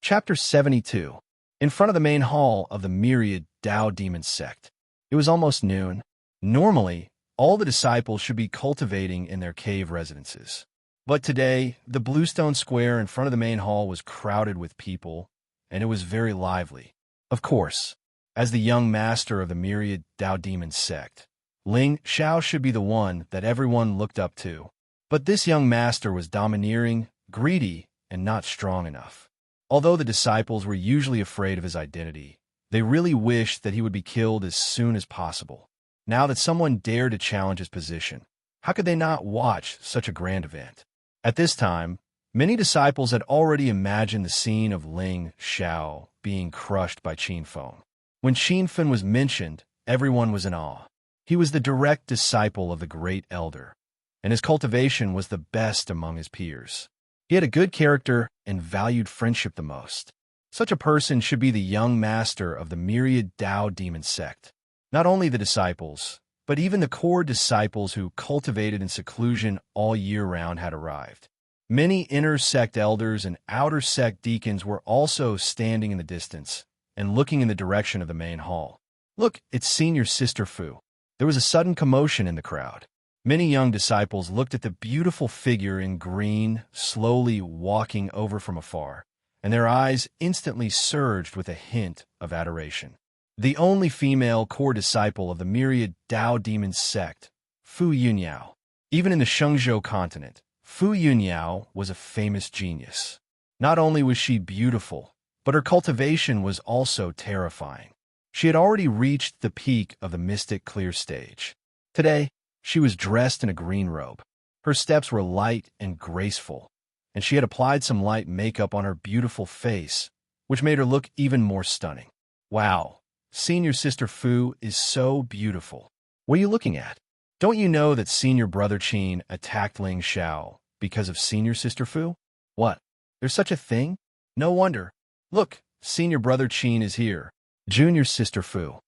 Chapter 72. In front of the main hall of the myriad Tao demon sect. It was almost noon. Normally, all the disciples should be cultivating in their cave residences. But today, the bluestone square in front of the main hall was crowded with people, and it was very lively. Of course, as the young master of the myriad Tao demon sect, Ling Xiao should be the one that everyone looked up to. But this young master was domineering, greedy, and not strong enough. Although the disciples were usually afraid of his identity, they really wished that he would be killed as soon as possible. Now that someone dared to challenge his position, how could they not watch such a grand event? At this time, many disciples had already imagined the scene of Ling Xiao being crushed by Qin Feng. When Qin Feng was mentioned, everyone was in awe. He was the direct disciple of the great elder, and his cultivation was the best among his peers. He had a good character and valued friendship the most. Such a person should be the young master of the myriad Tao demon sect. Not only the disciples, but even the core disciples who cultivated in seclusion all year round had arrived. Many inner sect elders and outer sect deacons were also standing in the distance and looking in the direction of the main hall. Look, it's Senior Sister Fu. There was a sudden commotion in the crowd. Many young disciples looked at the beautiful figure in green, slowly walking over from afar, and their eyes instantly surged with a hint of adoration. The only female core disciple of the myriad Tao demon sect, Fu Yunyao. Even in the Shengzhou continent, Fu Yunyao was a famous genius. Not only was she beautiful, but her cultivation was also terrifying. She had already reached the peak of the mystic clear stage. Today, she was dressed in a green robe. Her steps were light and graceful, and she had applied some light makeup on her beautiful face, which made her look even more stunning. Wow, Senior Sister Fu is so beautiful. What are you looking at? Don't you know that Senior Brother Qin attacked Ling Xiao because of Senior Sister Fu? What? There's such a thing? No wonder. Look, Senior Brother Qin is here. Junior Sister Fu.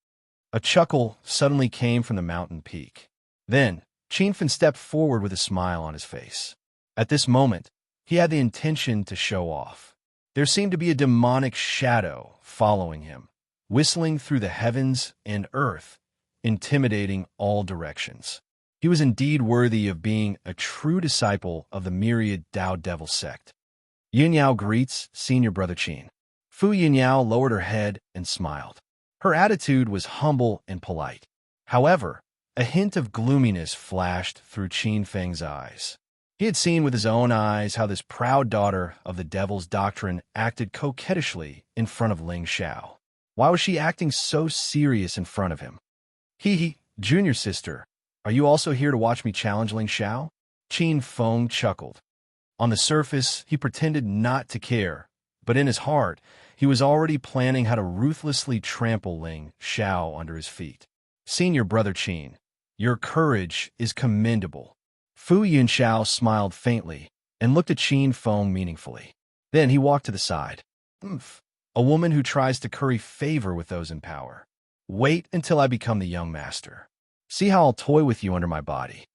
A chuckle suddenly came from the mountain peak. Then, Qin Fen stepped forward with a smile on his face. At this moment, he had the intention to show off. There seemed to be a demonic shadow following him, whistling through the heavens and earth, intimidating all directions. He was indeed worthy of being a true disciple of the myriad Tao Devil sect. Yunyao greets Senior Brother Qin. Fu Yunyao lowered her head and smiled. Her attitude was humble and polite. However, a hint of gloominess flashed through Qin Feng's eyes. He had seen with his own eyes how this proud daughter of the devil's doctrine acted coquettishly in front of Ling Xiao. Why was she acting so serious in front of him? Hee, Junior Sister, are you also here to watch me challenge Ling Xiao? Qin Feng chuckled. On the surface, he pretended not to care, but in his heart, he was already planning how to ruthlessly trample Ling Xiao under his feet. Senior Brother Qin, your courage is commendable. Fu Yunxiao smiled faintly and looked at Qin Feng meaningfully. Then he walked to the side. A woman who tries to curry favor with those in power. Wait until I become the young master. See how I'll toy with you under my body.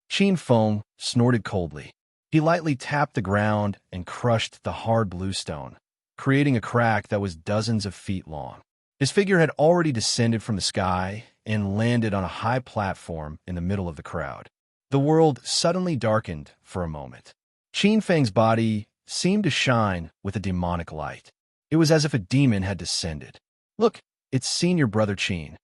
Qin Feng snorted coldly. He lightly tapped the ground and crushed the hard bluestone, creating a crack that was dozens of feet long. His figure had already descended from the sky and landed on a high platform in the middle of the crowd. The world suddenly darkened for a moment. Qin Feng's body seemed to shine with a demonic light. It was as if a demon had descended. Look, it's Senior Brother Qin.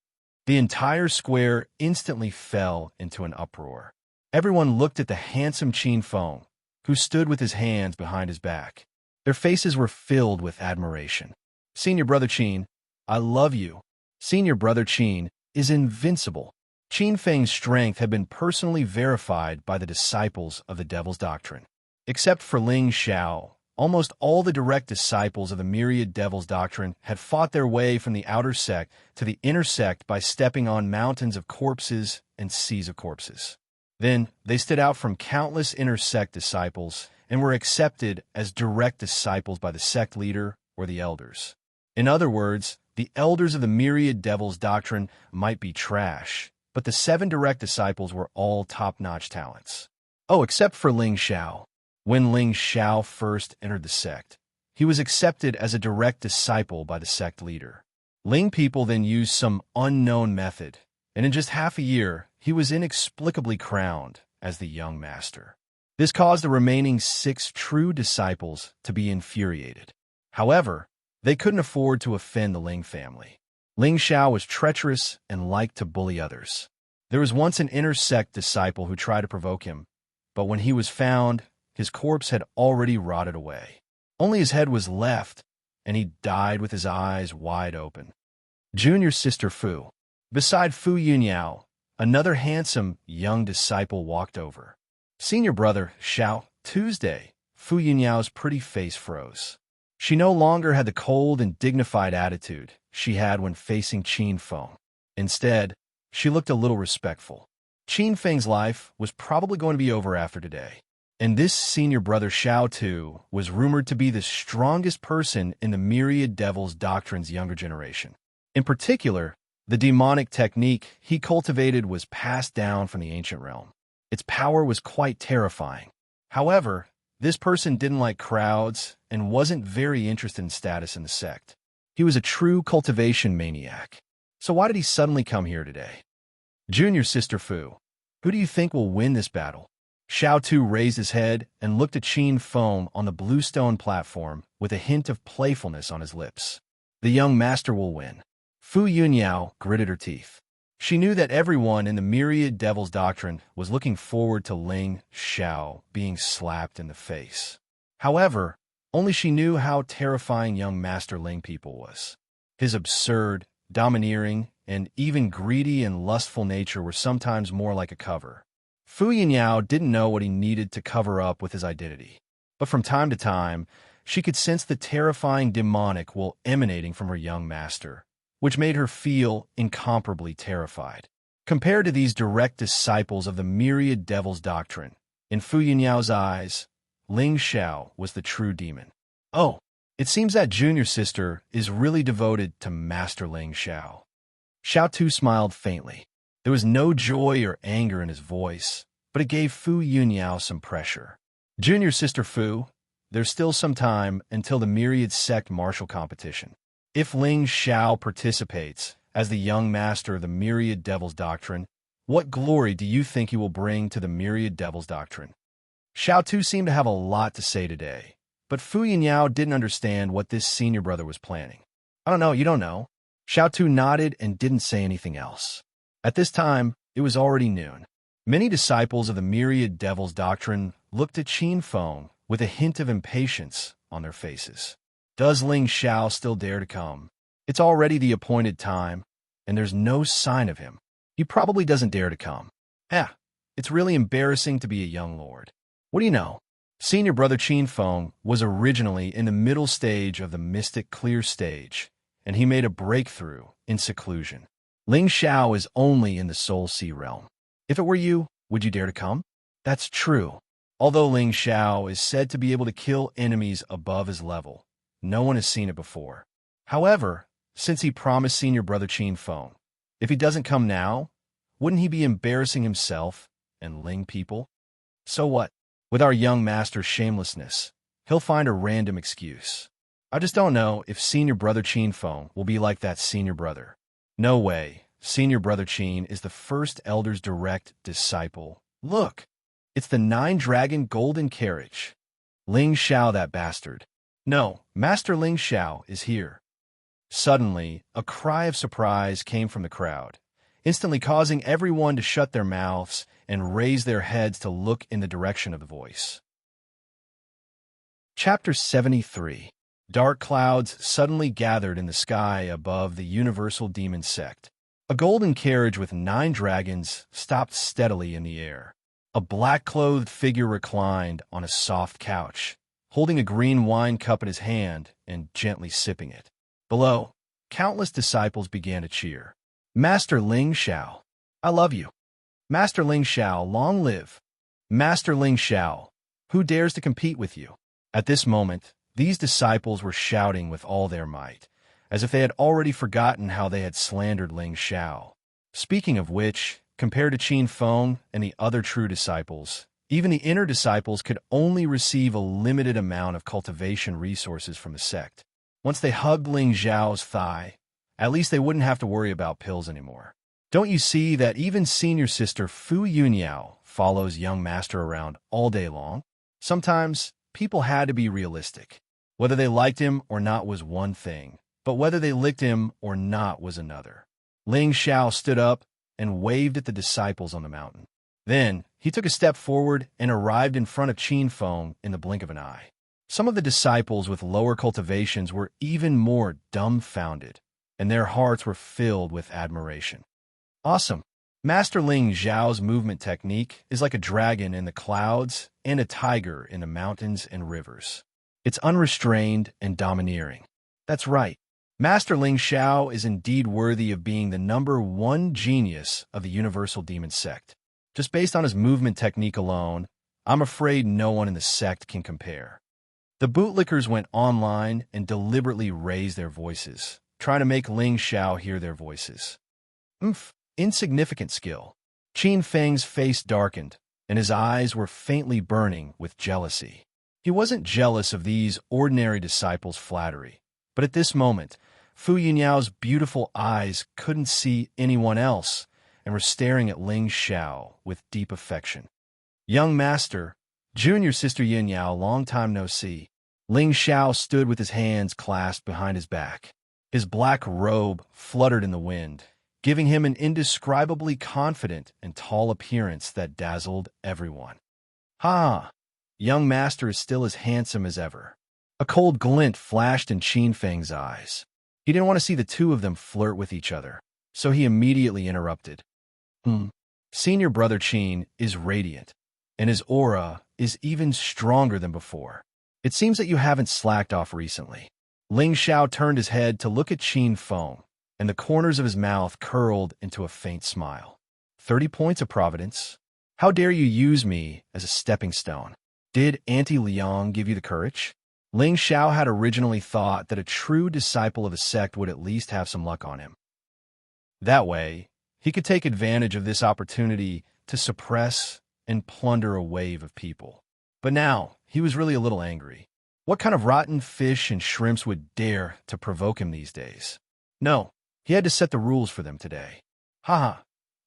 The entire square instantly fell into an uproar. Everyone looked at the handsome Qin Feng, who stood with his hands behind his back. Their faces were filled with admiration. Senior Brother Qin, I love you. Senior Brother Qin is invincible. Qin Feng's strength had been personally verified by the disciples of the Devil's Doctrine. Except for Ling Xiao, almost all the direct disciples of the myriad Devil's Doctrine had fought their way from the outer sect to the inner sect by stepping on mountains of corpses and seas of corpses. Then they stood out from countless inner sect disciples and were accepted as direct disciples by the sect leader or the elders. In other words, the elders of the myriad Devil's Doctrine might be trash, but the 7 direct disciples were all top-notch talents. Oh, except for Ling Xiao. When Ling Xiao first entered the sect, he was accepted as a direct disciple by the sect leader. Ling people then used some unknown method, and in just half a year, he was inexplicably crowned as the young master. This caused the remaining 6 true disciples to be infuriated. However, they couldn't afford to offend the Ling family. Ling Xiao was treacherous and liked to bully others. There was once an inner sect disciple who tried to provoke him, but when he was found, his corpse had already rotted away. Only his head was left, and he died with his eyes wide open. Junior sister Fu. Beside Fu Yunyao, another handsome young disciple walked over. Senior brother Xiao. Tuesday, Fu Yunyao's pretty face froze. She no longer had the cold and dignified attitude she had when facing Qin Feng. Instead, she looked a little respectful. Qin Feng's life was probably going to be over after today. And this senior brother Xiao Tu was rumored to be the strongest person in the myriad devils doctrine's younger generation. In particular, the demonic technique he cultivated was passed down from the ancient realm. Its power was quite terrifying. However, this person didn't like crowds and wasn't very interested in status in the sect. He was a true cultivation maniac. So why did he suddenly come here today? Junior sister Fu, who do you think will win this battle? Xiao Tu raised his head and looked at Qin Feng on the bluestone platform with a hint of playfulness on his lips. The young master will win. Fu Yunyao gritted her teeth. She knew that everyone in the myriad devils doctrine was looking forward to Ling Xiao being slapped in the face. However, only she knew how terrifying young Master Ling people was. His absurd, domineering, and even greedy and lustful nature were sometimes more like a cover. Fu Yunyao didn't know what he needed to cover up with his identity, but from time to time, she could sense the terrifying demonic will emanating from her young master, which made her feel incomparably terrified. Compared to these direct disciples of the myriad devils doctrine, in Fu Yunyao's eyes, Ling Xiao was the true demon. Oh, it seems that junior sister is really devoted to Master Ling Xiao. Xiao Tu smiled faintly. There was no joy or anger in his voice, but it gave Fu Yunyao some pressure. Junior sister Fu, there's still some time until the myriad sect martial competition. If Ling Xiao participates as the young master of the myriad devils doctrine, what glory do you think he will bring to the myriad devils doctrine? Xiao Tu seemed to have a lot to say today, but Fu Yunyao didn't understand what this senior brother was planning. I don't know, you don't know. Xiao Tu nodded and didn't say anything else. At this time, it was already noon. Many disciples of the myriad devils doctrine looked at Qin Feng with a hint of impatience on their faces. Does Ling Xiao still dare to come? It's already the appointed time, and there's no sign of him. He probably doesn't dare to come. It's really embarrassing to be a young lord. What do you know? Senior brother Qin Feng was originally in the middle stage of the mystic clear stage, and he made a breakthrough in seclusion. Ling Xiao is only in the soul sea realm. If it were you, would you dare to come? That's true. Although Ling Xiao is said to be able to kill enemies above his level, no one has seen it before. However, since he promised senior brother Qin Feng, if he doesn't come now, wouldn't he be embarrassing himself and Ling people? So what? With our young master's shamelessness, he'll find a random excuse. I just don't know if senior brother Qin Feng will be like that senior brother. No way. Senior brother Qin is the first elder's direct disciple. Look, it's the 9-dragon golden carriage. Ling Xiao, that bastard. No, Master Ling Xiao is here. Suddenly, a cry of surprise came from the crowd, instantly causing everyone to shut their mouths and raise their heads to look in the direction of the voice. Chapter 73. Dark clouds suddenly gathered in the sky above the universal demon sect. A golden carriage with 9 dragons stopped steadily in the air. A black-clothed figure reclined on a soft couch, holding a green wine cup in his hand and gently sipping it. Below, countless disciples began to cheer. Master Ling Xiao, I love you. Master Ling Xiao, long live. Master Ling Xiao, who dares to compete with you? At this moment, these disciples were shouting with all their might, as if they had already forgotten how they had slandered Ling Xiao. Speaking of which, compared to Qin Feng and the other true disciples, Even the inner disciples could only receive a limited amount of cultivation resources from the sect. Once they hugged Ling Zhao's thigh, at least they wouldn't have to worry about pills anymore. Don't you see that even senior sister Fu Yunyao follows young master around all day long? Sometimes, people had to be realistic. Whether they liked him or not was one thing, but whether they licked him or not was another. Ling Xiao stood up and waved at the disciples on the mountain. Then, he took a step forward and arrived in front of Qin Feng in the blink of an eye. Some of the disciples with lower cultivations were even more dumbfounded, and their hearts were filled with admiration. Awesome! Master Ling Zhao's movement technique is like a dragon in the clouds and a tiger in the mountains and rivers. It's unrestrained and domineering. That's right. Master Ling Xiao is indeed worthy of being the #1 genius of the Universal Demon Sect. Just based on his movement technique alone, I'm afraid no one in the sect can compare. The bootlickers went online and deliberately raised their voices, trying to make Ling Xiao hear their voices. Insignificant skill. Qin Feng's face darkened, and his eyes were faintly burning with jealousy. He wasn't jealous of these ordinary disciples' flattery, but at this moment, Fu Yunyao's beautiful eyes couldn't see anyone else and were staring at Ling Xiao with deep affection. Young master, junior sister Yunyao, long time no see. Ling Xiao stood with his hands clasped behind his back. His black robe fluttered in the wind, giving him an indescribably confident and tall appearance that dazzled everyone. Ha! Young master is still as handsome as ever. A cold glint flashed in Qin Feng's eyes. He didn't want to see the two of them flirt with each other, so he immediately interrupted. Senior brother Qin is radiant, and his aura is even stronger than before. It seems that you haven't slacked off recently. Ling Xiao turned his head to look at Qin Feng, and the corners of his mouth curled into a faint smile. 30 points of providence? How dare you use me as a stepping stone? Did Auntie Liang give you the courage? Ling Xiao had originally thought that a true disciple of the sect would at least have some luck on him. That way, he could take advantage of this opportunity to suppress and plunder a wave of people. But now, he was really a little angry. What kind of rotten fish and shrimps would dare to provoke him these days? No, he had to set the rules for them today. Haha,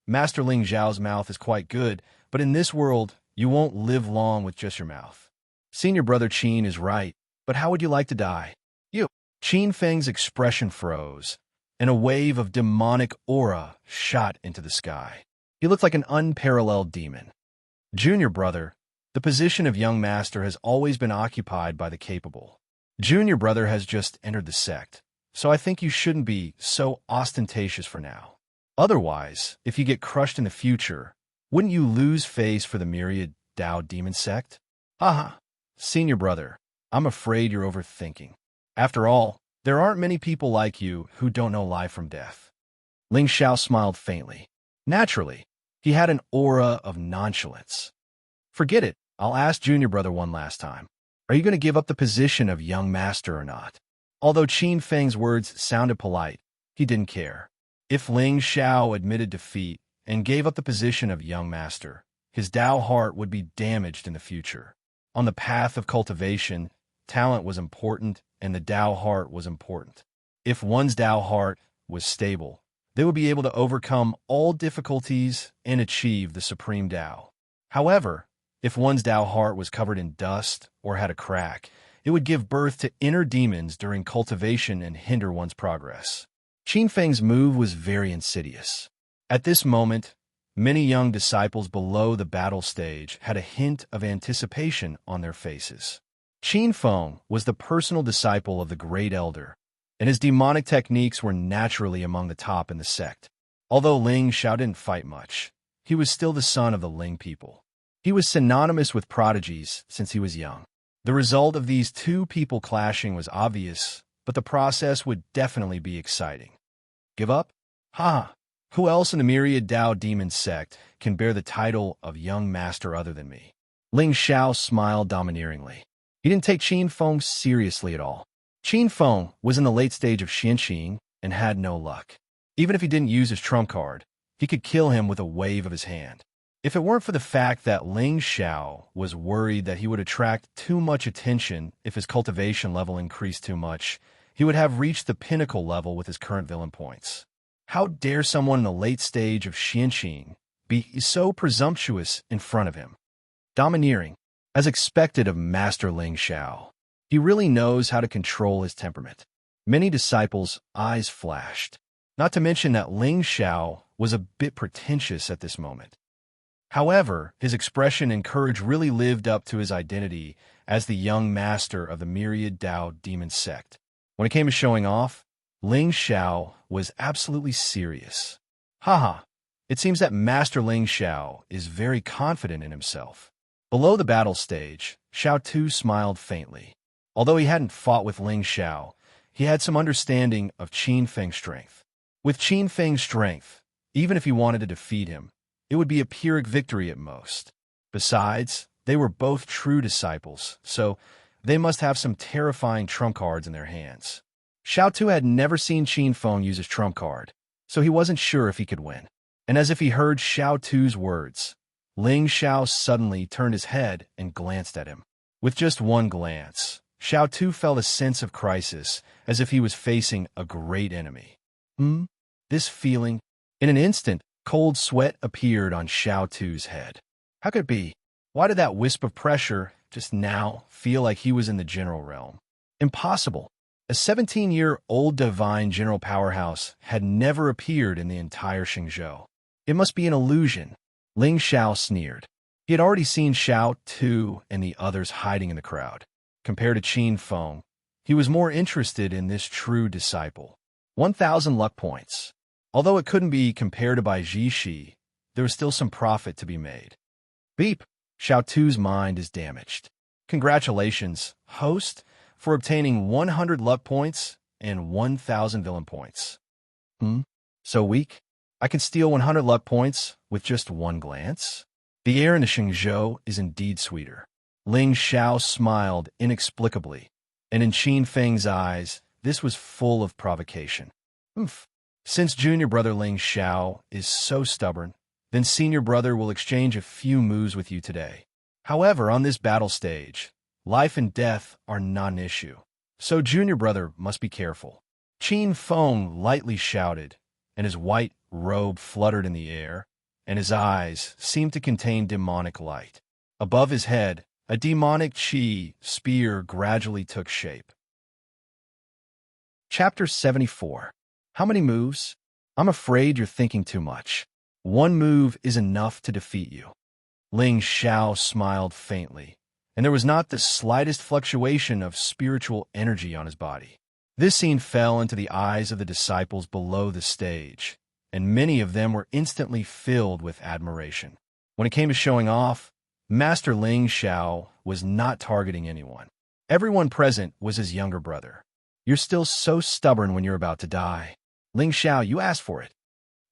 Master Ling Zhao's mouth is quite good, but in this world, you won't live long with just your mouth. Senior brother Qin is right, but how would you like to die? You. Qin Feng's expression froze, and a wave of demonic aura shot into the sky. He looked like an unparalleled demon. Junior brother, the position of young master has always been occupied by the capable. Junior brother has just entered the sect, so I think you shouldn't be so ostentatious for now. Otherwise, if you get crushed in the future, wouldn't you lose face for the myriad Dao demon sect? Haha, senior brother, I'm afraid you're overthinking. After all, there aren't many people like you who don't know life from death. Ling Xiao smiled faintly. Naturally, he had an aura of nonchalance. Forget it, I'll ask junior brother one last time. Are you going to give up the position of young master or not? Although Qin Feng's words sounded polite, he didn't care. If Ling Xiao admitted defeat and gave up the position of young master, his Dao heart would be damaged in the future. On the path of cultivation, talent was important and the Dao heart was important. If one's Dao heart was stable, they would be able to overcome all difficulties and achieve the supreme Dao. However, if one's Dao heart was covered in dust or had a crack, it would give birth to inner demons during cultivation and hinder one's progress. Qin Feng's move was very insidious. At this moment, many young disciples below the battle stage had a hint of anticipation on their faces. Qin Feng was the personal disciple of the Great Elder, and his demonic techniques were naturally among the top in the sect. Although Ling Xiao didn't fight much, he was still the son of the Ling people. He was synonymous with prodigies since he was young. The result of these two people clashing was obvious, but the process would definitely be exciting. Give up? Ha! Who else in the myriad Dao demon sect can bear the title of young master other than me? Ling Xiao smiled domineeringly. He didn't take Qin Feng seriously at all. Qin Feng was in the late stage of Xianqing and had no luck. Even if he didn't use his trump card, he could kill him with a wave of his hand. If it weren't for the fact that Ling Xiao was worried that he would attract too much attention if his cultivation level increased too much, he would have reached the pinnacle level with his current villain points. How dare someone in the late stage of Xianqing be so presumptuous in front of him? Domineering, as expected of Master Ling Xiao. He really knows how to control his temperament. Many disciples' eyes flashed, not to mention that Ling Xiao was a bit pretentious at this moment. However, his expression and courage really lived up to his identity as the young master of the myriad Dao demon sect. When it came to showing off, Ling Xiao was absolutely serious. Haha, it seems that Master Ling Xiao is very confident in himself. Below the battle stage, Xiao Tu smiled faintly. Although he hadn't fought with Ling Xiao, he had some understanding of Qin Feng's strength. With Qin Feng's strength, even if he wanted to defeat him, it would be a Pyrrhic victory at most. Besides, they were both true disciples, so they must have some terrifying trump cards in their hands. Xiao Tu had never seen Qin Feng use his trump card, so he wasn't sure if he could win. And as if he heard Xiao Tu's words, Ling Xiao suddenly turned his head and glanced at him. With just one glance, Xiao Tu felt a sense of crisis, as if he was facing a great enemy. This feeling, in an instant, cold sweat appeared on Xiao Tu's head. How could it be? Why did that wisp of pressure just now feel like he was in the general realm? Impossible. A 17-year-old divine general powerhouse had never appeared in the entire Xingzhou. It must be an illusion. Ling Xiao sneered. He had already seen Xiao Tu and the others hiding in the crowd. Compared to Qin Feng, he was more interested in this true disciple. 1,000 luck points. Although it couldn't be compared to by Ji, there was still some profit to be made. Beep! Xiao Tu's mind is damaged. Congratulations, host, for obtaining 100 luck points and 1,000 villain points. So weak? I can steal 100 luck points with just one glance? The air in the Xingzhou is indeed sweeter. Ling Xiao smiled inexplicably, and in Qin Feng's eyes, this was full of provocation. Since junior brother Ling Xiao is so stubborn, then senior brother will exchange a few moves with you today. However, on this battle stage, life and death are not an issue, so junior brother must be careful. Qin Feng lightly shouted, and his white robe fluttered in the air, and his eyes seemed to contain demonic light. Above his head, a demonic qi spear gradually took shape. Chapter 74. How many moves? I'm afraid you're thinking too much. One move is enough to defeat you. Ling Xiao smiled faintly, and there was not the slightest fluctuation of spiritual energy on his body. This scene fell into the eyes of the disciples below the stage, and many of them were instantly filled with admiration. When it came to showing off, Master Ling Xiao was not targeting anyone. Everyone present was his younger brother. You're still so stubborn when you're about to die. Ling Xiao, you asked for it.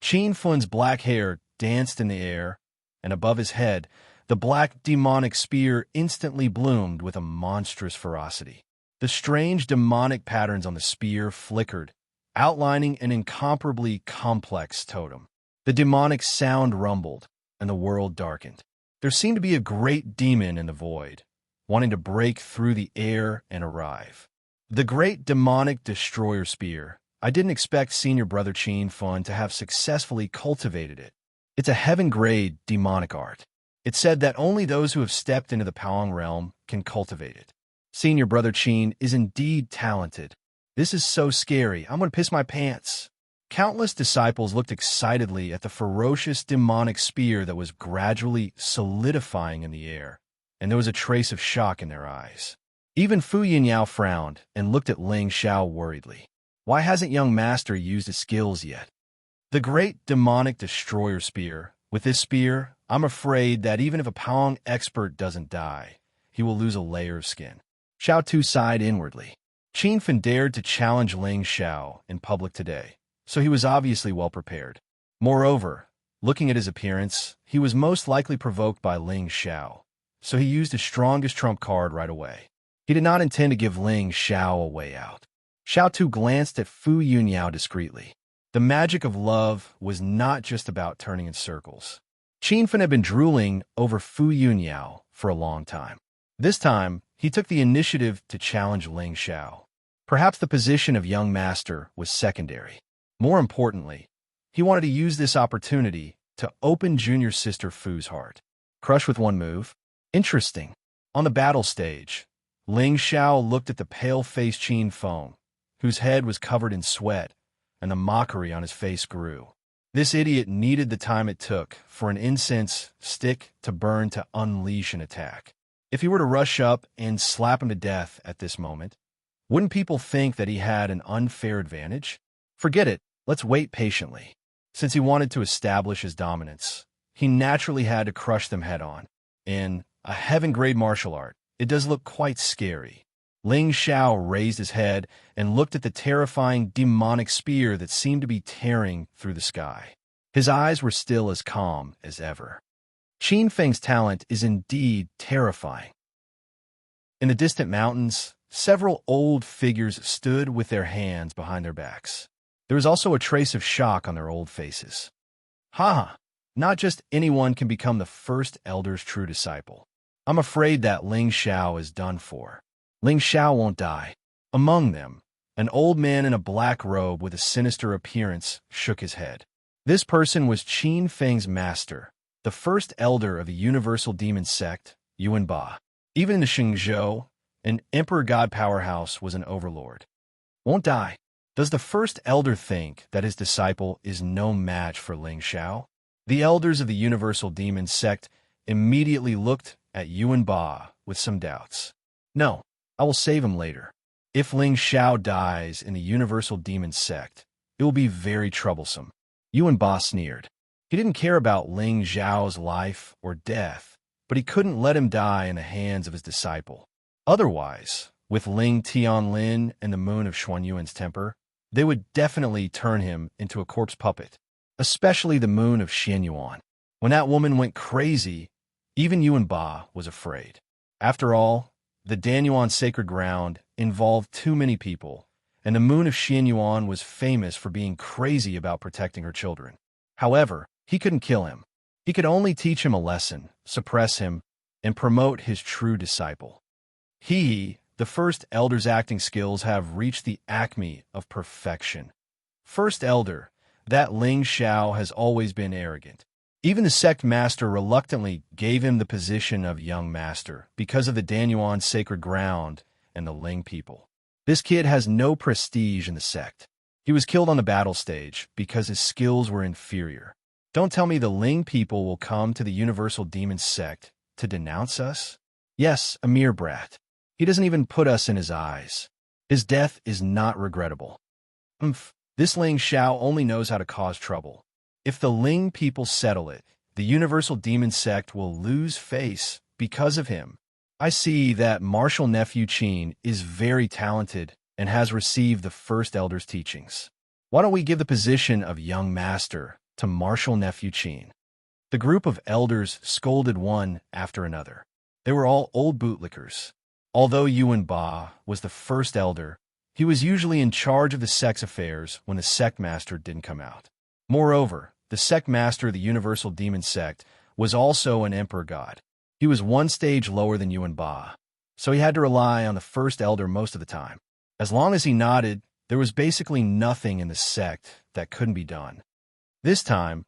Qin Feng's black hair danced in the air, and above his head, the black demonic spear instantly bloomed with a monstrous ferocity. The strange demonic patterns on the spear flickered, outlining an incomparably complex totem. The demonic sound rumbled, and the world darkened. There seemed to be a great demon in the void, wanting to break through the air and arrive. The great demonic destroyer spear. I didn't expect senior brother Qin Feng to have successfully cultivated it. It's a heaven-grade demonic art. It said that only those who have stepped into the Paong realm can cultivate it. Senior brother Qin is indeed talented. This is so scary. I'm going to piss my pants. Countless disciples looked excitedly at the ferocious demonic spear that was gradually solidifying in the air, and there was a trace of shock in their eyes. Even Fu Yinyao frowned and looked at Ling Xiao worriedly. Why hasn't young master used his skills yet? The great demonic destroyer spear. With this spear, I'm afraid that even if a Paong expert doesn't die, he will lose a layer of skin. Xiao Tu sighed inwardly. Qin Feng dared to challenge Ling Xiao in public today, so he was obviously well prepared. Moreover, looking at his appearance, he was most likely provoked by Ling Xiao, so he used his strongest trump card right away. He did not intend to give Ling Xiao a way out. Xiao Tu glanced at Fu Yunyao discreetly. The magic of love was not just about turning in circles. Qin Fen had been drooling over Fu Yunyao for a long time. This time, he took the initiative to challenge Ling Xiao. Perhaps the position of young master was secondary. More importantly, he wanted to use this opportunity to open junior sister Fu's heart. Crush with one move? Interesting. On the battle stage, Ling Xiao looked at the pale-faced Qin Feng, whose head was covered in sweat, and the mockery on his face grew. This idiot needed the time it took for an incense stick to burn to unleash an attack. If he were to rush up and slap him to death at this moment, wouldn't people think that he had an unfair advantage? Forget it, let's wait patiently. Since he wanted to establish his dominance, he naturally had to crush them head-on. In a heaven-grade martial art, it does look quite scary. Ling Xiao raised his head and looked at the terrifying demonic spear that seemed to be tearing through the sky. His eyes were still as calm as ever. Qin Feng's talent is indeed terrifying. In the distant mountains, several old figures stood with their hands behind their backs. There was also a trace of shock on their old faces. Ha! Not just anyone can become the first elder's true disciple. I'm afraid that Ling Xiao is done for. Ling Xiao won't die. Among them, an old man in a black robe with a sinister appearance shook his head. This person was Qin Feng's master, the first elder of the universal demon sect, Yuan Ba. Even in the Xingzhou, an emperor god powerhouse was an overlord. Won't die. Does the first elder think that his disciple is no match for Ling Xiao? The elders of the universal demon sect immediately looked at Yuan Ba with some doubts. No, I will save him later. If Ling Xiao dies in the universal demon sect, it will be very troublesome. Yuan Ba sneered. He didn't care about Ling Xiao's life or death, but he couldn't let him die in the hands of his disciple. Otherwise, with Ling Tianlin and the moon of Xuanyuan's temper, they would definitely turn him into a corpse puppet, especially the moon of Xianyuan. When that woman went crazy, even Yuan Ba was afraid. After all, the Danyuan sacred ground involved too many people, and the moon of Xianyuan was famous for being crazy about protecting her children. However, he couldn't kill him. He could only teach him a lesson, suppress him, and promote his true disciple. The first elder's acting skills have reached the acme of perfection. First elder, that Ling Xiao has always been arrogant. Even the sect master reluctantly gave him the position of young master because of the Danyuan sacred ground and the Ling people. This kid has no prestige in the sect. He was killed on the battle stage because his skills were inferior. Don't tell me the Ling people will come to the universal demon sect to denounce us? Yes, a mere brat. He doesn't even put us in his eyes. His death is not regrettable. This Ling Xiao only knows how to cause trouble. If the Ling people settle it, the universal demon sect will lose face because of him. I see that martial nephew Qin is very talented and has received the first elder's teachings. Why don't we give the position of young master to martial nephew Qin? The group of elders scolded one after another. They were all old bootlickers. Although Yuan Ba was the first elder, he was usually in charge of the sect's affairs when the sect master didn't come out. Moreover, the sect master of the universal demon sect was also an emperor god. He was one stage lower than Yuan Ba, so he had to rely on the first elder most of the time. As long as he nodded, there was basically nothing in the sect that couldn't be done. This time,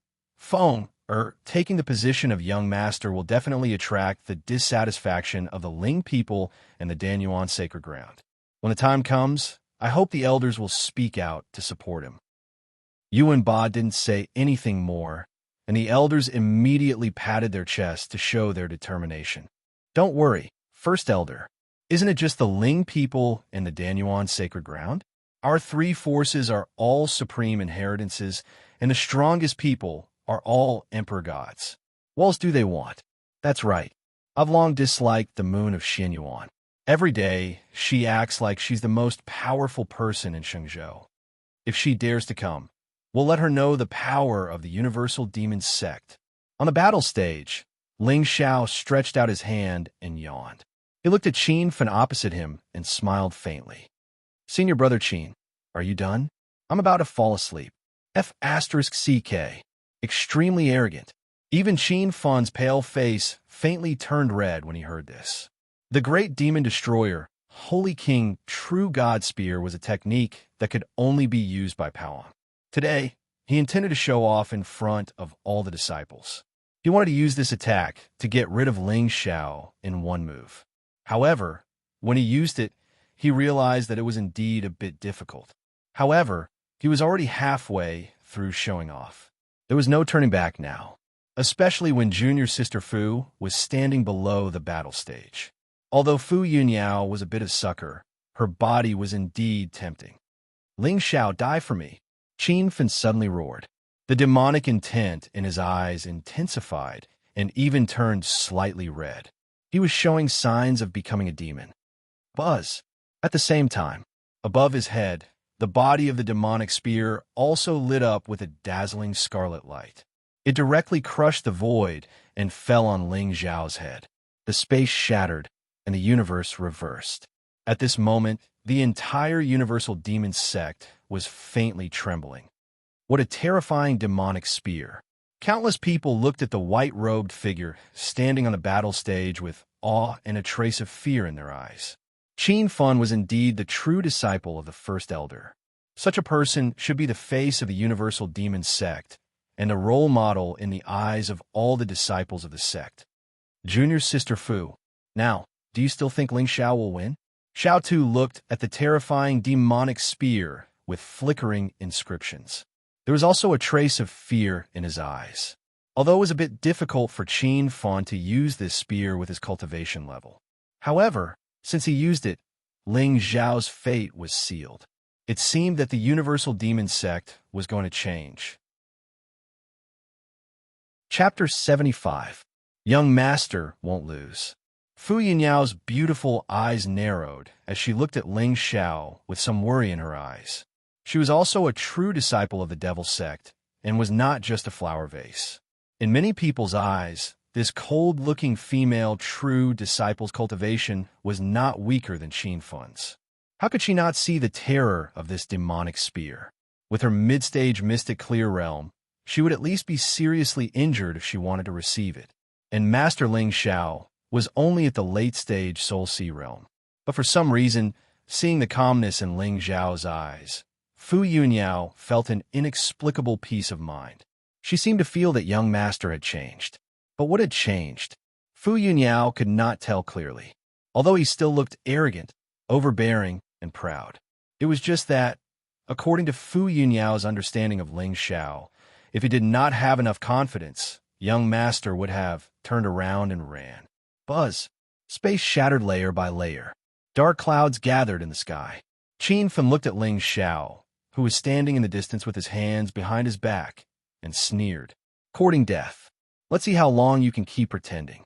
taking the position of young master will definitely attract the dissatisfaction of the Ling people and the Danyuan sacred ground. When the time comes, I hope the elders will speak out to support him. Yuan Ba didn't say anything more, and the elders immediately patted their chests to show their determination. Don't worry, first elder. Isn't it just the Ling people and the Danyuan sacred ground? Our three forces are all supreme inheritances, and the strongest people are all emperor gods. What else do they want? That's right. I've long disliked the moon of Xianyuan. Every day, she acts like she's the most powerful person in Xingzhou. If she dares to come, we'll let her know the power of the universal demon sect. On the battle stage, Ling Xiao stretched out his hand and yawned. He looked at Qin Fen opposite him and smiled faintly. Senior brother Qin, are you done? I'm about to fall asleep. F***CK. Extremely arrogant. Even Qin Fan's pale face faintly turned red when he heard this. The great demon destroyer, Holy King True God Spear was a technique that could only be used by Paon. Today, he intended to show off in front of all the disciples. He wanted to use this attack to get rid of Ling Xiao in one move. However, when he used it, he realized that it was indeed a bit difficult. However, he was already halfway through showing off. There was no turning back now, especially when junior sister Fu was standing below the battle stage. Although Fu Yunyao was a bit of sucker, her body was indeed tempting. Ling Xiao, die for me, Qin Fan suddenly roared. The demonic intent in his eyes intensified and even turned slightly red. He was showing signs of becoming a demon. Buzz! At the same time, above his head, the body of the demonic spear also lit up with a dazzling scarlet light. It directly crushed the void and fell on Ling Xiao's head. The space shattered, and the universe reversed. At this moment, the entire universal demon sect was faintly trembling. What a terrifying demonic spear! Countless people looked at the white-robed figure standing on the battle stage with awe and a trace of fear in their eyes. Qin Fan was indeed the true disciple of the first elder. Such a person should be the face of the universal demon sect and a role model in the eyes of all the disciples of the sect. Junior sister Fu, now, do you still think Ling Xiao will win? Xiao Tu looked at the terrifying demonic spear with flickering inscriptions. There was also a trace of fear in his eyes, although it was a bit difficult for Qin Fan to use this spear with his cultivation level. However, since he used it, Ling Xiao's fate was sealed. It seemed that the universal demon sect was going to change. Chapter 75. Young Master Won't Lose. Fu Yunyao's beautiful eyes narrowed as she looked at Ling Xiao with some worry in her eyes. She was also a true disciple of the devil sect and was not just a flower vase. In many people's eyes, this cold-looking female true disciple's cultivation was not weaker than Qin Fan's. How could she not see the terror of this demonic spear? With her mid-stage mystic clear realm, she would at least be seriously injured if she wanted to receive it. And Master Ling Xiao was only at the late-stage Soul Sea realm. But for some reason, seeing the calmness in Ling Xiao's eyes, Fu Yunyao felt an inexplicable peace of mind. She seemed to feel that young master had changed. But what had changed? Fu Yunyao could not tell clearly, although he still looked arrogant, overbearing, and proud. It was just that, according to Fu Yunyao's understanding of Ling Xiao, if he did not have enough confidence, young master would have turned around and ran. Buzz! Space shattered layer by layer. Dark clouds gathered in the sky. Qin Fan looked at Ling Xiao, who was standing in the distance with his hands behind his back, and sneered. Courting death. Let's see how long you can keep pretending.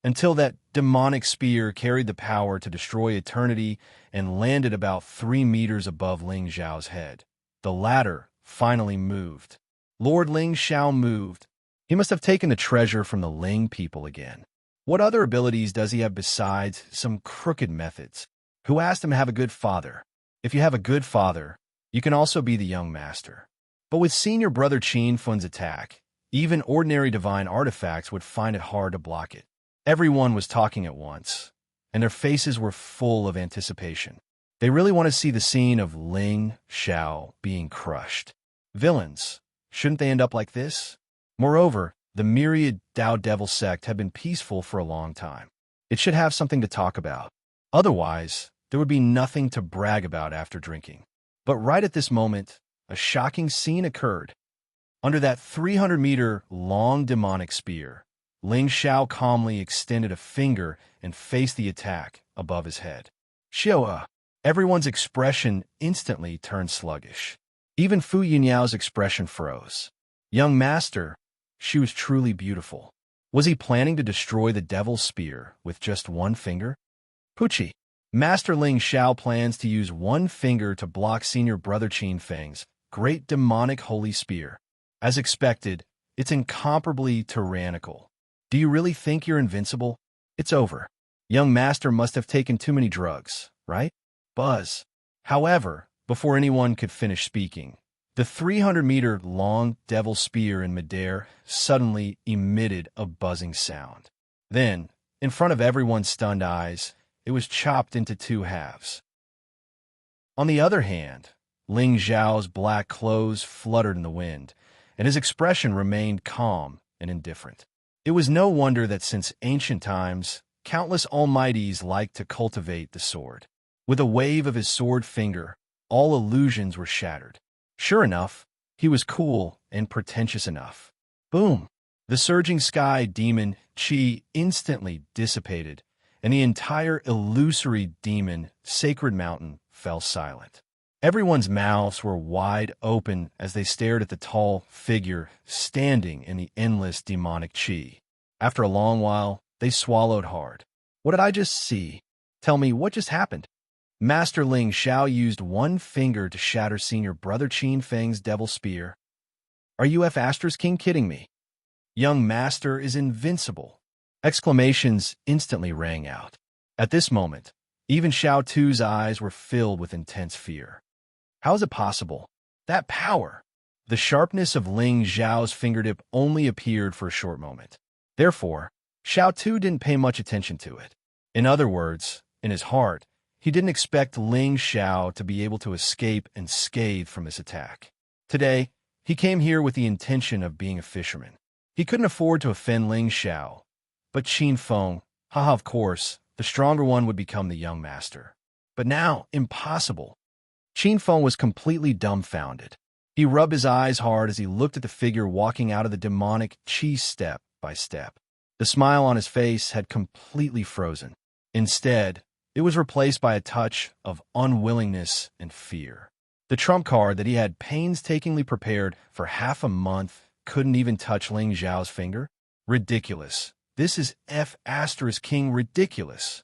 Until that demonic spear carried the power to destroy eternity and landed about 3 meters above Ling Xiao's head. The latter finally moved. Lord Ling Xiao moved. He must have taken the treasure from the Ling people again. What other abilities does he have besides some crooked methods? Who asked him to have a good father? If you have a good father, you can also be the young master. But with senior brother Qin Fan's attack, even ordinary divine artifacts would find it hard to block it. Everyone was talking at once, and their faces were full of anticipation. They really want to see the scene of Ling Xiao being crushed. Villains, shouldn't they end up like this? Moreover, the myriad Tao Devil sect had been peaceful for a long time. It should have something to talk about. Otherwise, there would be nothing to brag about after drinking. But right at this moment, a shocking scene occurred. Under that 300-meter-long demonic spear, Ling Xiao calmly extended a finger and faced the attack above his head. Xiao! Everyone's expression instantly turned sluggish. Even Fu Yunyao's expression froze. Young master, she was truly beautiful. Was he planning to destroy the devil's spear with just one finger? Pucci! Master Ling Xiao plans to use one finger to block senior brother Qin Fang's great demonic holy spear. As expected, it's incomparably tyrannical. Do you really think you're invincible? It's over. Young master must have taken too many drugs, right? Buzz. However, before anyone could finish speaking, The 300-meter-long devil spear in midair suddenly emitted a buzzing sound. Then, in front of everyone's stunned eyes, it was chopped into two halves. On the other hand, Ling Zhao's black clothes fluttered in the wind, and his expression remained calm and indifferent. It was no wonder that since ancient times, countless almighties liked to cultivate the sword. With a wave of his sword finger, all illusions were shattered. Sure enough, he was cool and pretentious enough. Boom! The surging sky demon Qi instantly dissipated, and the entire illusory demon sacred mountain fell silent. Everyone's mouths were wide open as they stared at the tall figure standing in the endless demonic Qi. After a long while, they swallowed hard. What did I just see? Tell me, what just happened? Master Ling Xiao used one finger to shatter Senior Brother Qin Feng's devil spear. Are you Astra's King kidding me? Young Master is invincible. Exclamations instantly rang out. At this moment, even Xiao Tu's eyes were filled with intense fear. How is it possible? That power! The sharpness of Ling Zhao's fingertip only appeared for a short moment. Therefore, Xiao Tu didn't pay much attention to it. In other words, in his heart, he didn't expect Ling Xiao to be able to escape unscathed from this attack. Today, he came here with the intention of being a fisherman. He couldn't afford to offend Ling Xiao, but Qin Feng, haha, of course, the stronger one would become the young master. But now, impossible. Qin Feng was completely dumbfounded. He rubbed his eyes hard as he looked at the figure walking out of the demonic Qi step by step. The smile on his face had completely frozen. Instead, it was replaced by a touch of unwillingness and fear. The trump card that he had painstakingly prepared for half a month couldn't even touch Ling Zhao's finger? Ridiculous. This is Astra's King ridiculous.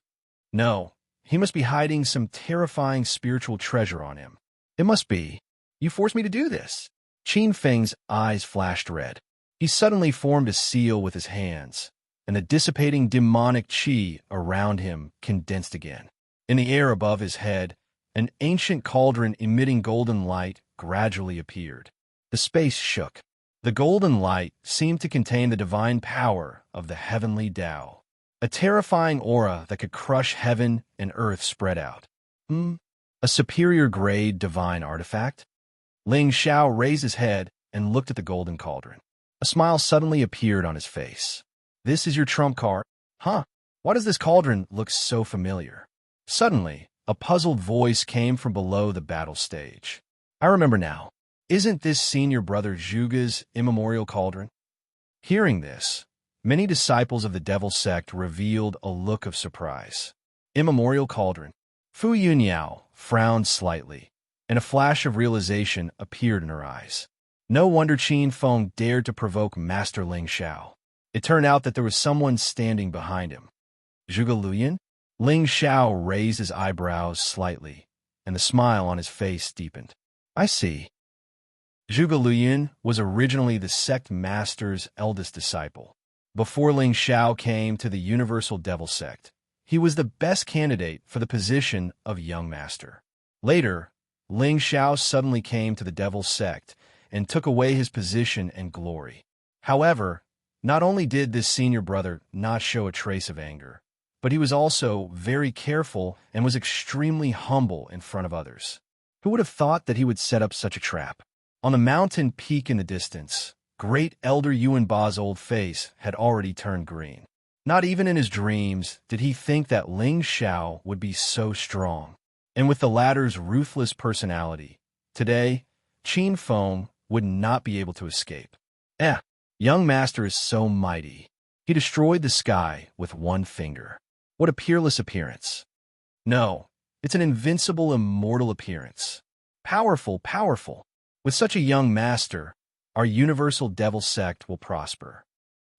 No, he must be hiding some terrifying spiritual treasure on him. It must be. You forced me to do this. Qin Feng's eyes flashed red. He suddenly formed a seal with his hands, and the dissipating demonic qi around him condensed again. In the air above his head, an ancient cauldron emitting golden light gradually appeared. The space shook. The golden light seemed to contain the divine power of the heavenly Tao. A terrifying aura that could crush heaven and earth spread out. A superior-grade divine artifact? Ling Xiao raised his head and looked at the golden cauldron. A smile suddenly appeared on his face. This is your trump card? Huh? Why does this cauldron look so familiar? Suddenly, a puzzled voice came from below the battle stage. I remember now. Isn't this Senior Brother Zhuge's immemorial cauldron? Hearing this, many disciples of the devil sect revealed a look of surprise. Immemorial cauldron. Fu Yunyao frowned slightly, and a flash of realization appeared in her eyes. No wonder Qin Feng dared to provoke Master Ling Xiao. It turned out that there was someone standing behind him. Zhuge Luyan? Ling Xiao raised his eyebrows slightly, and the smile on his face deepened. I see. Zhuge Luyan was originally the sect master's eldest disciple. Before Ling Xiao came to the Universal Devil Sect, he was the best candidate for the position of young master. Later, Ling Xiao suddenly came to the Devil Sect and took away his position and glory. However, not only did this senior brother not show a trace of anger, but he was also very careful and was extremely humble in front of others. Who would have thought that he would set up such a trap? On the mountain peak in the distance, great Elder Yuanba's old face had already turned green. Not even in his dreams did he think that Ling Xiao would be so strong. And with the latter's ruthless personality, today, Qin Feng would not be able to escape. Young master is so mighty. He destroyed the sky with one finger. What a peerless appearance. No, it's an invincible, immortal appearance. Powerful, powerful. With such a young master, our universal devil sect will prosper.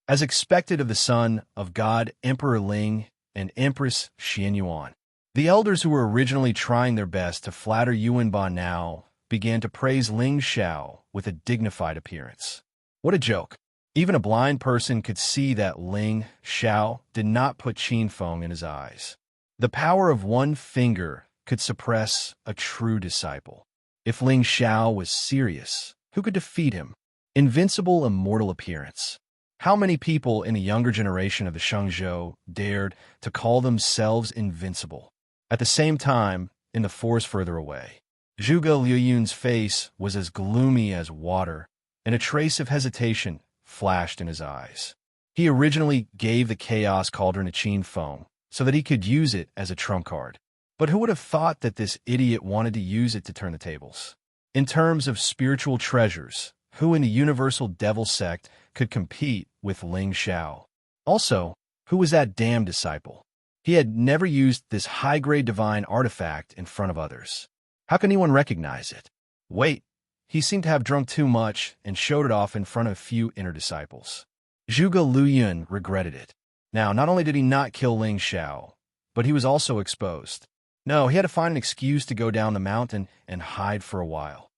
As expected of the son of God Emperor Ling and Empress Xianyuan, the elders who were originally trying their best to flatter Yuanba now began to praise Ling Xiao with a dignified appearance. What a joke. Even a blind person could see that Ling Xiao did not put Qin Feng in his eyes. The power of one finger could suppress a true disciple. If Ling Xiao was serious, who could defeat him? Invincible, immortal appearance. How many people in the younger generation of the Shengzhou dared to call themselves invincible? At the same time, in the forest further away, Zhuge Liuyun's face was as gloomy as water, and a trace of hesitation flashed in his eyes. He originally gave the Chaos Cauldron to Qin Feng so that he could use it as a trump card. But who would have thought that this idiot wanted to use it to turn the tables? In terms of spiritual treasures, who in the Universal Devil Sect could compete with Ling Xiao? Also, who was that damned disciple? He had never used this high-grade divine artifact in front of others. How can anyone recognize it? Wait, he seemed to have drunk too much and showed it off in front of a few inner disciples. Zhuge Liuyun regretted it. Now, not only did he not kill Ling Xiao, but he was also exposed. No, he had to find an excuse to go down the mountain and hide for a while.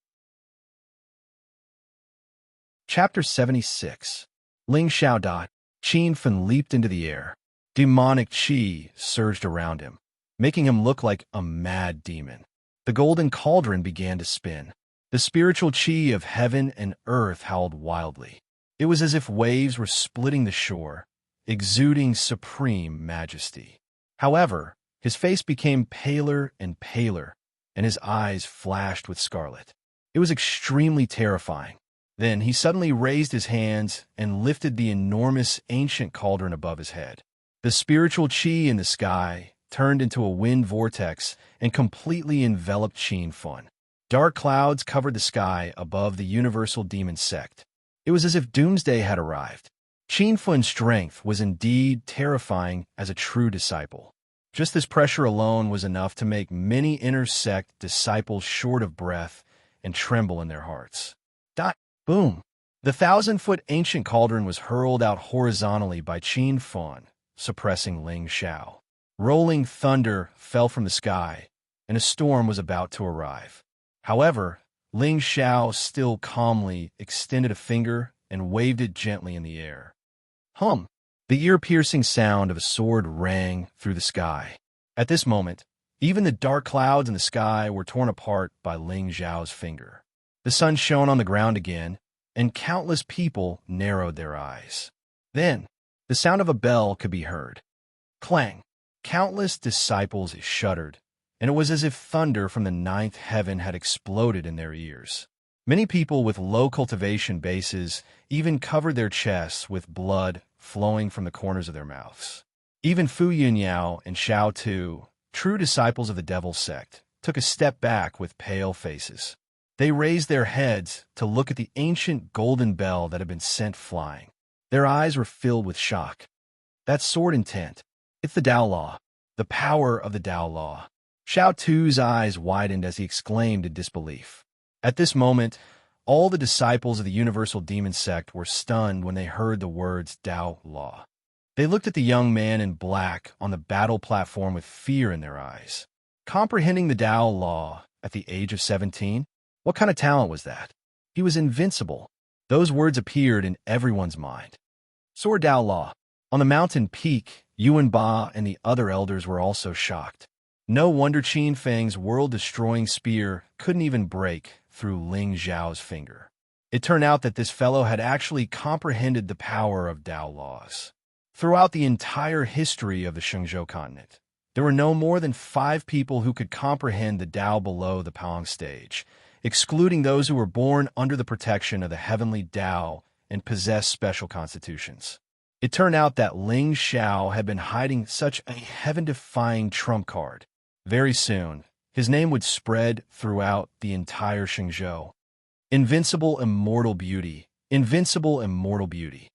Chapter 76. Ling Xiao. Qin Feng leaped into the air. Demonic qi surged around him, making him look like a mad demon. The golden cauldron began to spin. The spiritual qi of heaven and earth howled wildly. It was as if waves were splitting the shore, exuding supreme majesty. However, his face became paler and paler, and his eyes flashed with scarlet. It was extremely terrifying. Then he suddenly raised his hands and lifted the enormous ancient cauldron above his head. The spiritual qi in the sky turned into a wind vortex and completely enveloped Qin Feng. Dark clouds covered the sky above the Universal Demon Sect. It was as if doomsday had arrived. Qin Feng's strength was indeed terrifying as a true disciple. Just this pressure alone was enough to make many inner sect disciples short of breath and tremble in their hearts. Boom! The 1,000-foot ancient cauldron was hurled out horizontally by Qin Feng, suppressing Ling Xiao. Rolling thunder fell from the sky, and a storm was about to arrive. However, Ling Xiao still calmly extended a finger and waved it gently in the air. Hum! The ear-piercing sound of a sword rang through the sky. At this moment, even the dark clouds in the sky were torn apart by Ling Xiao's finger. The sun shone on the ground again, and countless people narrowed their eyes. Then, the sound of a bell could be heard. Clang! Countless disciples shuddered, and it was as if thunder from the ninth heaven had exploded in their ears. Many people with low cultivation bases even covered their chests with blood flowing from the corners of their mouths. Even Fu Yunyao and Xiao Tu, true disciples of the Devil Sect, took a step back with pale faces. They raised their heads to look at the ancient golden bell that had been sent flying. Their eyes were filled with shock. That sword intent. It's the Tao Law. The power of the Tao Law. Xiao Tu's eyes widened as he exclaimed in disbelief. At this moment, all the disciples of the Universal Demon Sect were stunned when they heard the words Tao Law. They looked at the young man in black on the battle platform with fear in their eyes. Comprehending the Tao Law at the age of 17? What kind of talent was that? He was invincible. Those words appeared in everyone's mind. Sword Tao Law. On the mountain peak, Yuan Ba and the other elders were also shocked. No wonder Qin Feng's world-destroying spear couldn't even break through Ling Xiao's finger. It turned out that this fellow had actually comprehended the power of Tao laws. Throughout the entire history of the Shengzhou continent, there were no more than 5 people who could comprehend the Tao below the Pang stage, excluding those who were born under the protection of the heavenly Tao and possessed special constitutions. It turned out that Ling Xiao had been hiding such a heaven-defying trump card. Very soon, his name would spread throughout the entire Shengzhou. Invincible immortal beauty. Invincible immortal beauty.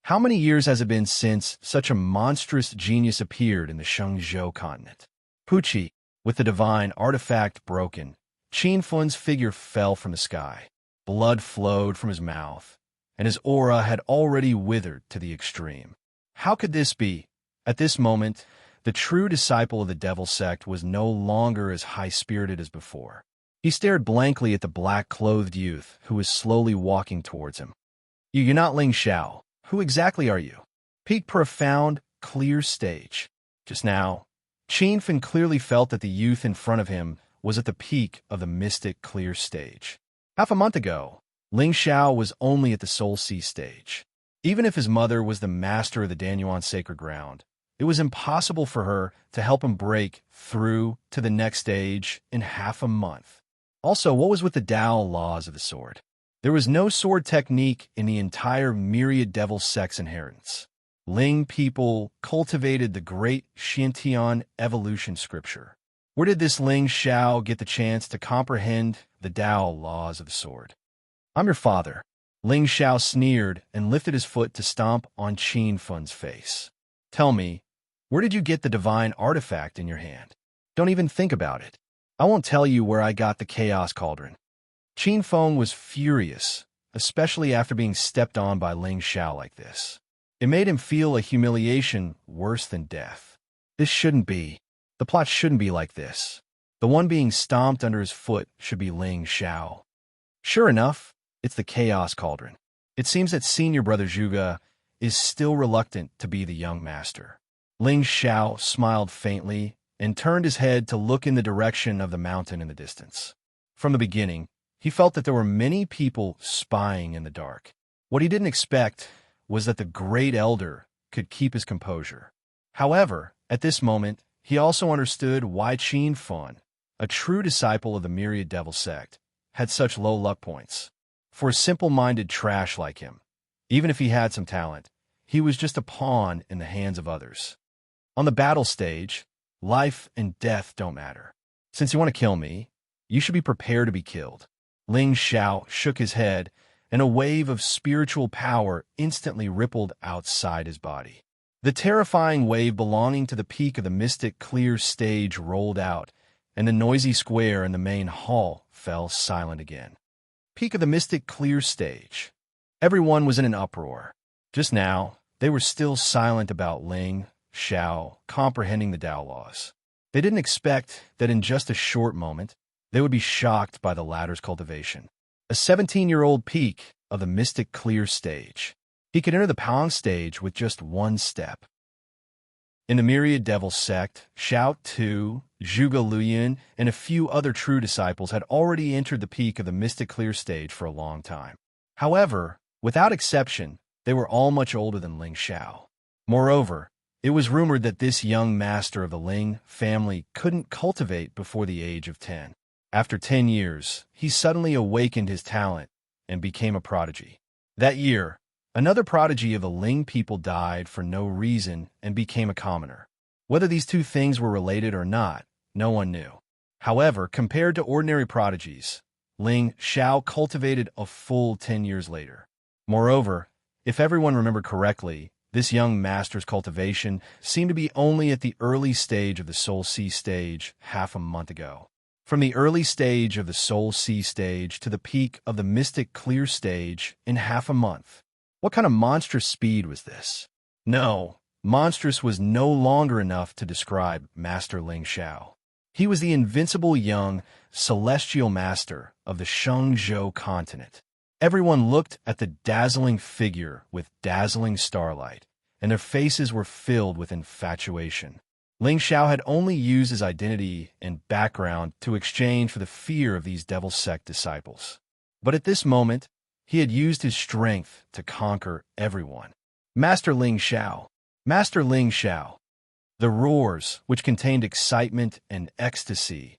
How many years has it been since such a monstrous genius appeared in the Shengzhou continent? Pucci, with the divine artifact broken, Qin Feng's figure fell from the sky. Blood flowed from his mouth, and his aura had already withered to the extreme. How could this be? At this moment, the true disciple of the Devil Sect was no longer as high-spirited as before. He stared blankly at the black-clothed youth who was slowly walking towards him. You're not Ling Xiao. Who exactly are you? Peak profound, clear stage. Just now, Qin Feng clearly felt that the youth in front of him was at the peak of the mystic clear stage. Half a month ago, Ling Xiao was only at the soul sea stage. Even if his mother was the master of the Danyuan sacred ground, it was impossible for her to help him break through to the next stage in half a month. Also, what was with the Tao laws of the sword? There was no sword technique in the entire myriad devil sect's inheritance. Ling people cultivated the great Xintian evolution scripture. Where did this Ling Xiao get the chance to comprehend the Tao laws of the sword? I'm your father. Ling Xiao sneered and lifted his foot to stomp on Qin Fun's face. Tell me, where did you get the divine artifact in your hand? Don't even think about it. I won't tell you where I got the chaos cauldron. Qin Feng was furious, especially after being stepped on by Ling Xiao like this. It made him feel a humiliation worse than death. This shouldn't be. The plot shouldn't be like this. The one being stomped under his foot should be Ling Xiao. Sure enough, it's the chaos cauldron. It seems that senior brother Zhuge is still reluctant to be the young master. Ling Xiao smiled faintly and turned his head to look in the direction of the mountain in the distance. From the beginning, he felt that there were many people spying in the dark. What he didn't expect was that the great elder could keep his composure. However, at this moment, he also understood why Qin Feng, a true disciple of the myriad devil sect, had such low luck points. For a simple-minded trash like him, even if he had some talent, he was just a pawn in the hands of others. On the battle stage, life and death don't matter. Since you want to kill me, you should be prepared to be killed. Ling Xiao shook his head, and a wave of spiritual power instantly rippled outside his body. The terrifying wave belonging to the peak of the mystic clear stage rolled out, and the noisy square in the main hall fell silent again. Peak of the mystic clear stage. Everyone was in an uproar. Just now, they were still silent about Ling Xiao comprehending the Tao laws. They didn't expect that in just a short moment, they would be shocked by the latter's cultivation. A 17-year-old peak of the mystic clear stage. He could enter the Pang stage with just one step. In the myriad devil sect, Xiao Tu, Zhuge Luoyun, and a few other true disciples had already entered the peak of the mystic clear stage for a long time. However, without exception, they were all much older than Ling Xiao. Moreover, it was rumored that this young master of the Ling family couldn't cultivate before the age of 10. After 10 years, he suddenly awakened his talent and became a prodigy. That year, another prodigy of the Ling people died for no reason and became a commoner. Whether these two things were related or not, no one knew. However, compared to ordinary prodigies, Ling Xiao cultivated a full 10 years later. Moreover, if everyone remembered correctly, this young master's cultivation seemed to be only at the early stage of the Soul Sea stage half a month ago. From the early stage of the Soul Sea stage to the peak of the Mystic Clear stage in half a month. What kind of monstrous speed was this? No, monstrous was no longer enough to describe Master Ling Xiao. He was the invincible young, celestial master of the Shengzhou continent. Everyone looked at the dazzling figure with dazzling starlight, and their faces were filled with infatuation. Ling Xiao had only used his identity and background to exchange for the fear of these devil sect disciples. But at this moment, he had used his strength to conquer everyone. Master Ling Xiao. Master Ling Xiao. The roars, which contained excitement and ecstasy,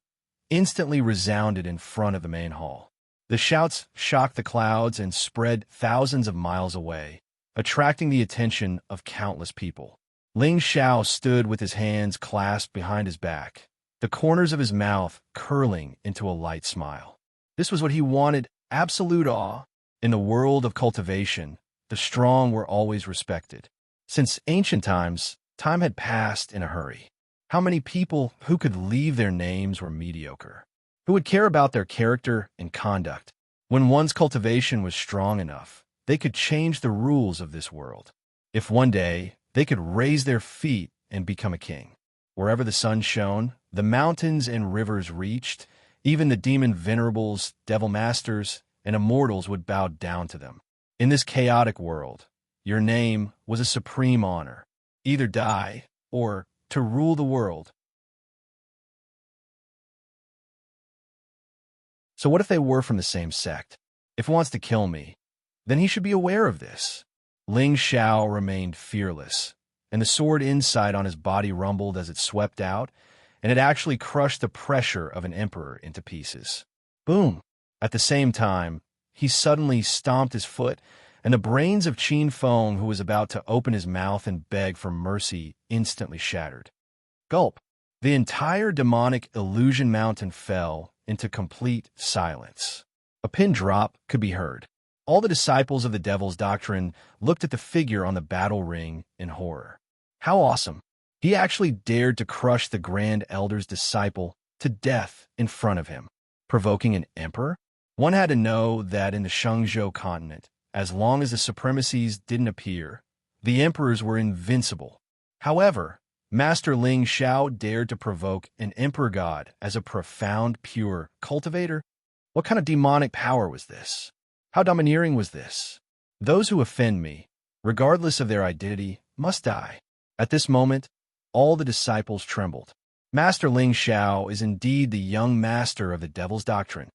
instantly resounded in front of the main hall. The shouts shocked the clouds and spread thousands of miles away, attracting the attention of countless people. Ling Xiao stood with his hands clasped behind his back, the corners of his mouth curling into a light smile. This was what he wanted, absolute awe. In the world of cultivation, the strong were always respected. Since ancient times, time had passed in a hurry. How many people who could leave their names were mediocre? Who would care about their character and conduct? When one's cultivation was strong enough, they could change the rules of this world. If one day, they could raise their feet and become a king. Wherever the sun shone, the mountains and rivers reached, even the demon venerables, devil masters, and immortals would bow down to them. In this chaotic world, your name was a supreme honor. Either die, or to rule the world. So what if they were from the same sect? If he wants to kill me, then he should be aware of this. Ling Xiao remained fearless, and the sword inside on his body rumbled as it swept out, and it actually crushed the pressure of an emperor into pieces. Boom! At the same time, he suddenly stomped his foot, and the brains of Qin Feng, who was about to open his mouth and beg for mercy, instantly shattered. Gulp! The entire demonic illusion mountain fell into complete silence. A pin drop could be heard. All the disciples of the devil's doctrine looked at the figure on the battle ring in horror. How awesome! He actually dared to crush the Grand Elder's disciple to death in front of him, provoking an emperor? One had to know that in the Shangzhou continent, as long as the supremacies didn't appear, the emperors were invincible. However, Master Ling Xiao dared to provoke an emperor god as a profound, pure cultivator? What kind of demonic power was this? How domineering was this? Those who offend me, regardless of their identity, must die. At this moment, all the disciples trembled. Master Ling Xiao is indeed the young master of the devil's doctrine.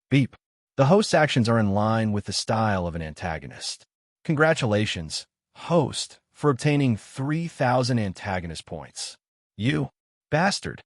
Beep. The host's actions are in line with the style of an antagonist. Congratulations, host, for obtaining 3,000 antagonist points. You bastard.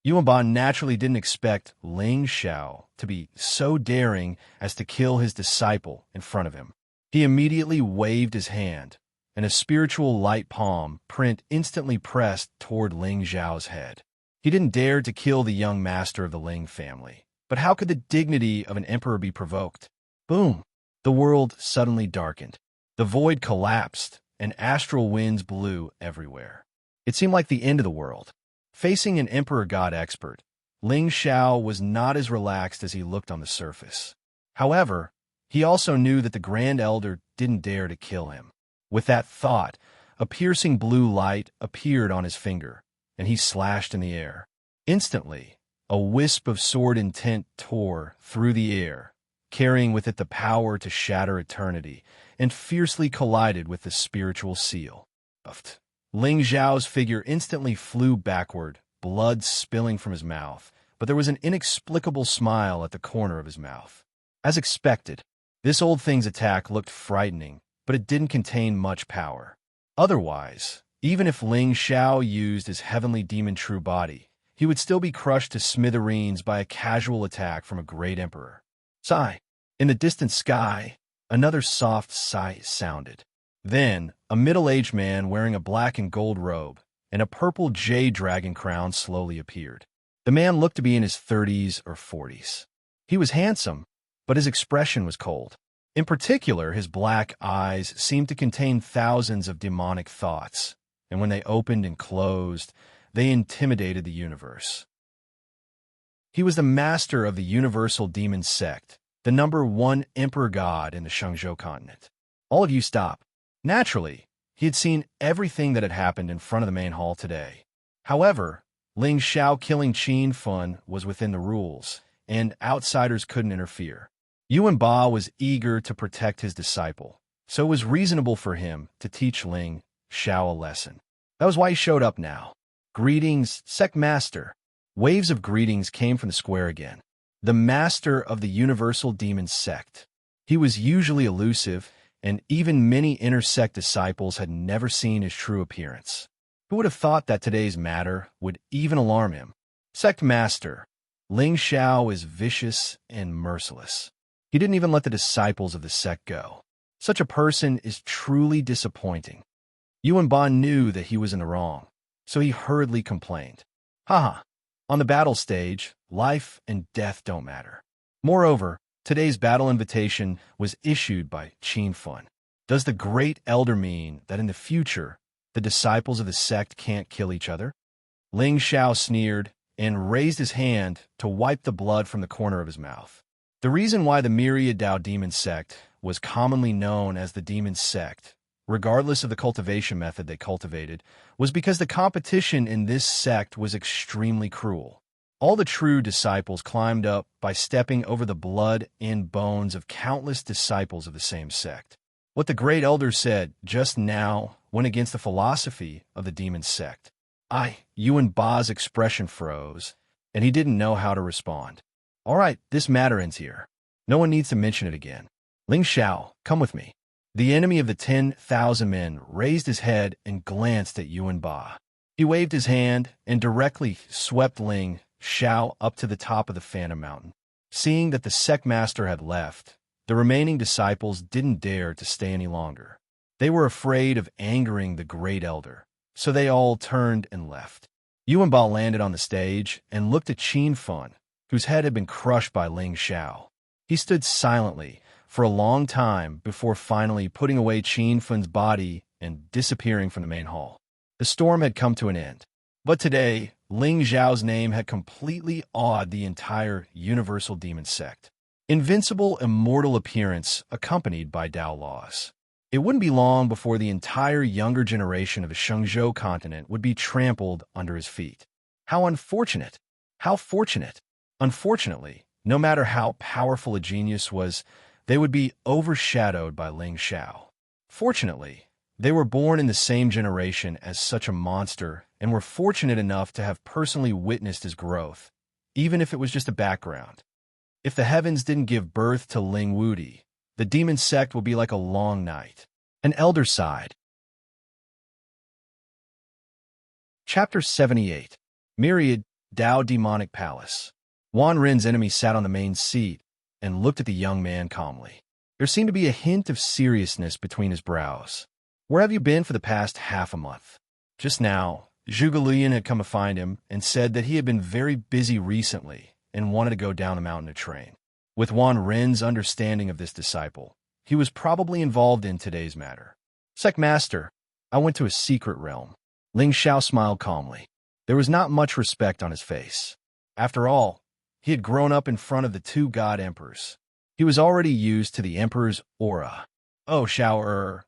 Yuan Ban naturally didn't expect Ling Xiao to be so daring as to kill his disciple in front of him. He immediately waved his hand, and a spiritual light palm print instantly pressed toward Ling Xiao's head. He didn't dare to kill the young master of the Ling family. But how could the dignity of an emperor be provoked? Boom! The world suddenly darkened. The void collapsed, and astral winds blew everywhere. It seemed like the end of the world. Facing an emperor god expert, Ling Xiao was not as relaxed as he looked on the surface. However, he also knew that the Grand Elder didn't dare to kill him. With that thought, a piercing blue light appeared on his finger, and he slashed in the air. Instantly, a wisp of sword intent tore through the air, carrying with it the power to shatter eternity, and fiercely collided with the spiritual seal. Ling Xiao's figure instantly flew backward, blood spilling from his mouth, but there was an inexplicable smile at the corner of his mouth. As expected, this old thing's attack looked frightening, but it didn't contain much power. Otherwise, even if Ling Xiao used his heavenly demon true body, he would still be crushed to smithereens by a casual attack from a great emperor. Sigh. In the distant sky, another soft sigh sounded. Then, a middle-aged man wearing a black and gold robe and a purple jade dragon crown slowly appeared. The man looked to be in his 30s or 40s. He was handsome, but his expression was cold. In particular, his black eyes seemed to contain thousands of demonic thoughts, and when they opened and closed, they intimidated the universe. He was the master of the universal demon sect, the #1 emperor god in the Shangzhou continent. All of you stop. Naturally, he had seen everything that had happened in front of the main hall today. However, Ling Xiao killing Qin Feng was within the rules, and outsiders couldn't interfere. Yuan Ba was eager to protect his disciple, so it was reasonable for him to teach Ling Xiao a lesson. That was why he showed up now. Greetings, Sect Master. Waves of greetings came from the square again. The master of the Universal Demon Sect. He was usually elusive, and even many inter-sect disciples had never seen his true appearance. Who would have thought that today's matter would even alarm him? Sect Master, Ling Xiao is vicious and merciless. He didn't even let the disciples of the sect go. Such a person is truly disappointing. Yuan Ban knew that he was in the wrong, so he hurriedly complained. Haha, on the battle stage, life and death don't matter. Moreover, today's battle invitation was issued by Qin Feng. Does the Great Elder mean that in the future, the disciples of the sect can't kill each other? Ling Xiao sneered and raised his hand to wipe the blood from the corner of his mouth. The reason why the Myriad Dao Demon Sect was commonly known as the Demon Sect, regardless of the cultivation method they cultivated, was because the competition in this sect was extremely cruel. All the true disciples climbed up by stepping over the blood and bones of countless disciples of the same sect. What the Great Elder said just now went against the philosophy of the demon sect. Yuan Ba's expression froze, and he didn't know how to respond. All right, this matter ends here. No one needs to mention it again. Ling Xiao, come with me. The enemy of the 10,000 men raised his head and glanced at Yuan Ba. He waved his hand and directly swept Ling Xiao up to the top of the Phantom Mountain. Seeing that the sect master had left, the remaining disciples didn't dare to stay any longer. They were afraid of angering the great elder, so they all turned and left. Yuan Ba landed on the stage and looked at Qin Fun, whose head had been crushed by Ling Xiao. He stood silently for a long time before finally putting away Qin Fun's body and disappearing from the main hall. The storm had come to an end. But today, Ling Xiao's name had completely awed the entire universal demon sect. Invincible, immortal appearance accompanied by Dao laws. It wouldn't be long before the entire younger generation of the Shenzhou continent would be trampled under his feet. How unfortunate! How fortunate! Unfortunately, no matter how powerful a genius was, they would be overshadowed by Ling Xiao. Fortunately, they were born in the same generation as such a monster and were fortunate enough to have personally witnessed his growth, even if it was just a background. If the heavens didn't give birth to Ling Wudi, the demon sect will be like a long night. An elder sighed. Chapter 78. Myriad Dao Demonic Palace. Wan Rin's enemy sat on the main seat and looked at the young man calmly. There seemed to be a hint of seriousness between his brows. Where have you been for the past half a month? Just now, Zhuge Liang had come to find him and said that he had been very busy recently and wanted to go down the mountain to train. With Wan Rin's understanding of this disciple, he was probably involved in today's matter. Sect Master, I went to a secret realm. Ling Xiao smiled calmly. There was not much respect on his face. After all, he had grown up in front of the two god emperors. He was already used to the emperor's aura. Oh, Xiao,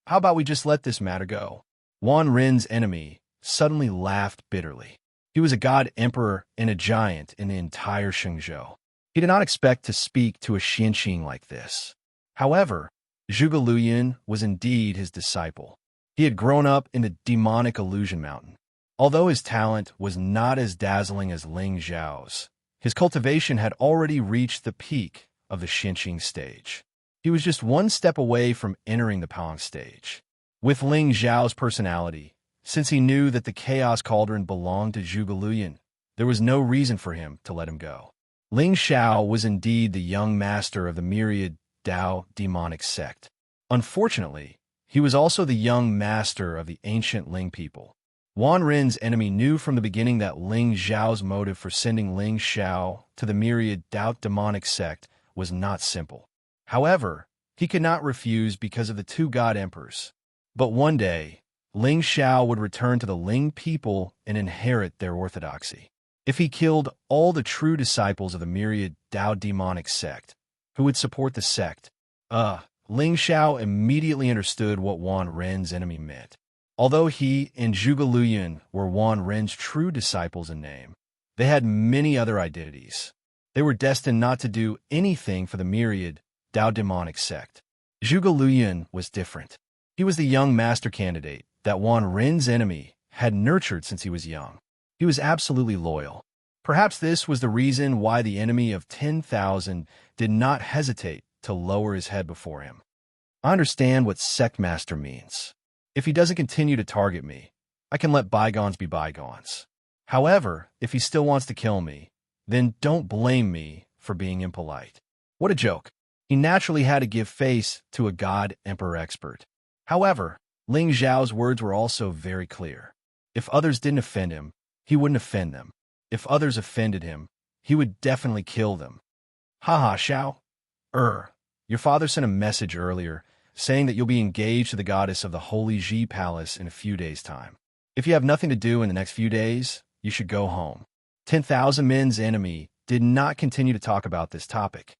how about we just let this matter go? Wan Rin's enemy suddenly laughed bitterly. He was a god emperor and a giant in the entire Shenzhou. He did not expect to speak to a Xianqing like this. However, Zhuge Liang was indeed his disciple. He had grown up in the demonic illusion mountain. Although his talent was not as dazzling as Ling Xiao's, his cultivation had already reached the peak of the Xianqing stage. He was just one step away from entering the Pong stage. With Ling Xiao's personality, since he knew that the Chaos Cauldron belonged to Zhuge Liang, there was no reason for him to let him go. Ling Xiao was indeed the young master of the myriad Dao demonic sect. Unfortunately, he was also the young master of the ancient Ling people. Wan Rin's enemy knew from the beginning that Ling Xiao's motive for sending Ling Xiao to the myriad Dao demonic sect was not simple. However, he could not refuse because of the two god emperors. But one day, Ling Xiao would return to the Ling people and inherit their orthodoxy. If he killed all the true disciples of the myriad Dao demonic sect, who would support the sect? Ling Xiao immediately understood what Wan Rin's enemy meant. Although he and Zhuge Liang were Wan Rin's true disciples in name, they had many other identities. They were destined not to do anything for the myriad Dao demonic sect. Zhuge Liang was different. He was the young master candidate that Wan Rin's enemy had nurtured since he was young. He was absolutely loyal. Perhaps this was the reason why the enemy of 10,000 did not hesitate to lower his head before him. I understand what sect master means. If he doesn't continue to target me, I can let bygones be bygones. However, if he still wants to kill me, then don't blame me for being impolite. What a joke. He naturally had to give face to a god emperor expert. However, Ling Xiao's words were also very clear. If others didn't offend him, he wouldn't offend them. If others offended him, he would definitely kill them. Haha, Xiao. Your father sent a message earlier saying that you'll be engaged to the goddess of the Holy Ji Palace in a few days' time. If you have nothing to do in the next few days, you should go home. 10,000 men's enemy did not continue to talk about this topic.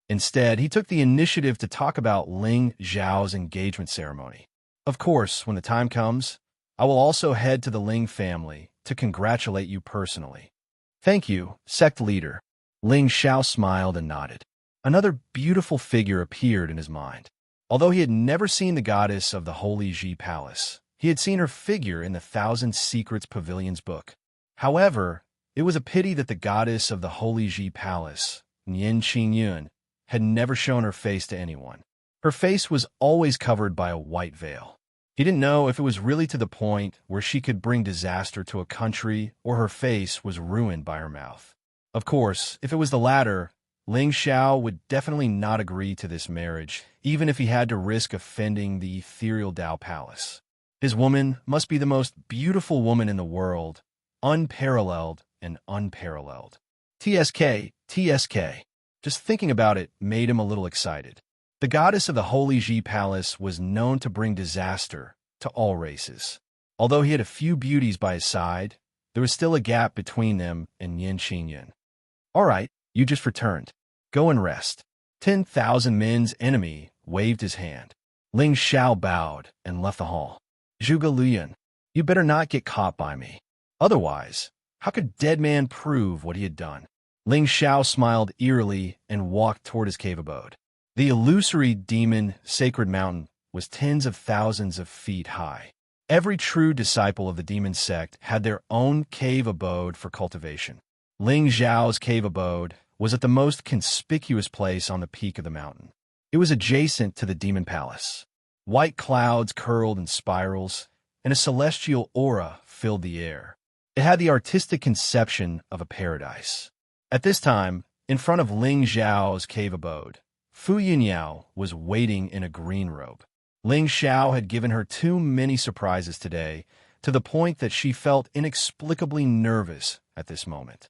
Instead, he took the initiative to talk about Ling Xiao's engagement ceremony. Of course, when the time comes, I will also head to the Ling family to congratulate you personally. Thank you, sect leader. Ling Xiao smiled and nodded. Another beautiful figure appeared in his mind. Although he had never seen the goddess of the Holy Ji Palace, he had seen her figure in the Thousand Secrets Pavilion's book. However, It was a pity that the goddess of the Holy Ji Palace, Nian Qingyun, had never shown her face to anyone. Her face was always covered by a white veil. He didn't know if it was really to the point where she could bring disaster to a country or her face was ruined by her mouth. Of course, if it was the latter, Ling Xiao would definitely not agree to this marriage, even if he had to risk offending the ethereal Dao Palace. His woman must be the most beautiful woman in the world, unparalleled and unparalleled. TSK, TSK. Just thinking about it made him a little excited. The goddess of the Holy Ji Palace was known to bring disaster to all races. Although he had a few beauties by his side, there was still a gap between them and Yin Qingyun. All right, you just returned. Go and rest. 10,000 men's enemy waved his hand. Ling Xiao bowed and left the hall. Zhuge Liang, you better not get caught by me. Otherwise, how could Dead Man prove what he had done? Ling Xiao smiled eerily and walked toward his cave abode. The illusory demon sacred mountain was tens of thousands of feet high. Every true disciple of the demon sect had their own cave abode for cultivation. Ling Xiao's cave abode was at the most conspicuous place on the peak of the mountain. It was adjacent to the demon palace. White clouds curled in spirals, and a celestial aura filled the air. It had the artistic conception of a paradise. At this time, in front of Ling Xiao's cave abode, Fu Yunyao was waiting in a green robe. Ling Xiao had given her too many surprises today, to the point that she felt inexplicably nervous at this moment.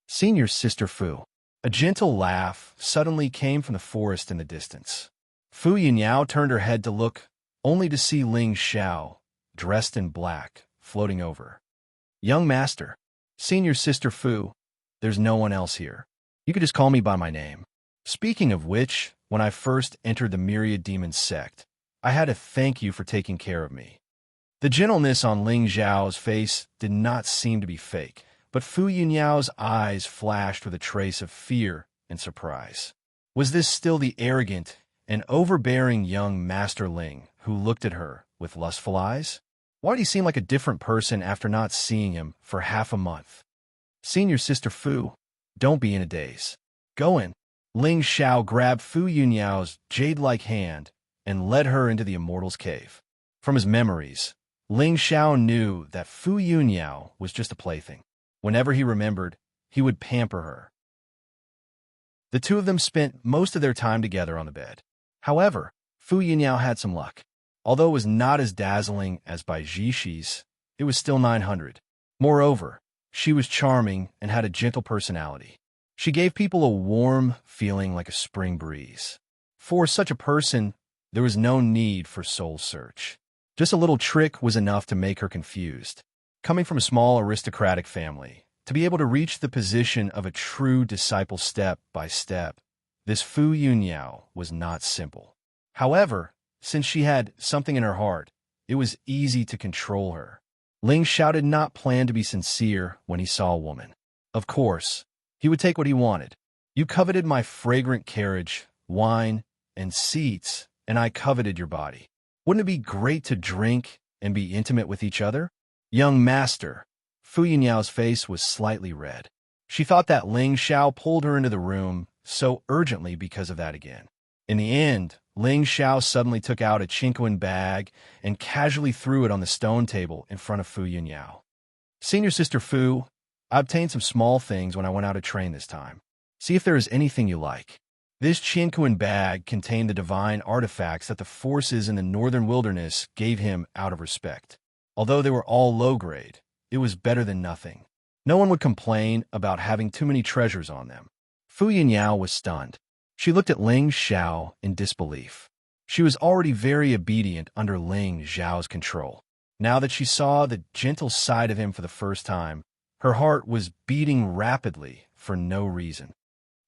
Senior Sister Fu. A gentle laugh suddenly came from the forest in the distance. Fu Yunyao turned her head to look, only to see Ling Xiao, dressed in black, floating over. Young Master, Senior Sister Fu, there's no one else here. You could just call me by my name. Speaking of which, when I first entered the Myriad Demon sect, I had to thank you for taking care of me. The gentleness on Ling Xiao's face did not seem to be fake, but Fu Yunyao's eyes flashed with a trace of fear and surprise. Was this still the arrogant and overbearing young Master Ling who looked at her with lustful eyes? Why did he seem like a different person after not seeing him for half a month? Senior Sister Fu, don't be in a daze. Go in. Ling Xiao grabbed Fu Yunyao's jade-like hand and led her into the Immortal's cave. From his memories, Ling Xiao knew that Fu Yunyao was just a plaything. Whenever he remembered, he would pamper her. The two of them spent most of their time together on the bed. However, Fu Yunyao had some luck. Although it was not as dazzling as by Jishi's, it was still 900. Moreover, she was charming and had a gentle personality. She gave people a warm feeling like a spring breeze. For such a person, there was no need for soul search. Just a little trick was enough to make her confused. Coming from a small aristocratic family, to be able to reach the position of a true disciple step by step, this Fu Yunyao was not simple. However, since she had something in her heart, it was easy to control her. Ling Xiao did not plan to be sincere when he saw a woman. Of course, he would take what he wanted. You coveted my fragrant carriage, wine, and seats, and I coveted your body. Wouldn't it be great to drink and be intimate with each other? Young Master, Fu Yunyao's face was slightly red. She thought that Ling Xiao pulled her into the room so urgently because of that again. In the end, Ling Xiao suddenly took out a chinquin bag and casually threw it on the stone table in front of Fu Yunyao. Senior Sister Fu, I obtained some small things when I went out to train this time. See if there is anything you like. This chinquin bag contained the divine artifacts that the forces in the northern wilderness gave him out of respect. Although they were all low-grade, it was better than nothing. No one would complain about having too many treasures on them. Fu Yunyao was stunned. She looked at Ling Xiao in disbelief. She was already very obedient under Ling Xiao's control. Now that she saw the gentle side of him for the first time, her heart was beating rapidly for no reason.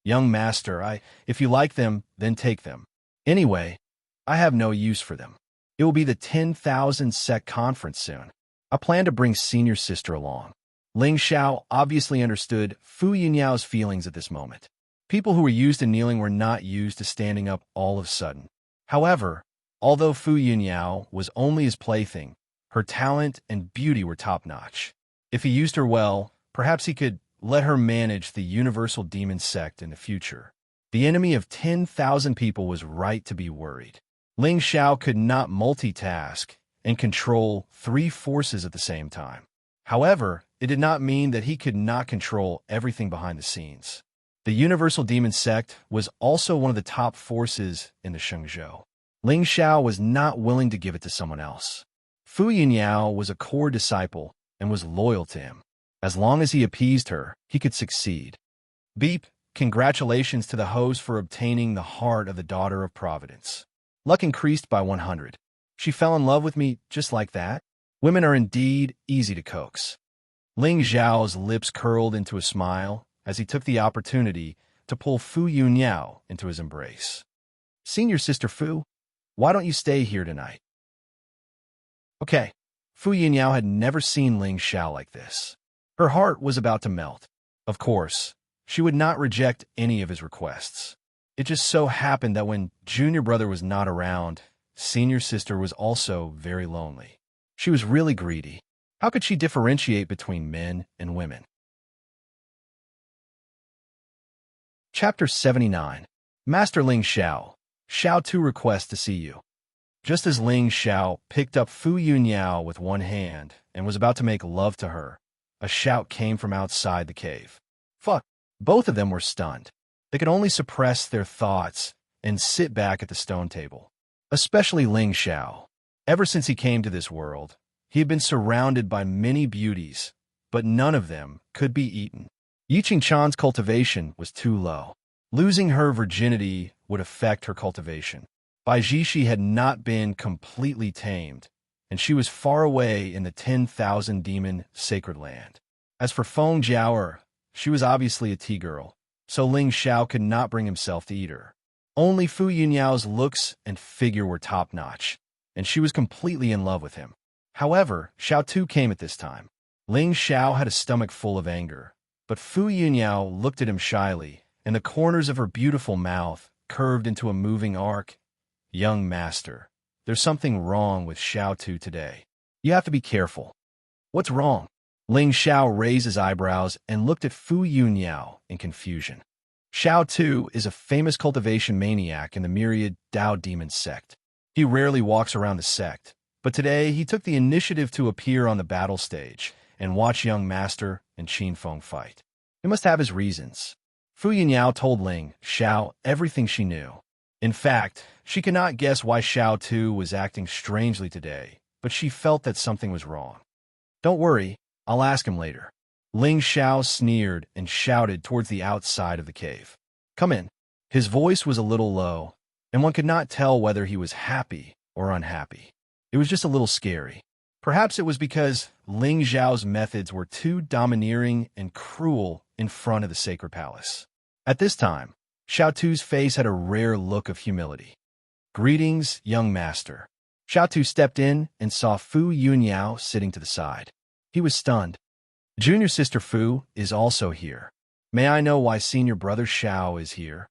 Young Master, if you like them, then take them. Anyway, I have no use for them. It will be the 10,000 sect conference soon. I plan to bring Senior Sister along. Ling Xiao obviously understood Fu Yunyao's feelings at this moment. People who were used to kneeling were not used to standing up all of a sudden. However, although Fu Yunyao was only his plaything, her talent and beauty were top-notch. If he used her well, perhaps he could let her manage the universal demon sect in the future. The enemy of 10,000 people was right to be worried. Ling Xiao could not multitask and control 3 forces at the same time. However, it did not mean that he could not control everything behind the scenes. The Universal Demon Sect was also one of the top forces in the Shengzhou. Ling Xiao was not willing to give it to someone else. Fu Yinyao was a core disciple and was loyal to him. As long as he appeased her, he could succeed. Beep, congratulations to the host for obtaining the heart of the Daughter of Providence. Luck increased by 100. She fell in love with me just like that. Women are indeed easy to coax. Ling Xiao's lips curled into a smile as he took the opportunity to pull Fu Yunyao into his embrace. Senior Sister Fu, why don't you stay here tonight? Okay. Fu Yunyao had never seen Ling Xiao like this. Her heart was about to melt. Of course, she would not reject any of his requests. It just so happened that when junior brother was not around, senior sister was also very lonely. She was really greedy. How could she differentiate between men and women? Chapter 79. Master Ling Xiao. Xiao Tu requests to see you. Just as Ling Xiao picked up Fu Yunyao with one hand and was about to make love to her, a shout came from outside the cave. Fuck! Both of them were stunned. They could only suppress their thoughts and sit back at the stone table. Especially Ling Xiao. Ever since he came to this world, he had been surrounded by many beauties, but none of them could be eaten. Yiqing Chan's cultivation was too low. Losing her virginity would affect her cultivation. Bai Jishi had not been completely tamed, and she was far away in the 10,000 demon sacred land. As for Feng Jiaoer, she was obviously a tea girl, so Ling Xiao could not bring himself to eat her. Only Fu Yunyao's looks and figure were top-notch, and she was completely in love with him. However, Xiao Tu came at this time. Ling Xiao had a stomach full of anger, but Fu Yunyao looked at him shyly, and the corners of her beautiful mouth curved into a moving arc. Young master, there's something wrong with Xiao Tu today. You have to be careful. What's wrong? Ling Xiao raised his eyebrows and looked at Fu Yunyao in confusion. Xiao Tu is a famous cultivation maniac in the myriad Dao demon sect. He rarely walks around the sect, but today he took the initiative to appear on the battle stage and watch young master and Qin Feng fight. He must have his reasons. Fu Yunyao told Ling Xiao everything she knew. In fact, she could not guess why Xiao Tu was acting strangely today, but she felt that something was wrong. Don't worry, I'll ask him later. Ling Xiao sneered and shouted towards the outside of the cave. Come in. His voice was a little low, and one could not tell whether he was happy or unhappy. It was just a little scary. Perhaps it was because Ling Xiao's methods were too domineering and cruel in front of the sacred palace. At this time, Xiao Tu's face had a rare look of humility. Greetings, young master. Xiao Tu stepped in and saw Fu Yunyao sitting to the side. He was stunned. Junior sister Fu is also here. May I know why senior brother Xiao is here?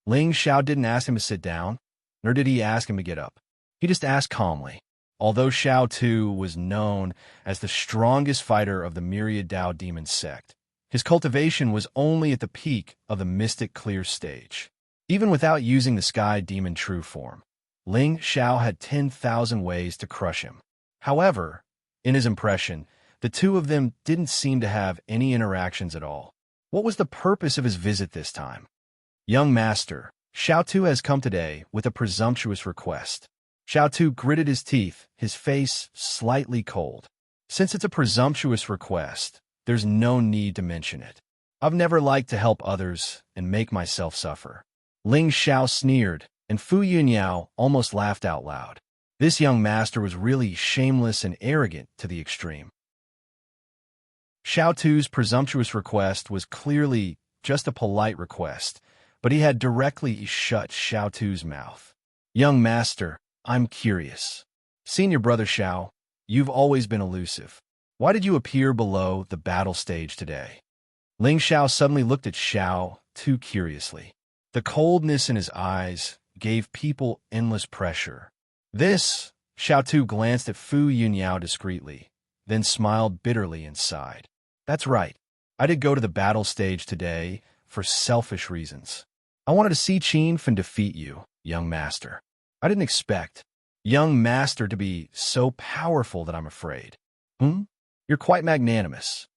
Ling Xiao didn't ask him to sit down, nor did he ask him to get up. He just asked calmly. Although Xiao Tu was known as the strongest fighter of the myriad Dao demon sect, his cultivation was only at the peak of the mystic clear stage. Even without using the sky demon true form, Ling Xiao had 10,000 ways to crush him. However, in his impression, the two of them didn't seem to have any interactions at all. What was the purpose of his visit this time? Young master, Xiao Tu has come today with a presumptuous request. Xiao Tu gritted his teeth, his face slightly cold. Since it's a presumptuous request, there's no need to mention it. I've never liked to help others and make myself suffer. Ling Xiao sneered, and Fu Yunyao almost laughed out loud. This young master was really shameless and arrogant to the extreme. Xiao Tu's presumptuous request was clearly just a polite request, but he had directly shut Xiao Tu's mouth. Young master, I'm curious. Senior brother Xiao, you've always been elusive. Why did you appear below the battle stage today? Ling Xiao suddenly looked at Xiao Tu curiously. The coldness in his eyes gave people endless pressure. This, Xiao Tu glanced at Fu Yunyao discreetly, then smiled bitterly and sighed. That's right. I did go to the battle stage today for selfish reasons. I wanted to see Qin Fan defeat you, young master. I didn't expect young master to be so powerful that I'm afraid. You're quite magnanimous.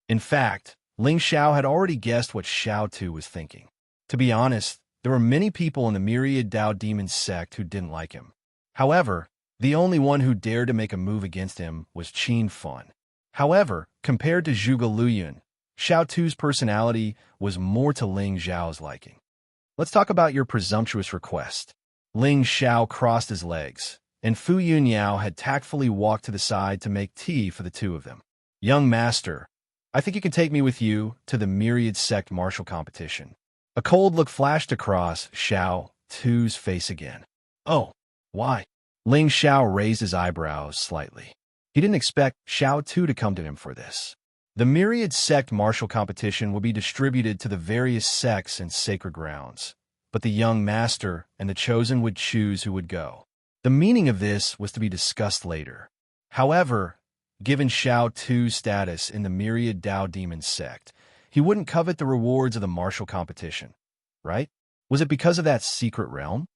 In fact, Ling Xiao had already guessed what Xiao Tu was thinking. To be honest, there were many people in the myriad Dao demon sect who didn't like him. However, the only one who dared to make a move against him was Qin Fan. However, compared to Zhuge Luyun, Xiao Tu's personality was more to Ling Xiao's liking. Let's talk about your presumptuous request. Ling Xiao crossed his legs, and Fu Yunyao had tactfully walked to the side to make tea for the two of them. Young master, I think you can take me with you to the myriad sect martial competition. A cold look flashed across Xiao Tu's face again. Oh, why? Ling Xiao raised his eyebrows slightly. He didn't expect Xiao Tu to come to him for this. The myriad sect martial competition would be distributed to the various sects and sacred grounds, but the young master and the chosen would choose who would go. The meaning of this was to be discussed later. However, given Xiao Tu's status in the myriad Dao demon sect, he wouldn't covet the rewards of the martial competition, right? Was it because of that secret realm?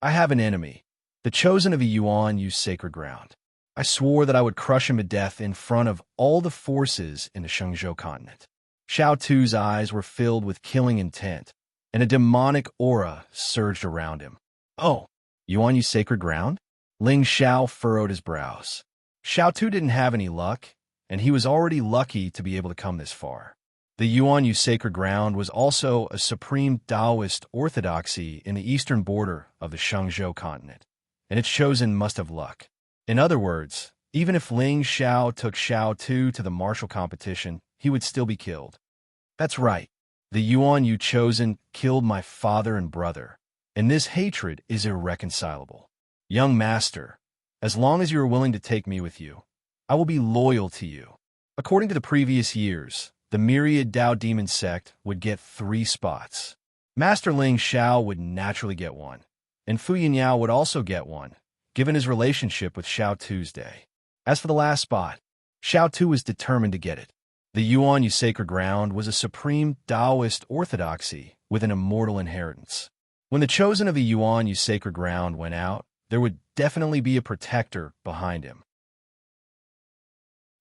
I have an enemy, the chosen of a Yuan Yu sacred ground. I swore that I would crush him to death in front of all the forces in the Shenzhou continent. Xiao Tu's eyes were filled with killing intent, and a demonic aura surged around him. Oh, Yuan Yu sacred ground? Ling Xiao furrowed his brows. Xiao Tu didn't have any luck, and he was already lucky to be able to come this far. The Yuan Yu sacred ground was also a supreme Taoist orthodoxy in the eastern border of the Shenzhou continent, and its chosen must have luck. In other words, even if Ling Xiao took Xiao Tu to the martial competition, he would still be killed. That's right. The Yuan Yu chosen killed my father and brother, and this hatred is irreconcilable. Young master, as long as you are willing to take me with you, I will be loyal to you. According to the previous years, the myriad Dao demon sect would get 3 spots. Master Ling Xiao would naturally get one, and Fu Yunyao would also get one, given his relationship with Xiao Tu's day. As for the last spot, Xiao Tu was determined to get it. The Yuan Yu sacred ground was a supreme Taoist orthodoxy with an immortal inheritance. When the chosen of the Yuan Yu sacred ground went out, there would definitely be a protector behind him.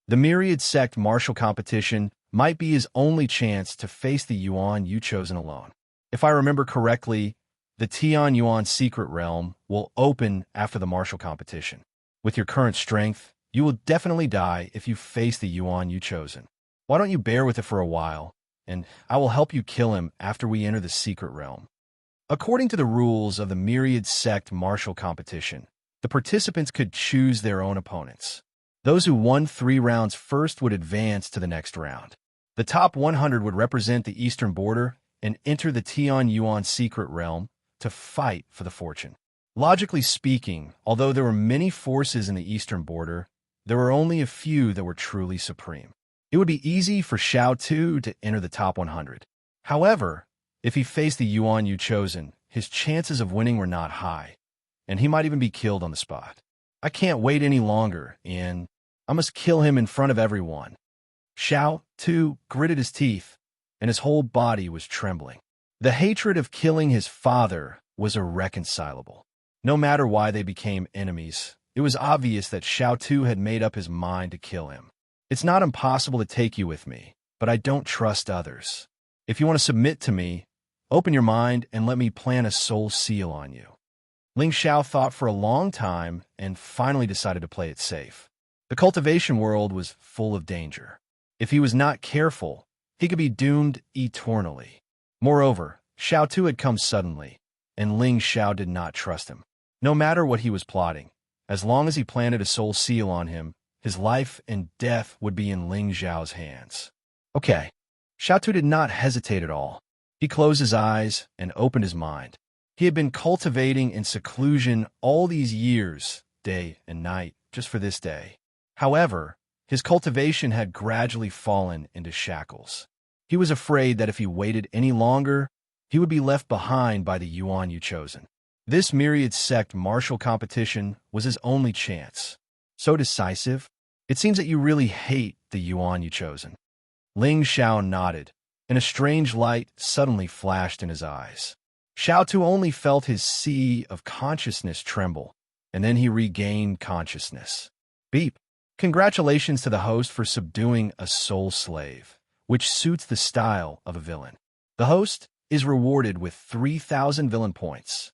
The myriad sect martial competition might be his only chance to face the Yuan Yu chosen alone. If I remember correctly, the Tian Yuan secret realm will open after the martial competition. With your current strength, you will definitely die if you face the Yuan Yu chosen. Why don't you bear with it for a while, and I will help you kill him after we enter the secret realm. According to the rules of the myriad sect martial competition, the participants could choose their own opponents. Those who won 3 rounds first would advance to the next round. The top 100 would represent the eastern border and enter the Tian Yuan secret realm to fight for the fortune. Logically speaking, although there were many forces in the eastern border, there were only a few that were truly supreme. It would be easy for Xiao Tu to enter the top 100. However, if he faced the Yuan Yu chosen, his chances of winning were not high, and he might even be killed on the spot. I can't wait any longer, and I must kill him in front of everyone. Xiao Tu gritted his teeth, and his whole body was trembling. The hatred of killing his father was irreconcilable. No matter why they became enemies, it was obvious that Xiao Tu had made up his mind to kill him. It's not impossible to take you with me, but I don't trust others. If you want to submit to me, open your mind and let me plant a soul seal on you. Ling Xiao thought for a long time and finally decided to play it safe. The cultivation world was full of danger. If he was not careful, he could be doomed eternally. Moreover, Xiao Tu had come suddenly, and Ling Xiao did not trust him. No matter what he was plotting, as long as he planted a soul seal on him, his life and death would be in Ling Xiao's hands. Okay. Xiao Tu did not hesitate at all. He closed his eyes and opened his mind. He had been cultivating in seclusion all these years, day and night, just for this day. However, his cultivation had gradually fallen into shackles. He was afraid that if he waited any longer, he would be left behind by the Yuan Yu chosen. This myriad sect martial competition was his only chance. So decisive? It seems that you really hate the Yuan Yu chosen. Ling Xiao nodded, and a strange light suddenly flashed in his eyes. Xiao Tu only felt his sea of consciousness tremble, and then he regained consciousness. Beep. Congratulations to the host for subduing a soul slave, which suits the style of a villain. The host is rewarded with 3,000 villain points.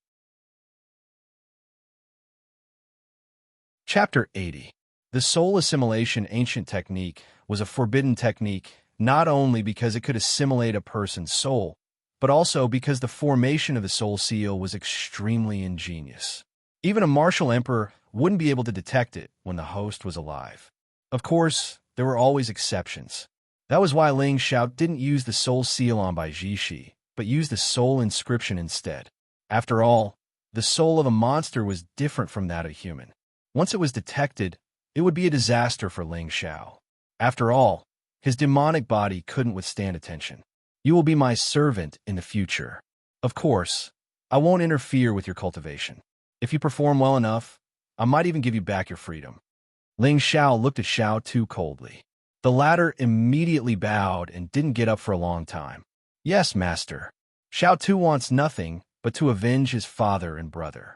Chapter 80. The soul assimilation ancient technique was a forbidden technique not only because it could assimilate a person's soul, but also because the formation of the soul seal was extremely ingenious. Even a martial emperor wouldn't be able to detect it when the host was alive. Of course, there were always exceptions. That was why Ling Xiao didn't use the soul seal on Bai Jishi, but used the soul inscription instead. After all, the soul of a monster was different from that of a human. Once it was detected, it would be a disaster for Ling Xiao. After all, his demonic body couldn't withstand attention. You will be my servant in the future. Of course, I won't interfere with your cultivation. If you perform well enough, I might even give you back your freedom. Ling Xiao looked at Xiao Tu coldly. The latter immediately bowed and didn't get up for a long time. Yes, master. Xiao Tu wants nothing but to avenge his father and brother.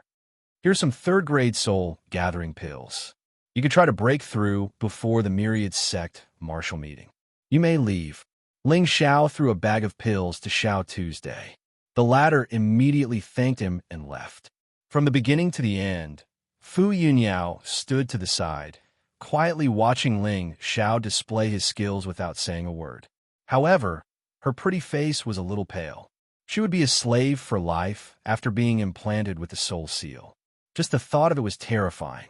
Here's some third-grade soul gathering pills. You can try to break through before the myriad sect martial meeting. You may leave. Ling Xiao threw a bag of pills to Xiao Tuesday. The latter immediately thanked him and left. From the beginning to the end, Fu Yunyao stood to the side, quietly watching Ling Xiao display his skills without saying a word. However, her pretty face was a little pale. She would be a slave for life after being implanted with the soul seal. Just the thought of it was terrifying.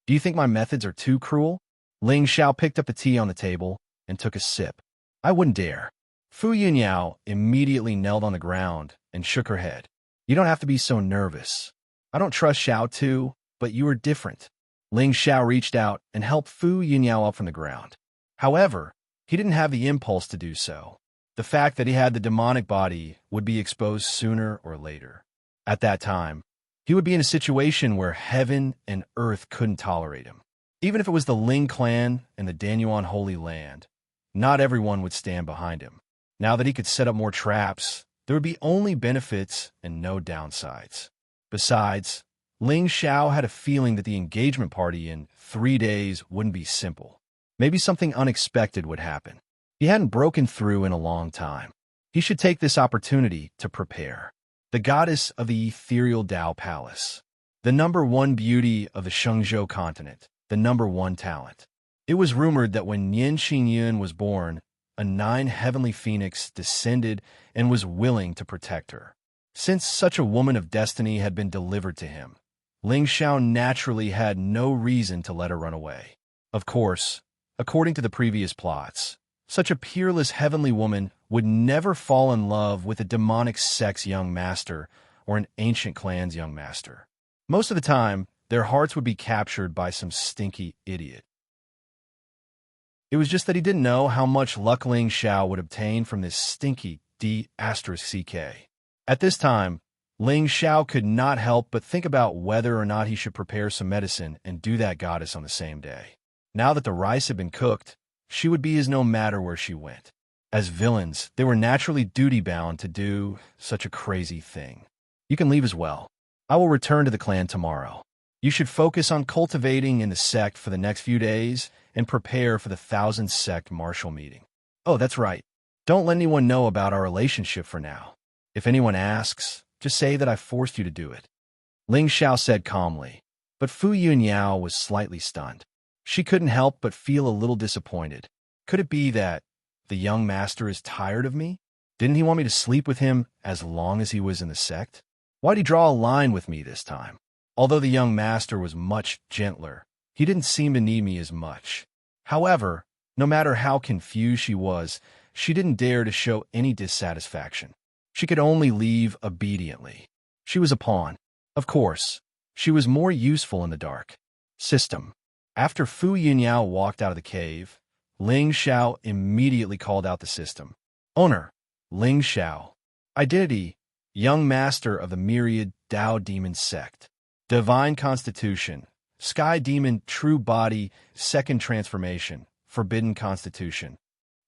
Do you think my methods are too cruel? Ling Xiao picked up the tea on the table and took a sip. I wouldn't dare. Fu Yunyao immediately knelt on the ground and shook her head. You don't have to be so nervous. I don't trust Xiao Tu, but you are different. Ling Xiao reached out and helped Fu Yunyao up from the ground. However, he didn't have the impulse to do so. The fact that he had the demonic body would be exposed sooner or later. At that time, he would be in a situation where heaven and earth couldn't tolerate him. Even if it was the Ling clan and the Danyuan Holy Land, not everyone would stand behind him. Now that he could set up more traps, there would be only benefits and no downsides. Besides, Ling Xiao had a feeling that the engagement party in 3 days wouldn't be simple. Maybe something unexpected would happen. He hadn't broken through in a long time. He should take this opportunity to prepare. The goddess of the ethereal Tao Palace. The #1 beauty of the Shengzhou continent. The #1 talent. It was rumored that when Nian Xingyun was born, a 9 heavenly phoenix descended and was willing to protect her. Since such a woman of destiny had been delivered to him, Ling Xiao naturally had no reason to let her run away. Of course, according to the previous plots, such a peerless heavenly woman would never fall in love with a demonic sect's young master or an ancient clan's young master. Most of the time, their hearts would be captured by some stinky idiot. It was just that he didn't know how much luck Ling Xiao would obtain from this stinky D*CK. At this time, Ling Xiao could not help but think about whether or not he should prepare some medicine and do that goddess on the same day. Now that the rice had been cooked, she would be his no matter where she went. As villains, they were naturally duty-bound to do such a crazy thing. You can leave as well. I will return to the clan tomorrow. You should focus on cultivating in the sect for the next few days and prepare for the 1,000 sect martial meeting. Oh, that's right. Don't let anyone know about our relationship for now. If anyone asks, just say that I forced you to do it. Ling Xiao said calmly, but Fu Yunyao was slightly stunned. She couldn't help but feel a little disappointed. Could it be that the young master is tired of me? Didn't he want me to sleep with him as long as he was in the sect? Why'd he draw a line with me this time? Although the young master was much gentler, he didn't seem to need me as much. However, no matter how confused she was, she didn't dare to show any dissatisfaction. She could only leave obediently. She was a pawn. Of course, she was more useful in the dark. System. After Fu Yunyao walked out of the cave, Ling Xiao immediately called out the system. Owner, Ling Xiao. Identity, young master of the myriad Tao demon sect. Divine constitution, sky demon true body, second transformation, forbidden constitution.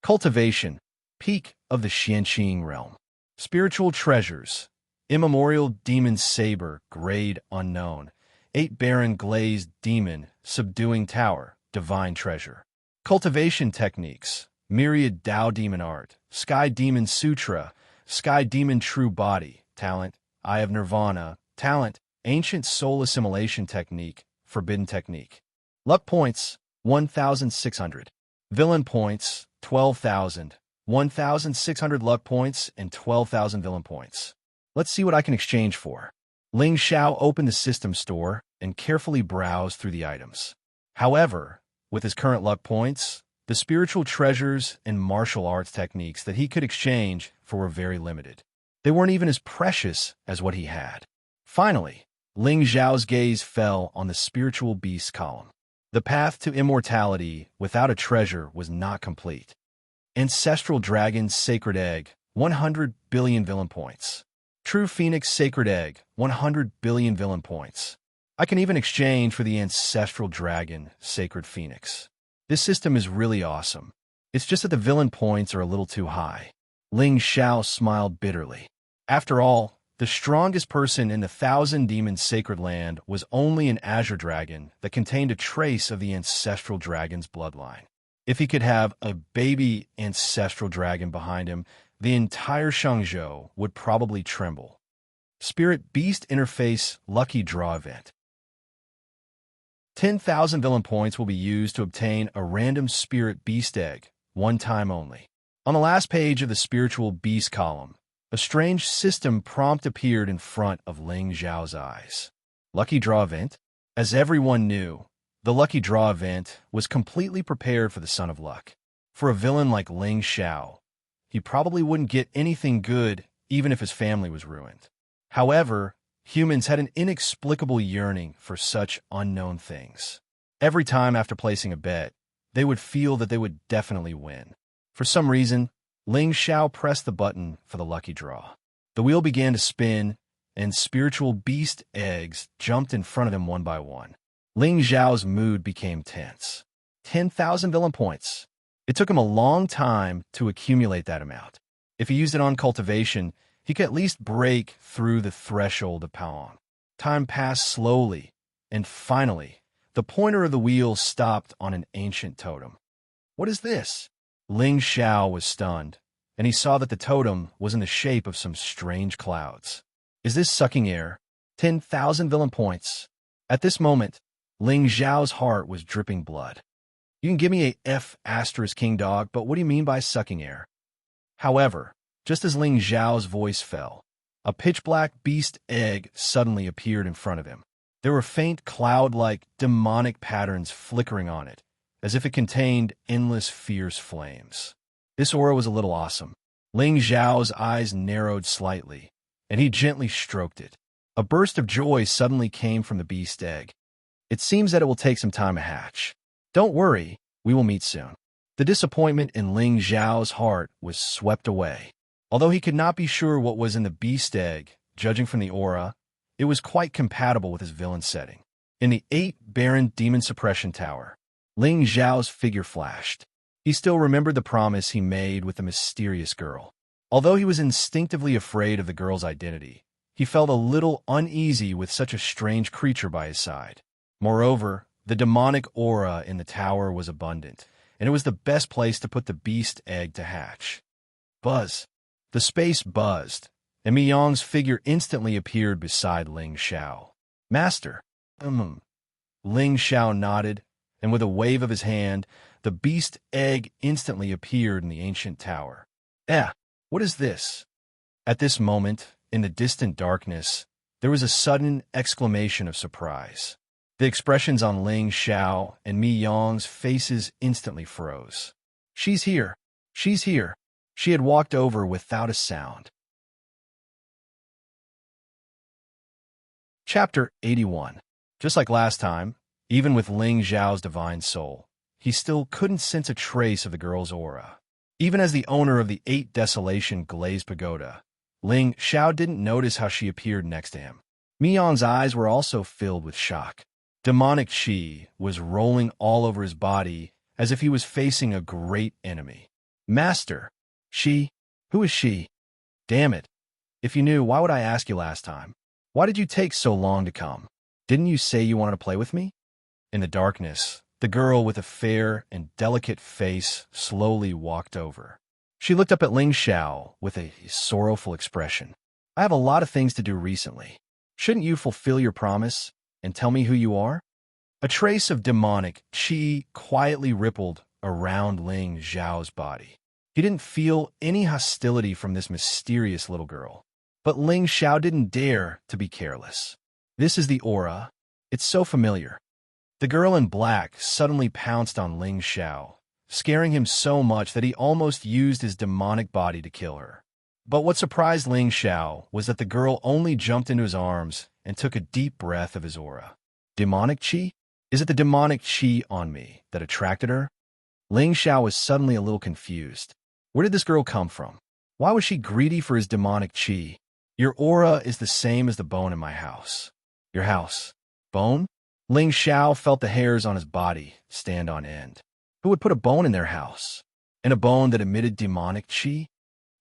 Cultivation, peak of the Xianqing realm. Spiritual treasures, immemorial demon saber, grade unknown. 8 barren glazed demon, subduing tower, divine treasure. Cultivation techniques, myriad Tao demon art, sky demon sutra, sky demon true body, talent, eye of nirvana, talent, ancient soul assimilation technique, forbidden technique. Luck points, 1,600. Villain points, 12,000. 1,600 luck points and 12,000 villain points. Let's see what I can exchange for. Ling Xiao opened the system store and carefully browsed through the items. However, with his current luck points, the spiritual treasures and martial arts techniques that he could exchange for were very limited. They weren't even as precious as what he had. Finally, Ling Xiao's gaze fell on the spiritual beast column. The path to immortality without a treasure was not complete. Ancestral Dragon's Sacred Egg, 100 billion villain points. True Phoenix Sacred Egg, 100 billion villain points. I can even exchange for the Ancestral Dragon Sacred Phoenix. This system is really awesome. It's just that the villain points are a little too high. Ling Xiao smiled bitterly. After all, the strongest person in the Thousand Demons Sacred Land was only an Azure Dragon that contained a trace of the Ancestral Dragon's bloodline. If he could have a baby Ancestral Dragon behind him, the entire Shangzhou would probably tremble. Spirit Beast Interface Lucky Draw Event. 10,000 villain points will be used to obtain a random Spirit Beast Egg, one time only. On the last page of the Spiritual Beast column, a strange system prompt appeared in front of Ling Xiao's eyes. Lucky Draw Event? As everyone knew, the Lucky Draw Event was completely prepared for the Son of Luck. For a villain like Ling Xiao, he probably wouldn't get anything good even if his family was ruined. However, humans had an inexplicable yearning for such unknown things. Every time after placing a bet, they would feel that they would definitely win. For some reason, Ling Xiao pressed the button for the lucky draw. The wheel began to spin, and spiritual beast eggs jumped in front of him one by one. Ling Xiao's mood became tense. 10,000 villain points. It took him a long time to accumulate that amount. If he used it on cultivation, he could at least break through the threshold of Paon. Time passed slowly, and finally, the pointer of the wheel stopped on an ancient totem. What is this? Ling Xiao was stunned, and he saw that the totem was in the shape of some strange clouds. Is this sucking air? 10,000 villain points. At this moment, Ling Xiao's heart was dripping blood. You can give me a F asterisk king dog, but what do you mean by sucking air? However, just as Ling Xiao's voice fell, a pitch-black beast egg suddenly appeared in front of him. There were faint cloud-like demonic patterns flickering on it, as if it contained endless fierce flames. This aura was a little awesome. Ling Xiao's eyes narrowed slightly, and he gently stroked it. A burst of joy suddenly came from the beast egg. It seems that it will take some time to hatch. Don't worry, we will meet soon. The disappointment in Ling Xiao's heart was swept away. Although he could not be sure what was in the beast egg, judging from the aura, it was quite compatible with his villain setting. In the 8 barren demon suppression tower, Ling Xiao's figure flashed. He still remembered the promise he made with the mysterious girl. Although he was instinctively afraid of the girl's identity, he felt a little uneasy with such a strange creature by his side. Moreover, the demonic aura in the tower was abundant, and it was the best place to put the beast egg to hatch. Buzz. The space buzzed, and Mi Yang's figure instantly appeared beside Ling Xiao. Master. Ling Xiao nodded, and with a wave of his hand, the beast egg instantly appeared in the ancient tower. What is this? At this moment, in the distant darkness, there was a sudden exclamation of surprise. The expressions on Ling Xiao and Mi Yang's faces instantly froze. She's here. She's here. She had walked over without a sound. Chapter 81. Just like last time, even with Ling Xiao's divine soul, he still couldn't sense a trace of the girl's aura. Even as the owner of the 8 Desolation Glazed Pagoda, Ling Xiao didn't notice how she appeared next to him. Mi Yang's eyes were also filled with shock. Demonic qi was rolling all over his body as if he was facing a great enemy. Master. She? Who is she? Damn it. If you knew, why would I ask you last time? Why did you take so long to come? Didn't you say you wanted to play with me? In the darkness, the girl with a fair and delicate face slowly walked over. She looked up at Ling Xiao with a sorrowful expression. I have a lot of things to do recently. Shouldn't you fulfill your promise and tell me who you are? A trace of demonic qi quietly rippled around Ling Xiao's body. He didn't feel any hostility from this mysterious little girl. But Ling Xiao didn't dare to be careless. This is the aura. It's so familiar. The girl in black suddenly pounced on Ling Xiao, scaring him so much that he almost used his demonic body to kill her. But what surprised Ling Xiao was that the girl only jumped into his arms and took a deep breath of his aura. Demonic qi? Is it the demonic qi on me that attracted her? Ling Xiao was suddenly a little confused. Where did this girl come from? Why was she greedy for his demonic qi? Your aura is the same as the bone in my house. Your house? Bone? Ling Xiao felt the hairs on his body stand on end. Who would put a bone in their house? And a bone that emitted demonic qi?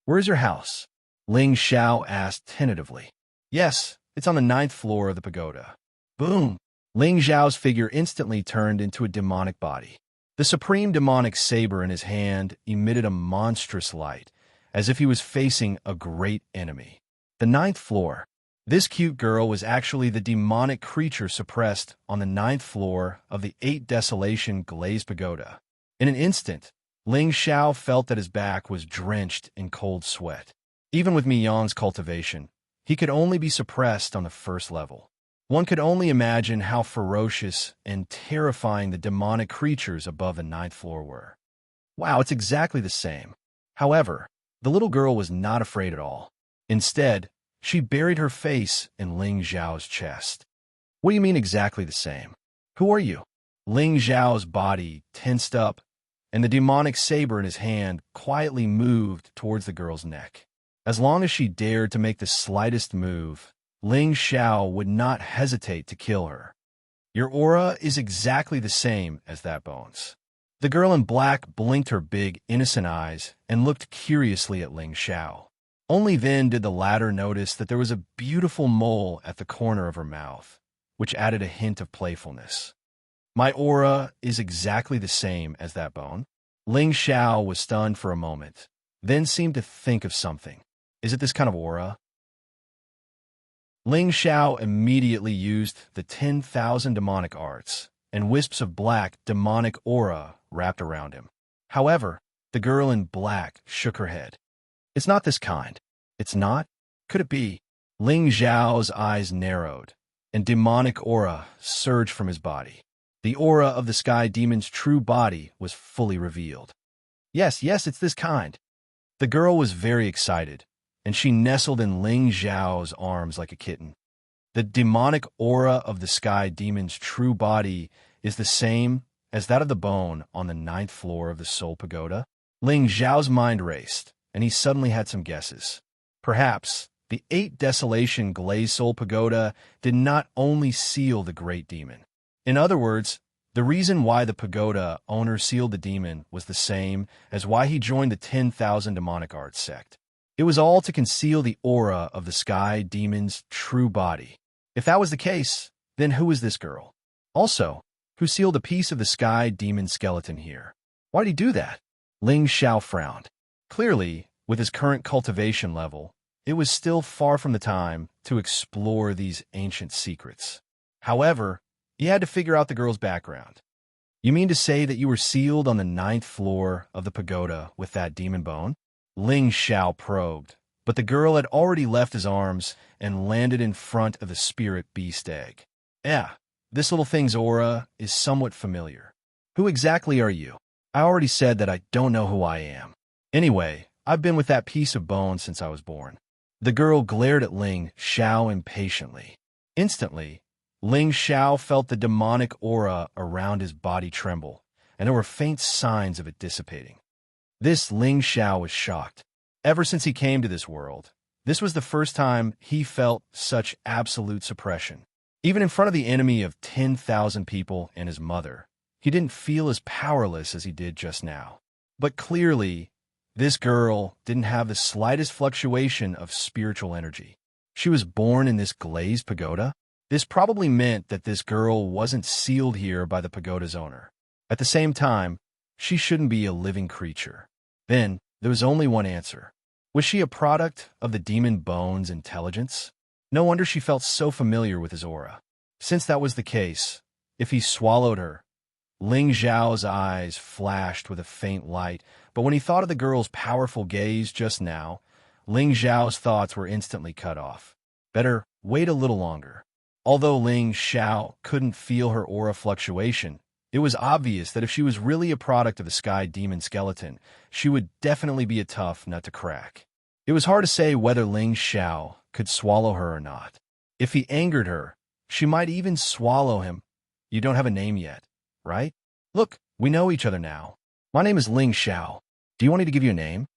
Where is your house? Ling Xiao asked tentatively. Yes, it's on the 9th floor of the pagoda. Boom! Ling Xiao's figure instantly turned into a demonic body. The supreme demonic saber in his hand emitted a monstrous light, as if he was facing a great enemy. The 9th floor. This cute girl was actually the demonic creature suppressed on the 9th floor of the 8 Desolation glazed pagoda. In an instant, Ling Xiao felt that his back was drenched in cold sweat. Even with Miyang's cultivation, he could only be suppressed on the 1st level. One could only imagine how ferocious and terrifying the demonic creatures above the 9th floor were. Wow, it's exactly the same. However, the little girl was not afraid at all. Instead, she buried her face in Ling Xiao's chest. What do you mean exactly the same? Who are you? Ling Xiao's body tensed up, and the demonic saber in his hand quietly moved towards the girl's neck. As long as she dared to make the slightest move, Ling Xiao would not hesitate to kill her. Your aura is exactly the same as that bone's. The girl in black blinked her big, innocent eyes and looked curiously at Ling Xiao. Only then did the latter notice that there was a beautiful mole at the corner of her mouth, which added a hint of playfulness. My aura is exactly the same as that bone. Ling Xiao was stunned for a moment, then seemed to think of something. Is it this kind of aura? Ling Xiao immediately used the 10,000 demonic arts, and wisps of black demonic aura wrapped around him. However, the girl in black shook her head. It's not this kind. It's not? Could it be? Ling Xiao's eyes narrowed, and demonic aura surged from his body. The aura of the sky demon's true body was fully revealed. Yes, it's this kind. The girl was very excited, and she nestled in Ling Xiao's arms like a kitten. The demonic aura of the sky demon's true body is the same as that of the bone on the 9th floor of the Soul Pagoda. Ling Xiao's mind raced, and he suddenly had some guesses. Perhaps the 8 Desolation glazed Soul Pagoda did not only seal the great demon. In other words, the reason why the pagoda owner sealed the demon was the same as why he joined the 10,000 demonic arts sect. It was all to conceal the aura of the sky demon's true body. If that was the case, then who is this girl? Also, who sealed a piece of the sky demon skeleton here? Why did he do that? Ling Xiao frowned. Clearly, with his current cultivation level, it was still far from the time to explore these ancient secrets. However, he had to figure out the girl's background. You mean to say that you were sealed on the 9th floor of the pagoda with that demon bone? Ling Xiao probed, but the girl had already left his arms and landed in front of the spirit beast egg. Yeah, this little thing's aura is somewhat familiar. Who exactly are you? I already said that I don't know who I am. Anyway, I've been with that piece of bone since I was born. The girl glared at Ling Xiao impatiently. Instantly, Ling Xiao felt the demonic aura around his body tremble, and there were faint signs of it dissipating. This Ling Xiao was shocked. Ever since he came to this world, this was the first time he felt such absolute suppression. Even in front of the enemy of 10,000 people and his mother, he didn't feel as powerless as he did just now. But clearly, This girl didn't have the slightest fluctuation of spiritual energy. She was born in this glazed pagoda. This probably meant that this girl wasn't sealed here by the pagoda's owner. At the same time, she shouldn't be a living creature. Then, there was only one answer. Was she a product of the demon Bone's intelligence? No wonder she felt so familiar with his aura. Since that was the case, if he swallowed her, Ling Zhao's eyes flashed with a faint light, but when he thought of the girl's powerful gaze just now, Ling Zhao's thoughts were instantly cut off. Better wait a little longer. Although Ling Zhao couldn't feel her aura fluctuation, it was obvious that if she was really a product of the sky demon skeleton, she would definitely be a tough nut to crack. It was hard to say whether Ling Zhao could swallow her or not. If he angered her, she might even swallow him. You don't have a name yet, right? Look, we know each other now. My name is Ling Zhao. Do you want me to give you a name?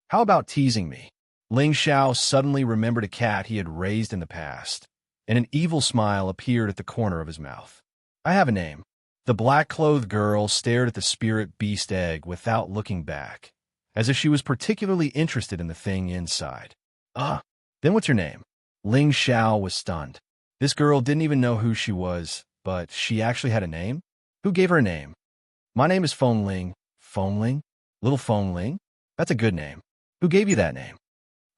How about teasing me? Ling Zhao suddenly remembered a cat he had raised in the past, and an evil smile appeared at the corner of his mouth. I have a name. The black-clothed girl stared at the spirit beast egg without looking back, as if she was particularly interested in the thing inside. Then what's your name? Ling Zhao was stunned. This girl didn't even know who she was, but she actually had a name? Who gave her a name? My name is Feng Ling. Feng Ling? Little Feng Ling? That's a good name. Who gave you that name?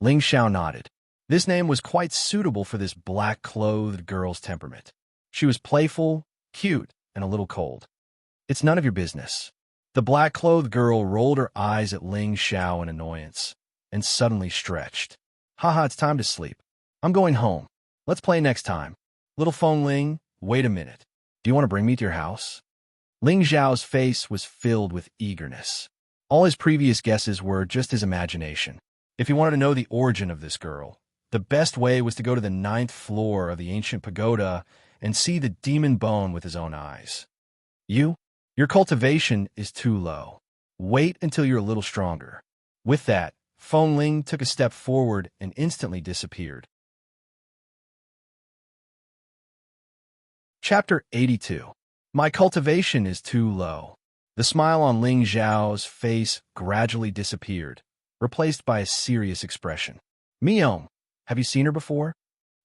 Ling Zhao nodded. This name was quite suitable for this black-clothed girl's temperament. She was playful, cute, and a little cold. It's none of your business. The black-clothed girl rolled her eyes at Ling Zhao in annoyance, and suddenly stretched. Haha, it's time to sleep. I'm going home. Let's play next time. Little Feng Ling, wait a minute. Do you want to bring me to your house? Ling Zhao's face was filled with eagerness. All his previous guesses were just his imagination. If he wanted to know the origin of this girl, the best way was to go to the 9th floor of the ancient pagoda and see the demon Bone with his own eyes. Your cultivation is too low. Wait until you're a little stronger. With that, Feng Ling took a step forward and instantly disappeared. Chapter 82. My cultivation is too low. The smile on Ling Zhao's face gradually disappeared, replaced by a serious expression. Miyong, have you seen her before?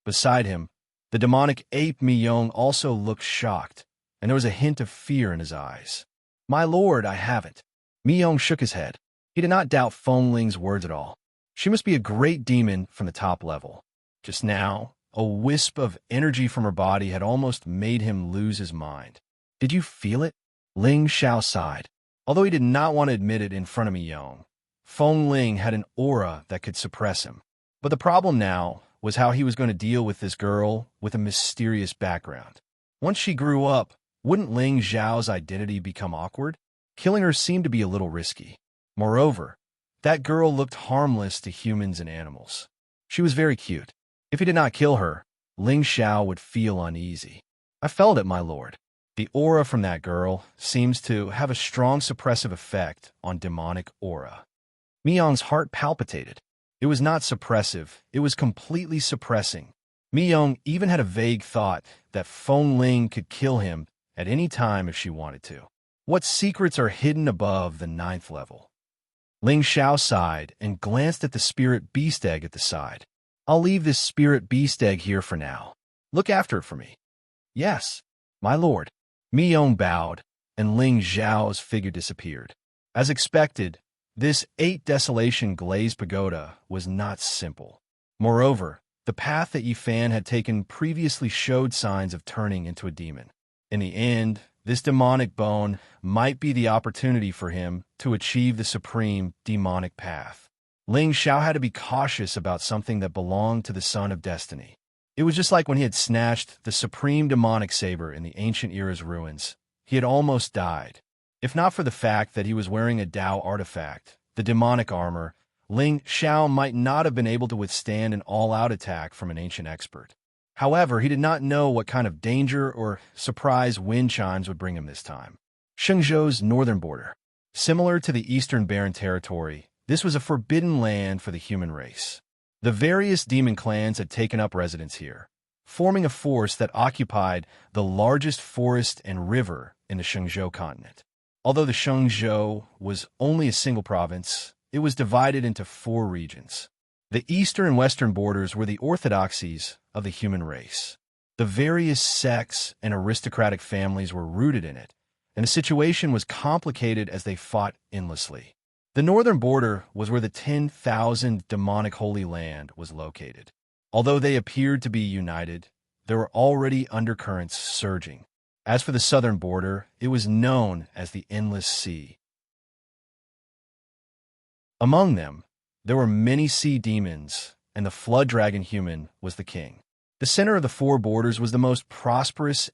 Beside him, the demonic ape Miyong also looked shocked, and there was a hint of fear in his eyes. My lord, I haven't. Miyong shook his head. He did not doubt Feng Ling's words at all. She must be a great demon from the top level. Just now, a wisp of energy from her body had almost made him lose his mind. Did you feel it? Ling Zhao sighed. Although he did not want to admit it in front of Miyong, Feng Ling had an aura that could suppress him. But the problem now was how he was going to deal with this girl with a mysterious background. Once she grew up, wouldn't Ling Zhao's identity become awkward? Killing her seemed to be a little risky. Moreover, that girl looked harmless to humans and animals. She was very cute. If he did not kill her, Ling Zhao would feel uneasy. I felt it, my lord. The aura from that girl seems to have a strong suppressive effect on demonic aura. Miyong's heart palpitated. It was not suppressive, it was completely suppressing. Miyong even had a vague thought that Feng Ling could kill him at any time if she wanted to. What secrets are hidden above the 9th level? Ling Zhao sighed and glanced at the spirit beast egg at the side. I'll leave this spirit beast egg here for now. Look after it for me. Yes, my lord. Miyong bowed, and Ling Zhao's figure disappeared. As expected, this 8 desolation glazed pagoda was not simple. Moreover, the path that Yifan had taken previously showed signs of turning into a demon. In the end, this demonic bone might be the opportunity for him to achieve the supreme demonic path. Ling Zhao had to be cautious about something that belonged to the Son of Destiny. It was just like when he had snatched the supreme demonic saber in the ancient era's ruins. He had almost died. If not for the fact that he was wearing a Dao artifact, the demonic armor, Ling Zhao might not have been able to withstand an all-out attack from an ancient expert. However, he did not know what kind of danger or surprise wind chimes would bring him this time. Shenzhou's northern border. Similar to the Eastern Barren Territory, this was a forbidden land for the human race. The various demon clans had taken up residence here, forming a force that occupied the largest forest and river in the Shenzhou continent. Although the Shengzhou was only a single province, it was divided into 4 regions. The eastern and western borders were the orthodoxies of the human race. The various sects and aristocratic families were rooted in it, and the situation was complicated as they fought endlessly. The northern border was where the 10,000 demonic Holy Land was located. Although they appeared to be united, there were already undercurrents surging. As for the southern border, it was known as the Endless Sea. Among them, there were many sea demons, and the flood dragon human was the king. The center of the 4 borders was the most prosperous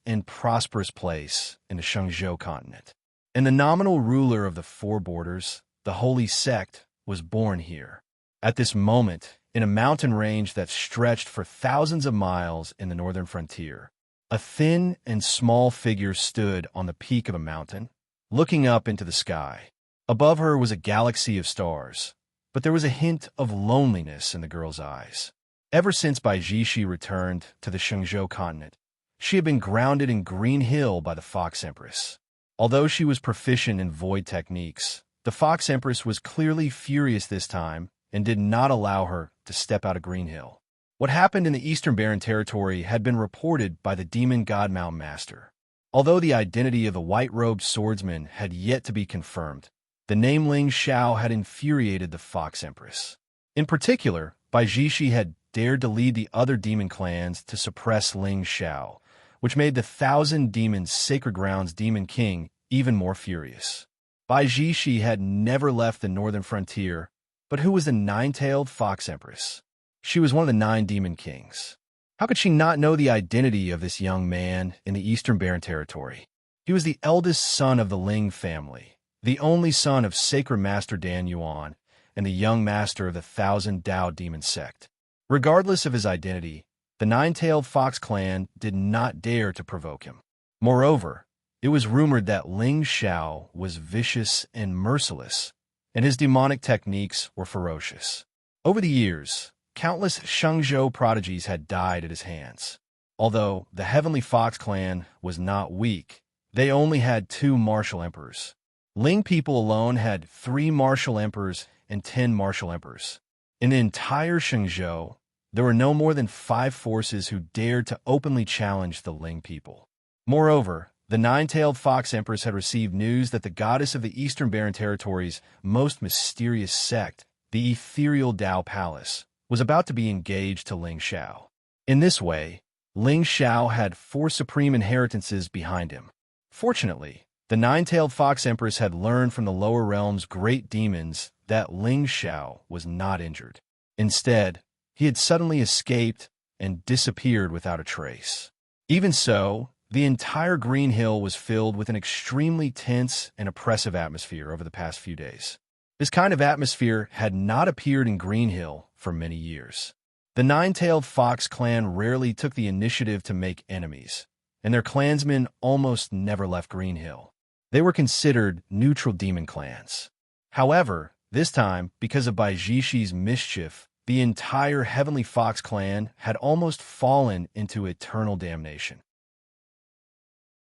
place in the Shengzhou continent. And the nominal ruler of the 4 borders, the Holy Sect, was born here. At this moment, in a mountain range that stretched for thousands of miles in the northern frontier, a thin and small figure stood on the peak of a mountain, looking up into the sky. Above her was a galaxy of stars, but there was a hint of loneliness in the girl's eyes. Ever since Bai Jishi returned to the Shengzhou continent, she had been grounded in Green Hill by the Fox Empress. Although she was proficient in void techniques, the Fox Empress was clearly furious this time and did not allow her to step out of Green Hill. What happened in the Eastern Barren Territory had been reported by the demon god Mountain Master. Although the identity of the white-robed swordsman had yet to be confirmed, the name Ling Xiao had infuriated the Fox Empress. In particular, Bai Jishi had dared to lead the other demon clans to suppress Ling Xiao, which made the Thousand Demons Sacred Grounds Demon King even more furious. Bai Jishi had never left the northern frontier, but who was the 9-tailed Fox Empress? She was one of the 9 demon kings. How could she not know the identity of this young man in the Eastern Barren Territory? He was the eldest son of the Ling family, the only son of Sacred Master Dan Yuan, and the young master of the 1,000 Dao demon sect. Regardless of his identity, the 9-tailed Fox clan did not dare to provoke him. Moreover, it was rumored that Ling Xiao was vicious and merciless, and his demonic techniques were ferocious. Over the years, countless Shengzhou prodigies had died at his hands. Although the Heavenly Fox clan was not weak, they only had 2 martial emperors. Ling people alone had 3 martial emperors and 10 martial emperors. In the entire Shengzhou, there were no more than 5 forces who dared to openly challenge the Ling people. Moreover, the 9-tailed Fox Empress had received news that the goddess of the Eastern Barren Territory's most mysterious sect, the Ethereal Dao Palace, was about to be engaged to Ling Xiao. In this way, Ling Xiao had 4 supreme inheritances behind him. Fortunately, the 9-tailed Fox Empress had learned from the lower realm's great demons that Ling Xiao was not injured. Instead, he had suddenly escaped and disappeared without a trace. Even so, the entire Green Hill was filled with an extremely tense and oppressive atmosphere over the past few days. This kind of atmosphere had not appeared in Green Hill for many years. The 9-tailed Fox clan rarely took the initiative to make enemies, and their clansmen almost never left Green Hill. They were considered neutral demon clans. However, this time, because of Bai Jishi's mischief, the entire Heavenly Fox clan had almost fallen into eternal damnation.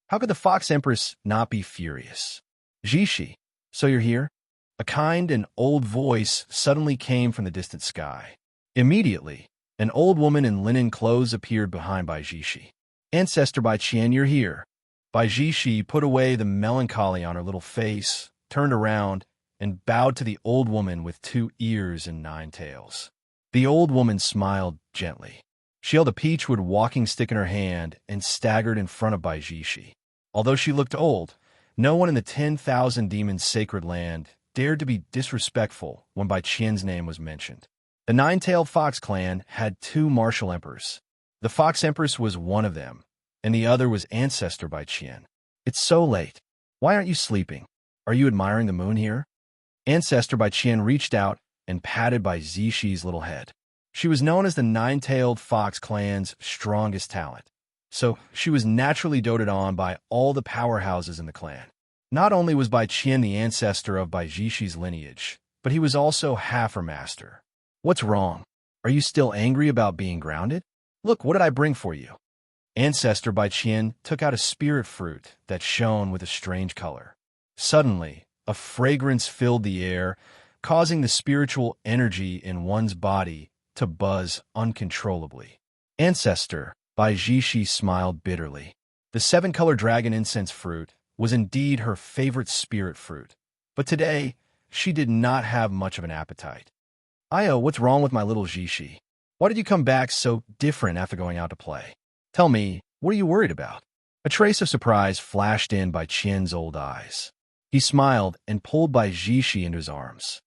How could the Fox Empress not be furious? Jishi, so you're here? A kind and old voice suddenly came from the distant sky. Immediately, an old woman in linen clothes appeared behind Bai Jishi. Ancestor Bai Qian, you're here. Bai Jishi put away the melancholy on her little face, turned around, and bowed to the old woman with 2 ears and 9 tails. The old woman smiled gently. She held a peachwood walking stick in her hand and staggered in front of Bai Jishi. Although she looked old, no one in the 10,000 demons sacred land dared to be disrespectful when Bai Qian's name was mentioned. The 9-tailed Fox clan had 2 martial emperors. The Fox Empress was one of them, and the other was Ancestor Bai Qian. It's so late. Why aren't you sleeping? Are you admiring the moon here? Ancestor Bai Qian reached out and patted Bai Zishi's little head. She was known as the 9-tailed Fox clan's strongest talent, so she was naturally doted on by all the powerhouses in the clan. Not only was Bai Qian the ancestor of Bai Jishi's lineage, but he was also half her master. What's wrong? Are you still angry about being grounded? Look, what did I bring for you? Ancestor Bai Qian took out a spirit fruit that shone with a strange color. Suddenly, a fragrance filled the air, causing the spiritual energy in one's body to buzz uncontrollably. Ancestor, Bai Jishi smiled bitterly. The seven-color dragon incense fruit was indeed her favorite spirit fruit, but today she did not have much of an appetite. Io, what's wrong with my little Jishi? Why did you come back so different after going out to play? Tell me, what are you worried about? A trace of surprise flashed in Bai Qian's old eyes. He smiled and pulled Bai Jishi into his arms.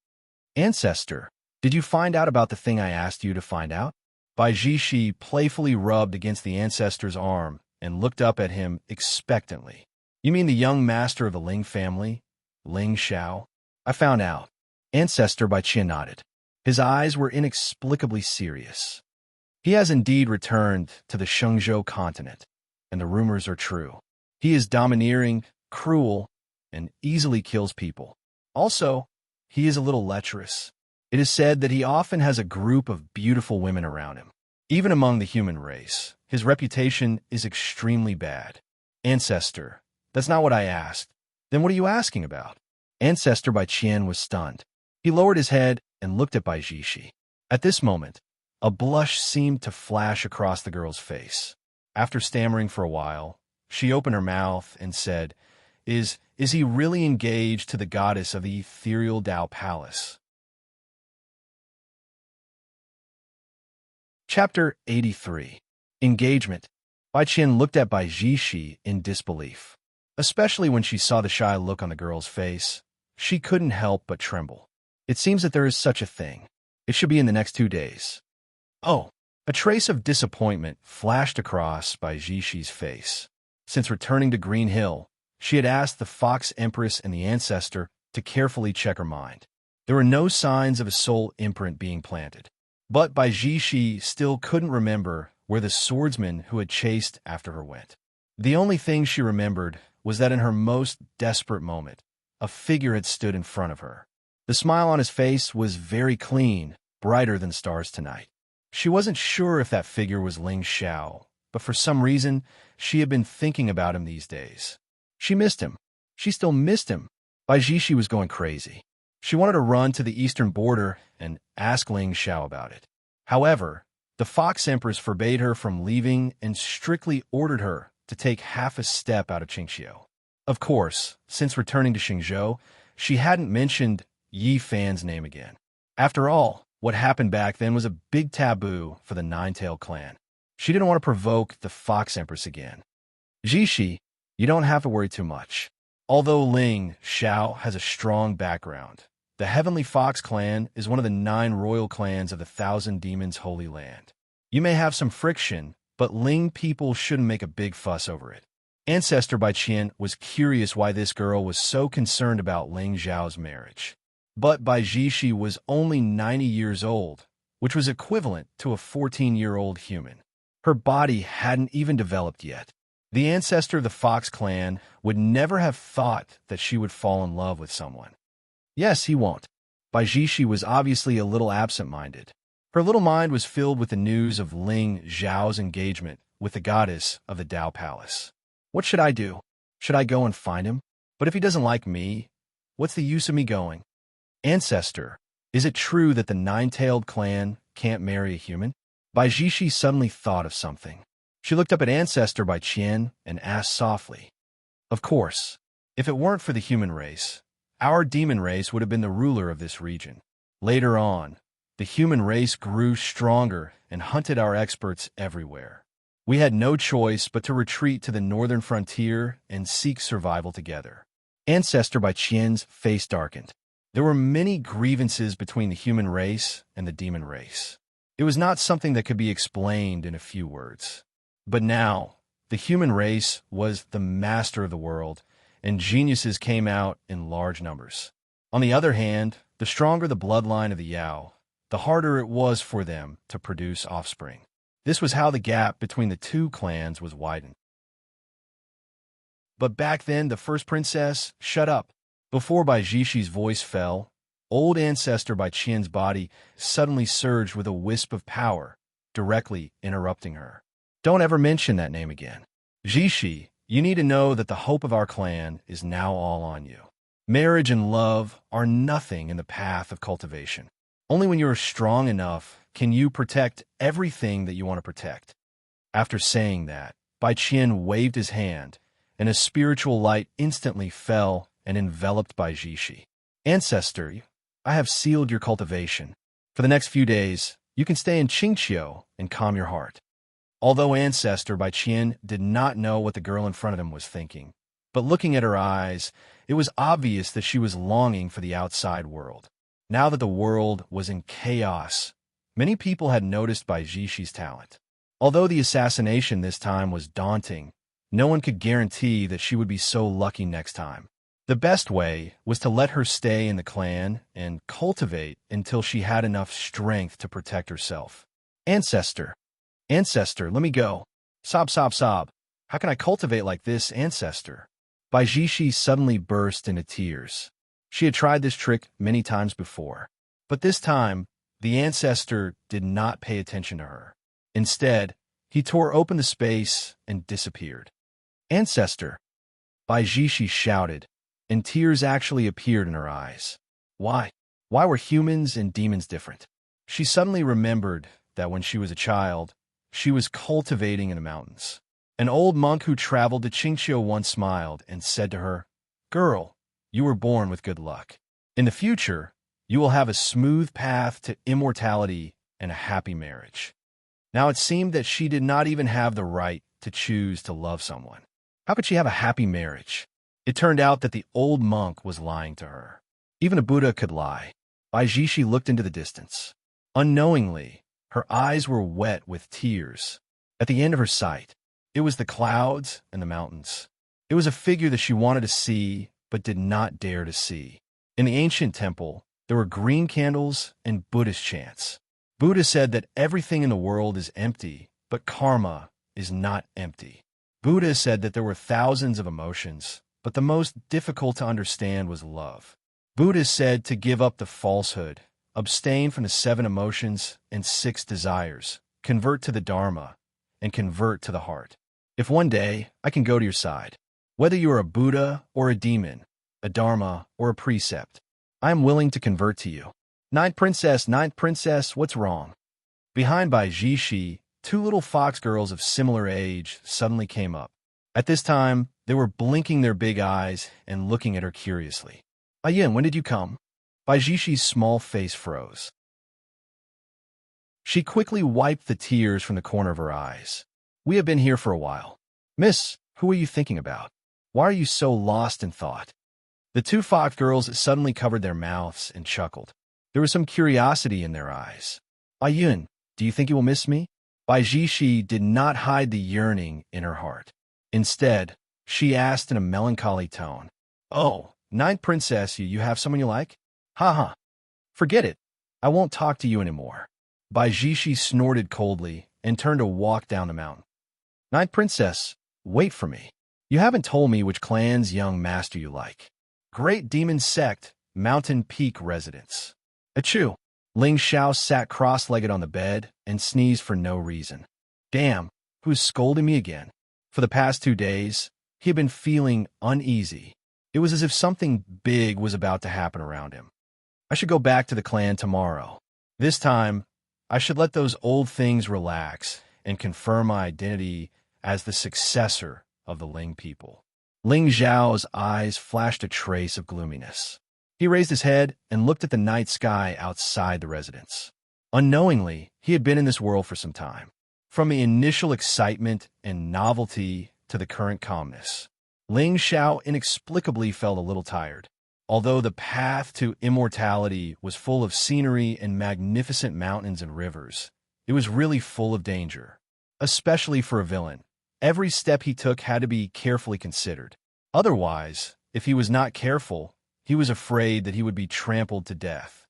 Ancestor, did you find out about the thing I asked you to find out? Bai Jishi playfully rubbed against the ancestor's arm and looked up at him expectantly. You mean the young master of the Ling family, Ling Xiao? I found out. Ancestor Bai Qian nodded. His eyes were inexplicably serious. He has indeed returned to the Shengzhou continent, and the rumors are true. He is domineering, cruel, and easily kills people. Also, he is a little lecherous. It is said that he often has a group of beautiful women around him. Even among the human race, his reputation is extremely bad. Ancestor, that's not what I asked. Then what are you asking about? Ancestor Bai Qian was stunned. He lowered his head and looked at Bai Jishi. At this moment, a blush seemed to flash across the girl's face. After stammering for a while, she opened her mouth and said, Is he really engaged to the goddess of the ethereal Tao Palace? Chapter 83. Engagement. Bai Qian looked at Bai Jishi in disbelief. Especially when she saw the shy look on the girl's face, she couldn't help but tremble. It seems that there is such a thing. It should be in the next 2 days. Oh, a trace of disappointment flashed across Bai Jishi's face. Since returning to Green Hill, she had asked the Fox Empress and the Ancestor to carefully check her mind. There were no signs of a soul imprint being planted. But Bai Jishi still couldn't remember where the swordsman who had chased after her went. The only thing she remembered was that in her most desperate moment, a figure had stood in front of her. The smile on his face was very clean, brighter than stars tonight. She wasn't sure if that figure was Ling Xiao, but for some reason, she had been thinking about him these days. She missed him. She still missed him. Bai Jishi was going crazy. She wanted to run to the eastern border and ask Ling Xiao about it. However, the Fox Empress forbade her from leaving and strictly ordered her to take half a step out of Qingxiu. Of course, since returning to Shenzhou, she hadn't mentioned Yi Fan's name again. After all, what happened back then was a big taboo for the Nine-Tailed clan. She didn't want to provoke the Fox Empress again. Jishi, you don't have to worry too much. Although Ling Xiao has a strong background, the Heavenly Fox clan is one of the 9 royal clans of the Thousand Demons' Holy Land. You may have some friction, but Ling people shouldn't make a big fuss over it. Ancestor Bai Qian was curious why this girl was so concerned about Ling Xiao's marriage. But Bai Jishi was only 90 years old, which was equivalent to a 14-year-old human. Her body hadn't even developed yet. The ancestor of the Fox clan would never have thought that she would fall in love with someone. Yes, he won't. Bai Jishi was obviously a little absent-minded. Her little mind was filled with the news of Ling Xiao's engagement with the goddess of the Tao Palace. What should I do? Should I go and find him? But if he doesn't like me, what's the use of me going? Ancestor, is it true that the Nine-Tailed clan can't marry a human? Bai Jishi suddenly thought of something. She looked up at Ancestor Bai Qian and asked softly, Of course, if it weren't for the human race, our demon race would have been the ruler of this region. Later on, the human race grew stronger and hunted our experts everywhere. We had no choice but to retreat to the northern frontier and seek survival together. Ancestor Bai Qian's face darkened. There were many grievances between the human race and the demon race. It was not something that could be explained in a few words. But now, the human race was the master of the world, and geniuses came out in large numbers. On the other hand, the stronger the bloodline of the Yao, the harder it was for them to produce offspring. This was how the gap between the two clans was widened. But back then, the first princess, shut up. Before Bai Jishi's voice fell, old ancestor Bai Qian's body suddenly surged with a wisp of power, directly interrupting her. Don't ever mention that name again. Jishi, you need to know that the hope of our clan is now all on you. Marriage and love are nothing in the path of cultivation. Only when you are strong enough can you protect everything that you want to protect. After saying that, Bai Qian waved his hand, and a spiritual light instantly fell and enveloped Bai Jishi. Ancestor, I have sealed your cultivation. For the next few days, you can stay in Qingqiu and calm your heart. Although Ancestor Bai Qian did not know what the girl in front of him was thinking, but looking at her eyes, it was obvious that she was longing for the outside world. Now that the world was in chaos, many people had noticed Bai Jishi's talent. Although the assassination this time was daunting, no one could guarantee that she would be so lucky next time. The best way was to let her stay in the clan and cultivate until she had enough strength to protect herself. Ancestor, let me go. Sob, sob, sob. How can I cultivate like this, Ancestor? Bai Jishi suddenly burst into tears. She had tried this trick many times before, but this time, the Ancestor did not pay attention to her. Instead, he tore open the space and disappeared. Ancestor, Bai Jishi shouted, and tears actually appeared in her eyes. Why? Why were humans and demons different? She suddenly remembered that when she was a child, she was cultivating in the mountains. An old monk who traveled to Qingqiu once smiled and said to her, "Girl, you were born with good luck. In the future, you will have a smooth path to immortality and a happy marriage." Now it seemed that she did not even have the right to choose to love someone. How could she have a happy marriage? It turned out that the old monk was lying to her. Even a Buddha could lie. Bai Jishi looked into the distance. Unknowingly, her eyes were wet with tears. At the end of her sight, it was the clouds and the mountains. It was a figure that she wanted to see, but did not dare to see. In the ancient temple, there were green candles and Buddhist chants. Buddha said that everything in the world is empty, but karma is not empty. Buddha said that there were thousands of emotions, but the most difficult to understand was love. Buddha said to give up the falsehood, abstain from the 7 emotions and 6 desires, convert to the Dharma, and convert to the heart. If one day I can go to your side, whether you are a Buddha or a demon, a Dharma or a precept, I am willing to convert to you. Ninth princess, what's wrong? Behind Bai Jishi, 2 little fox girls of similar age suddenly came up. At this time, they were blinking their big eyes and looking at her curiously. Ayin, when did you come? Bai Jishi's small face froze. She quickly wiped the tears from the corner of her eyes. We have been here for a while. Miss, who are you thinking about? Why are you so lost in thought? The 2 fox girls suddenly covered their mouths and chuckled. There was some curiosity in their eyes. Ayun, do you think you will miss me? Bai Jishi did not hide the yearning in her heart. Instead, she asked in a melancholy tone, "Oh, Ninth Princess, you have someone you like? Ha ha. Forget it. I won't talk to you anymore." Bai Jishi snorted coldly and turned to walk down the mountain. Ninth Princess, wait for me. You haven't told me which clan's young master you like. Great Demon Sect, Mountain Peak Residence. Achoo! Ling Xiao sat cross-legged on the bed and sneezed for no reason. Damn, who's scolding me again? For the past 2 days, he had been feeling uneasy. It was as if something big was about to happen around him. I should go back to the clan tomorrow. This time, I should let those old things relax and confirm my identity as the successor of the Ling people. Ling Zhao's eyes flashed a trace of gloominess. He raised his head and looked at the night sky outside the residence. Unknowingly, he had been in this world for some time. From the initial excitement and novelty to the current calmness, Ling Xiao inexplicably felt a little tired. Although the path to immortality was full of scenery and magnificent mountains and rivers, it was really full of danger, especially for a villain. Every step he took had to be carefully considered. Otherwise, if he was not careful, he was afraid that he would be trampled to death.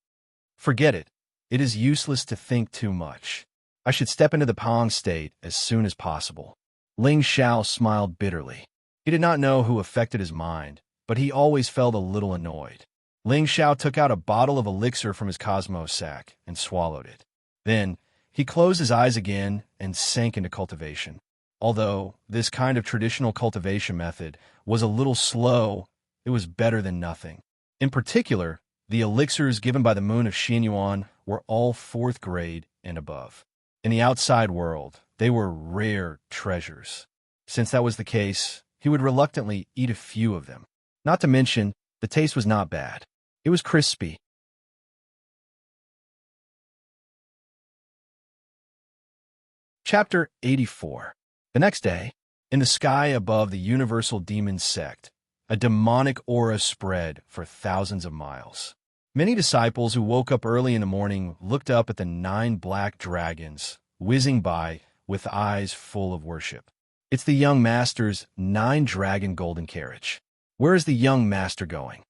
Forget it. It is useless to think too much. I should step into the Pong state as soon as possible. Ling Xiao smiled bitterly. He did not know who affected his mind, but he always felt a little annoyed. Ling Xiao took out a bottle of elixir from his cosmos sack and swallowed it. Then, he closed his eyes again and sank into cultivation. Although this kind of traditional cultivation method was a little slow it was better than nothing. In particular, the elixirs given by the moon of Xinyuan were all 4th grade and above. In the outside world, they were rare treasures. Since that was the case, he would reluctantly eat a few of them. Not to mention, the taste was not bad. It was crispy. Chapter 84. The next day, in the sky above the universal demon sect, a demonic aura spread for thousands of miles. Many disciples who woke up early in the morning looked up at the 9 black dragons whizzing by with eyes full of worship. It's the young master's 9-dragon golden carriage. Where is the young master going?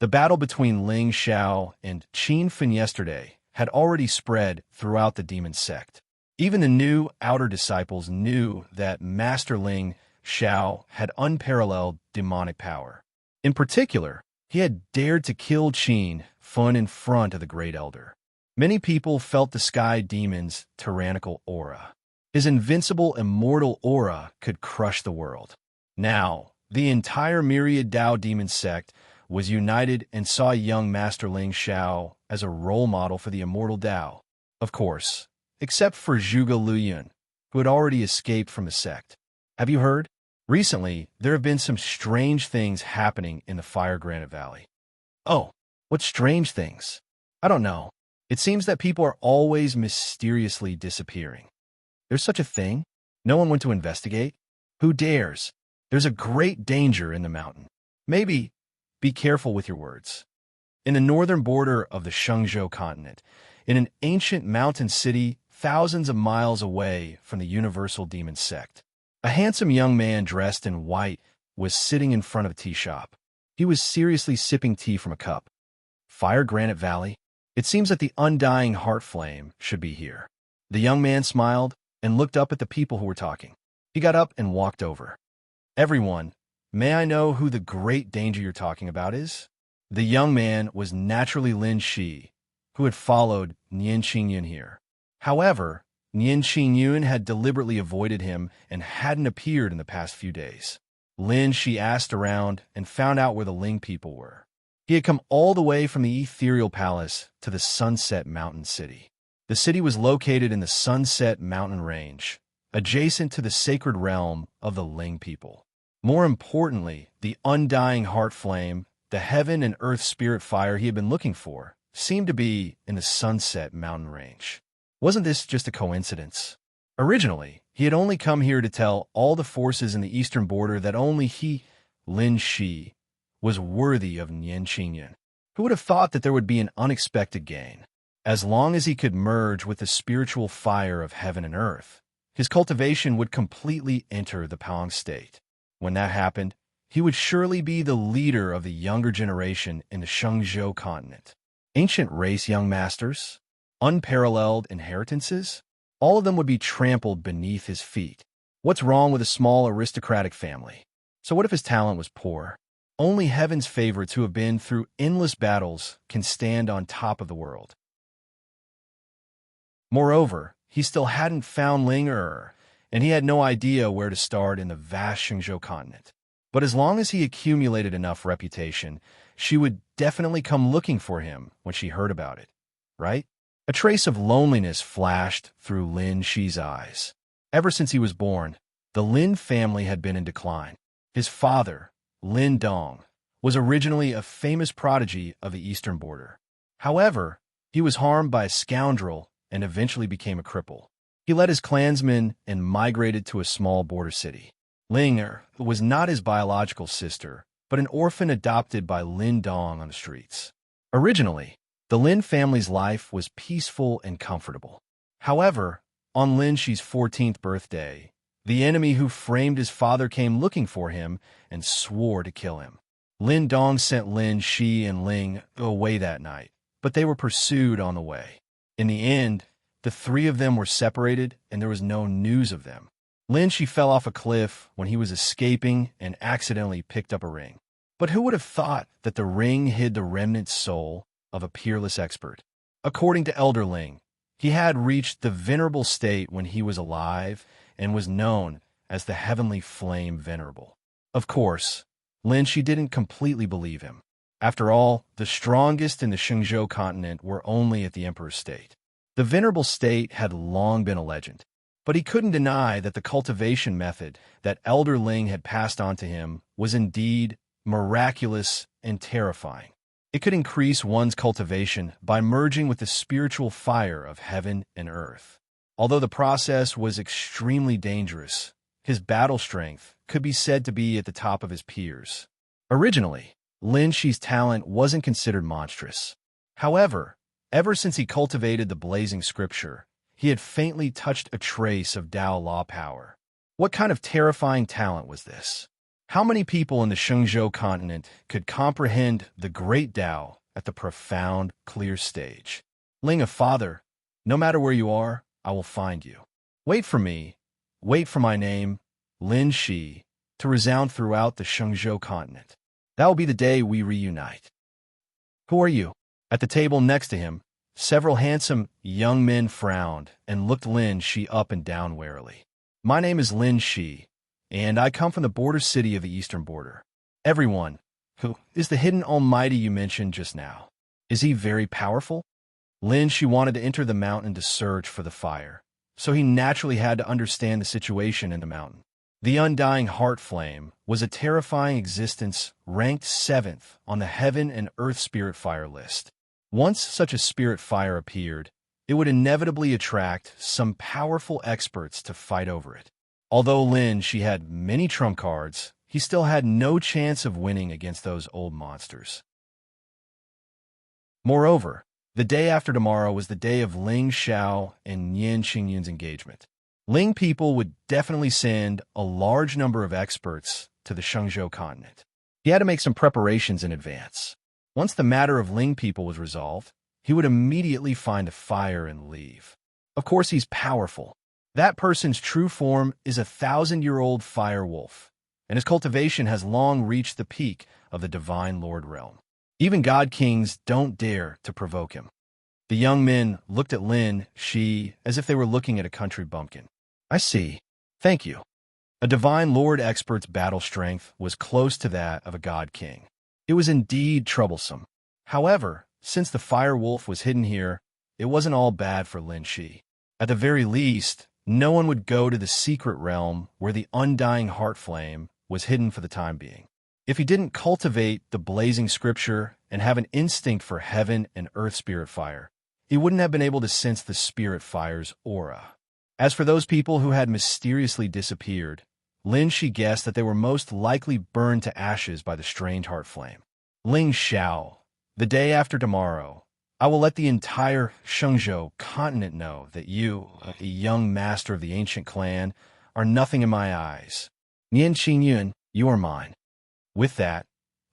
The battle between Ling Xiao and Qin Fin yesterday had already spread throughout the demon sect. Even the new outer disciples knew that Master Ling Xiao had unparalleled demonic power. In particular, he had dared to kill Qin Fin in front of the Great Elder. Many people felt the sky demon's tyrannical aura. His invincible, immortal aura could crush the world. Now, the entire myriad Tao demon sect was united and saw young Master Ling Xiao as a role model for the immortal Tao. Of course, except for Zhuge Luyun, who had already escaped from the sect. Have you heard? Recently, there have been some strange things happening in the Fire Granite Valley. Oh, what strange things? I don't know. It seems that people are always mysteriously disappearing. There's such a thing? No one went to investigate? Who dares? There's a great danger in the mountain. Maybe be careful with your words. In the northern border of the Shengzhou continent, in an ancient mountain city thousands of miles away from the universal demon sect, a handsome young man dressed in white was sitting in front of a tea shop. He was seriously sipping tea from a cup. Fire Granite Valley? It seems that the undying heart flame should be here. The young man smiled and looked up at the people who were talking. He got up and walked over. Everyone, may I know who the great danger you're talking about is? The young man was naturally Lin Shi, who had followed Nian Qingyun here. However, Nian Qingyun had deliberately avoided him and hadn't appeared in the past few days. Lin Shi asked around and found out where the Ling people were. He had come all the way from the ethereal palace to the Sunset Mountain City. The city was located in the Sunset Mountain Range, adjacent to the sacred realm of the Ling people. More importantly, the undying heart flame, the heaven and earth spirit fire he had been looking for, seemed to be in the Sunset Mountain Range. Wasn't this just a coincidence? Originally, he had only come here to tell all the forces in the eastern border that only he, Lin Shi, was worthy of Nian Qingyun. Who would have thought that there would be an unexpected gain? As long as he could merge with the spiritual fire of heaven and earth, his cultivation would completely enter the Pang state. When that happened, he would surely be the leader of the younger generation in the Shengzhou continent. Ancient race young masters, unparalleled inheritances, all of them would be trampled beneath his feet. What's wrong with a small aristocratic family? So what if his talent was poor? Only heaven's favorites who have been through endless battles can stand on top of the world. Moreover, he still hadn't found Ling Er, and he had no idea where to start in the vast Shengzhou continent. But as long as he accumulated enough reputation, she would definitely come looking for him when she heard about it, right? A trace of loneliness flashed through Lin Shi's eyes. Ever since he was born, the Lin family had been in decline. His father, Lin Dong, was originally a famous prodigy of the eastern border. However, he was harmed by a scoundrel and eventually became a cripple. He led his clansmen and migrated to a small border city. Ling Er was not his biological sister, but an orphan adopted by Lin Dong on the streets. Originally, the Lin family's life was peaceful and comfortable. However, on Lin Shi's 14th birthday, the enemy who framed his father came looking for him and swore to kill him. Lin Dong sent Lin Shi and Ling away that night, but they were pursued on the way. In the end, the three of them were separated and there was no news of them. Lin Shi fell off a cliff when he was escaping and accidentally picked up a ring. But who would have thought that the ring hid the remnant soul of a peerless expert? According to Elder Ling, he had reached the venerable state when he was alive and was known as the Heavenly Flame Venerable. Of course, Lin Shi didn't completely believe him. After all, the strongest in the Shenzhou continent were only at the Emperor's state. The venerable state had long been a legend, but he couldn't deny that the cultivation method that Elder Ling had passed on to him was indeed miraculous and terrifying. It could increase one's cultivation by merging with the spiritual fire of heaven and earth. Although the process was extremely dangerous, his battle strength could be said to be at the top of his peers. Originally, Lin Shi's talent wasn't considered monstrous. However, ever since he cultivated the blazing scripture, he had faintly touched a trace of Tao law power. What kind of terrifying talent was this? How many people in the Shenzhou continent could comprehend the great Tao at the profound, clear stage? Ling of Father, no matter where you are, I will find you. Wait for me, wait for my name, Lin Shi, to resound throughout the Shenzhou continent. That will be the day we reunite. Who are you? At the table next to him, several handsome young men frowned and looked Lin Shi up and down warily. My name is Lin Shi, and I come from the border city of the eastern border. Everyone, who is the hidden almighty you mentioned just now? Is he very powerful? Lin Shi wanted to enter the mountain to search for the fire, so he naturally had to understand the situation in the mountain. The undying heart flame was a terrifying existence ranked 7th on the heaven and earth spirit fire list. Once such a spirit fire appeared, it would inevitably attract some powerful experts to fight over it. Although Lin Shi had many trump cards, he still had no chance of winning against those old monsters. Moreover, the day after tomorrow was the day of Ling Xiao and Nian Qingyun's engagement. Ling people would definitely send a large number of experts to the Shenzhou continent. He had to make some preparations in advance. Once the matter of Ling people was resolved, he would immediately find a fire and leave. Of course, he's powerful. That person's true form is a 1,000-year-old fire wolf, and his cultivation has long reached the peak of the Divine Lord realm. Even God Kings don't dare to provoke him. The young men looked at Lin Shi as if they were looking at a country bumpkin. I see. Thank you. A Divine Lord expert's battle strength was close to that of a God King. It was indeed troublesome. However, since the fire wolf was hidden here, it wasn't all bad for Lin Shi. At the very least, no one would go to the secret realm where the undying heart flame was hidden for the time being. If he didn't cultivate the blazing scripture and have an instinct for heaven and earth spirit fire, he wouldn't have been able to sense the spirit fire's aura. As for those people who had mysteriously disappeared, Lin Shi guessed that they were most likely burned to ashes by the strange heart flame. Ling Xiao, the day after tomorrow, I will let the entire Shenzhou continent know that you, a young master of the ancient clan, are nothing in my eyes. Nian Qingyun, you are mine. With that,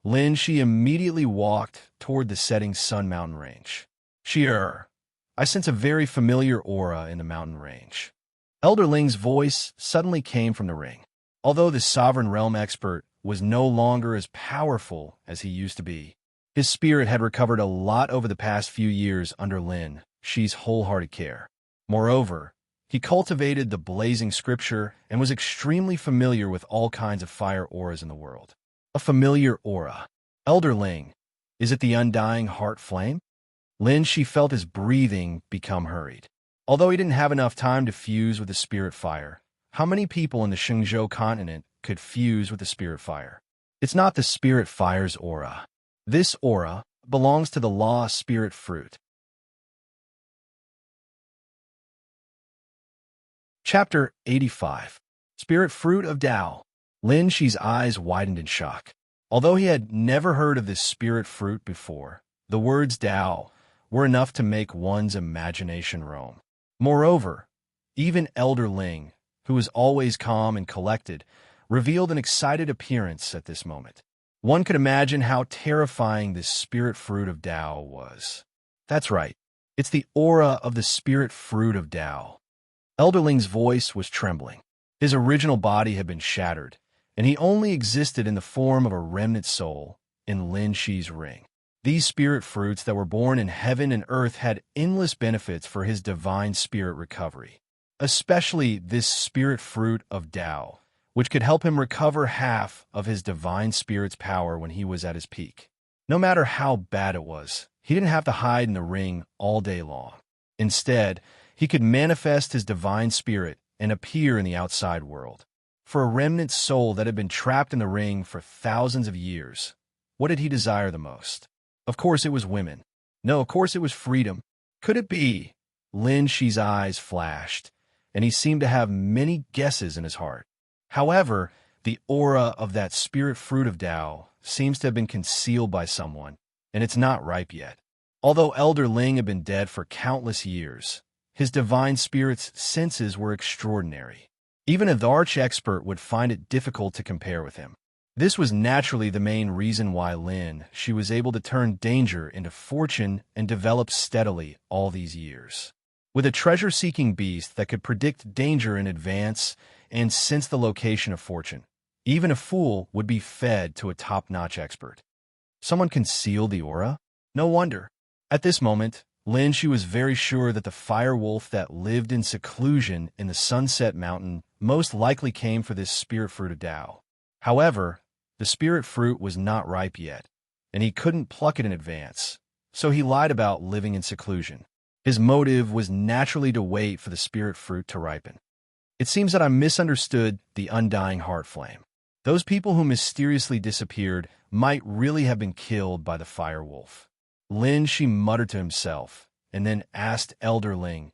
Lin Shi immediately walked toward the setting sun mountain range. Shi'er, I sense a very familiar aura in the mountain range. Elder Ling's voice suddenly came from the ring. Although the sovereign realm expert was no longer as powerful as he used to be, his spirit had recovered a lot over the past few years under Lin Shi's wholehearted care. Moreover, he cultivated the blazing scripture and was extremely familiar with all kinds of fire auras in the world. A familiar aura. Elder Ling, is it the undying heart flame? Lin Shi felt his breathing become hurried. Although he didn't have enough time to fuse with the spirit fire, how many people in the Shenzhou continent could fuse with the spirit fire? It's not the spirit fire's aura. This aura belongs to the law spirit fruit. Chapter 85. Spirit Fruit of Tao. Lin Shi's eyes widened in shock. Although he had never heard of this spirit fruit before, the words Tao were enough to make one's imagination roam. Moreover, even Elder Ling, who was always calm and collected, revealed an excited appearance at this moment. One could imagine how terrifying this spirit fruit of Tao was. That's right, it's the aura of the spirit fruit of Tao. Elder Ling's voice was trembling. His original body had been shattered, and he only existed in the form of a remnant soul in Lin Shi's ring. These spirit fruits that were born in heaven and earth had endless benefits for his divine spirit recovery. Especially this spirit fruit of Tao, which could help him recover half of his divine spirit's power when he was at his peak. No matter how bad it was, he didn't have to hide in the ring all day long. Instead, he could manifest his divine spirit and appear in the outside world. For a remnant soul that had been trapped in the ring for thousands of years, what did he desire the most? Of course it was women. No, of course it was freedom. Could it be? Lin Shi's eyes flashed, and he seemed to have many guesses in his heart. However, the aura of that spirit fruit of Tao seems to have been concealed by someone, and it's not ripe yet. Although Elder Ling had been dead for countless years, his divine spirit's senses were extraordinary. Even a arch expert would find it difficult to compare with him. This was naturally the main reason why Lin Shi was able to turn danger into fortune and develop steadily all these years. With a treasure-seeking beast that could predict danger in advance and sense the location of fortune, even a fool would be fed to a top-notch expert. Someone concealed the aura? No wonder. At this moment, Lin Shi was very sure that the fire wolf that lived in seclusion in the Sunset Mountain most likely came for this spirit fruit of Tao. However, the spirit fruit was not ripe yet, and he couldn't pluck it in advance, so he lied about living in seclusion. His motive was naturally to wait for the spirit fruit to ripen. It seems that I misunderstood the undying heart flame. Those people who mysteriously disappeared might really have been killed by the fire wolf. Lin Shi muttered to himself, and then asked Elder Ling,